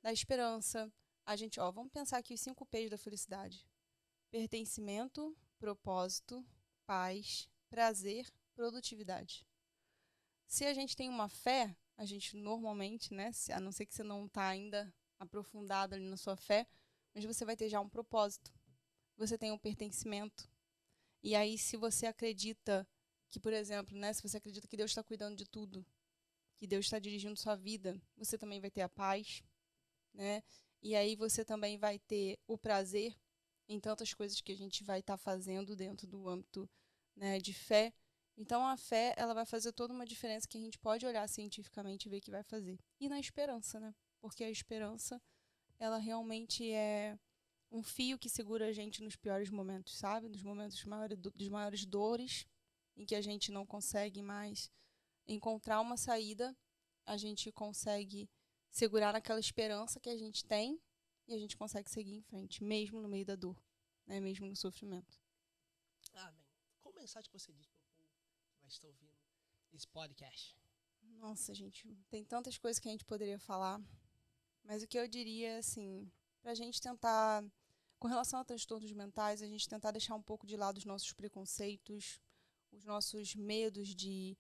Da esperança. A gente, vamos pensar aqui os 5 P's da felicidade. Pertencimento, propósito, paz, prazer, produtividade. Se a gente tem uma fé, a gente normalmente, né, a não ser que você não está ainda aprofundado ali na sua fé, mas você vai ter já um propósito. Você tem um pertencimento. E aí, se você acredita que, por exemplo, né, se você acredita que Deus está cuidando de tudo, que Deus está dirigindo sua vida, você também vai ter a paz, né? E aí você também vai ter o prazer em tantas coisas que a gente vai estar fazendo dentro do âmbito, né, de fé. Então, a fé, ela vai fazer toda uma diferença que a gente pode olhar cientificamente e ver que vai fazer. E na esperança, né? Porque a esperança, ela realmente é um fio que segura a gente nos piores momentos, sabe? Nos momentos dos maiores dores, em que a gente não consegue mais encontrar uma saída, a gente consegue segurar aquela esperança que a gente tem e a gente consegue seguir em frente, mesmo no meio da dor, né? Mesmo no sofrimento. Amém. Qual mensagem que você diz para o povo que vai estar ouvindo esse podcast? Nossa, gente, tem tantas coisas que a gente poderia falar, mas o que eu diria, assim, pra gente tentar, com relação a transtornos mentais, a gente tentar deixar um pouco de lado os nossos preconceitos, os nossos medos de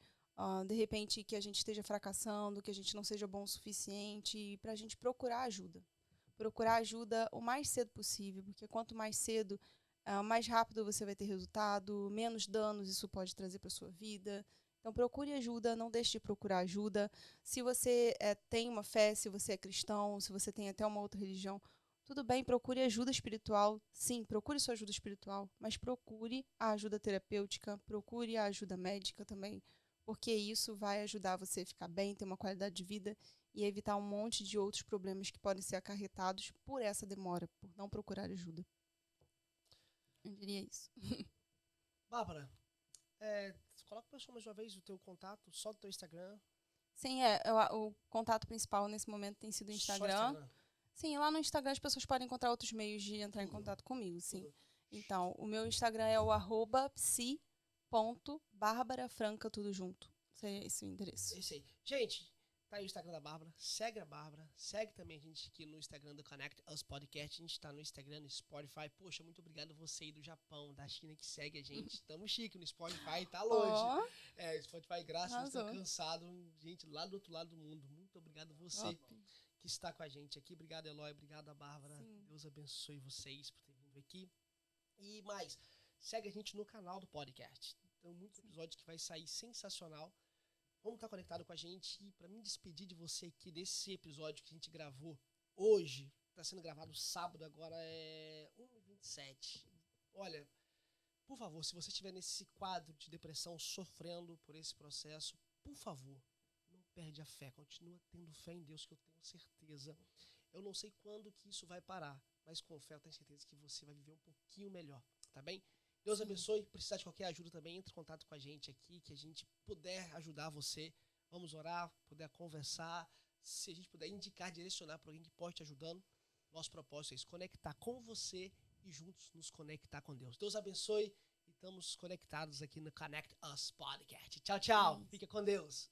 repente, que a gente esteja fracassando, que a gente não seja bom o suficiente, e pra gente procurar ajuda. Procurar ajuda o mais cedo possível, porque quanto mais cedo, mais rápido você vai ter resultado, menos danos isso pode trazer para sua vida. Então, procure ajuda, não deixe de procurar ajuda. Se você tem uma fé, se você é cristão, se você tem até uma outra religião, tudo bem, procure ajuda espiritual. Sim, procure sua ajuda espiritual, mas procure a ajuda terapêutica, procure a ajuda médica também, porque isso vai ajudar você a ficar bem, ter uma qualidade de vida e evitar um monte de outros problemas que podem ser acarretados por essa demora, por não procurar ajuda. Eu diria isso. Bárbara, coloca para pessoal mais uma vez o teu contato, só do teu Instagram. Sim, o contato principal nesse momento tem sido o Instagram. Só Instagram. Sim, lá no Instagram as pessoas podem encontrar outros meios de entrar em contato comigo, sim. Então, o meu Instagram é o @psi.barbarafranca, tudo junto. Esse é o endereço. Esse aí. Gente, tá aí o Instagram da Bárbara. Segue a Bárbara. Segue também a gente aqui no Instagram do Connect Us Podcast. A gente tá no Instagram, no Spotify. Poxa, muito obrigado você aí do Japão, da China que segue a gente. Tamo chique no Spotify, tá longe. O Spotify, graças a Deus, tô cansado. Gente, lá do outro lado do mundo. Muito obrigado você que está com a gente aqui. Obrigado, Eloy. Obrigado, a Bárbara. Sim. Deus abençoe vocês por ter vindo aqui. E mais, segue a gente no canal do podcast. Então, muitos episódios que vai sair sensacional. Vamos estar conectado com a gente. E para me despedir de você aqui desse episódio que a gente gravou hoje, está sendo gravado sábado, agora é 1h27. Olha, por favor, se você estiver nesse quadro de depressão, sofrendo por esse processo, por favor, não perde a fé. Continua tendo fé em Deus, que eu tenho certeza. Eu não sei quando que isso vai parar, mas com fé eu tenho certeza que você vai viver um pouquinho melhor, tá bem? Deus abençoe. Precisar de qualquer ajuda também, entre em contato com a gente aqui, que a gente puder ajudar você. Vamos orar, puder conversar. Se a gente puder indicar, direcionar para alguém que pode te ajudando. Nosso propósito é se conectar com você e juntos nos conectar com Deus. Deus abençoe e estamos conectados aqui no Connect Us Podcast. Tchau, tchau. Fica com Deus.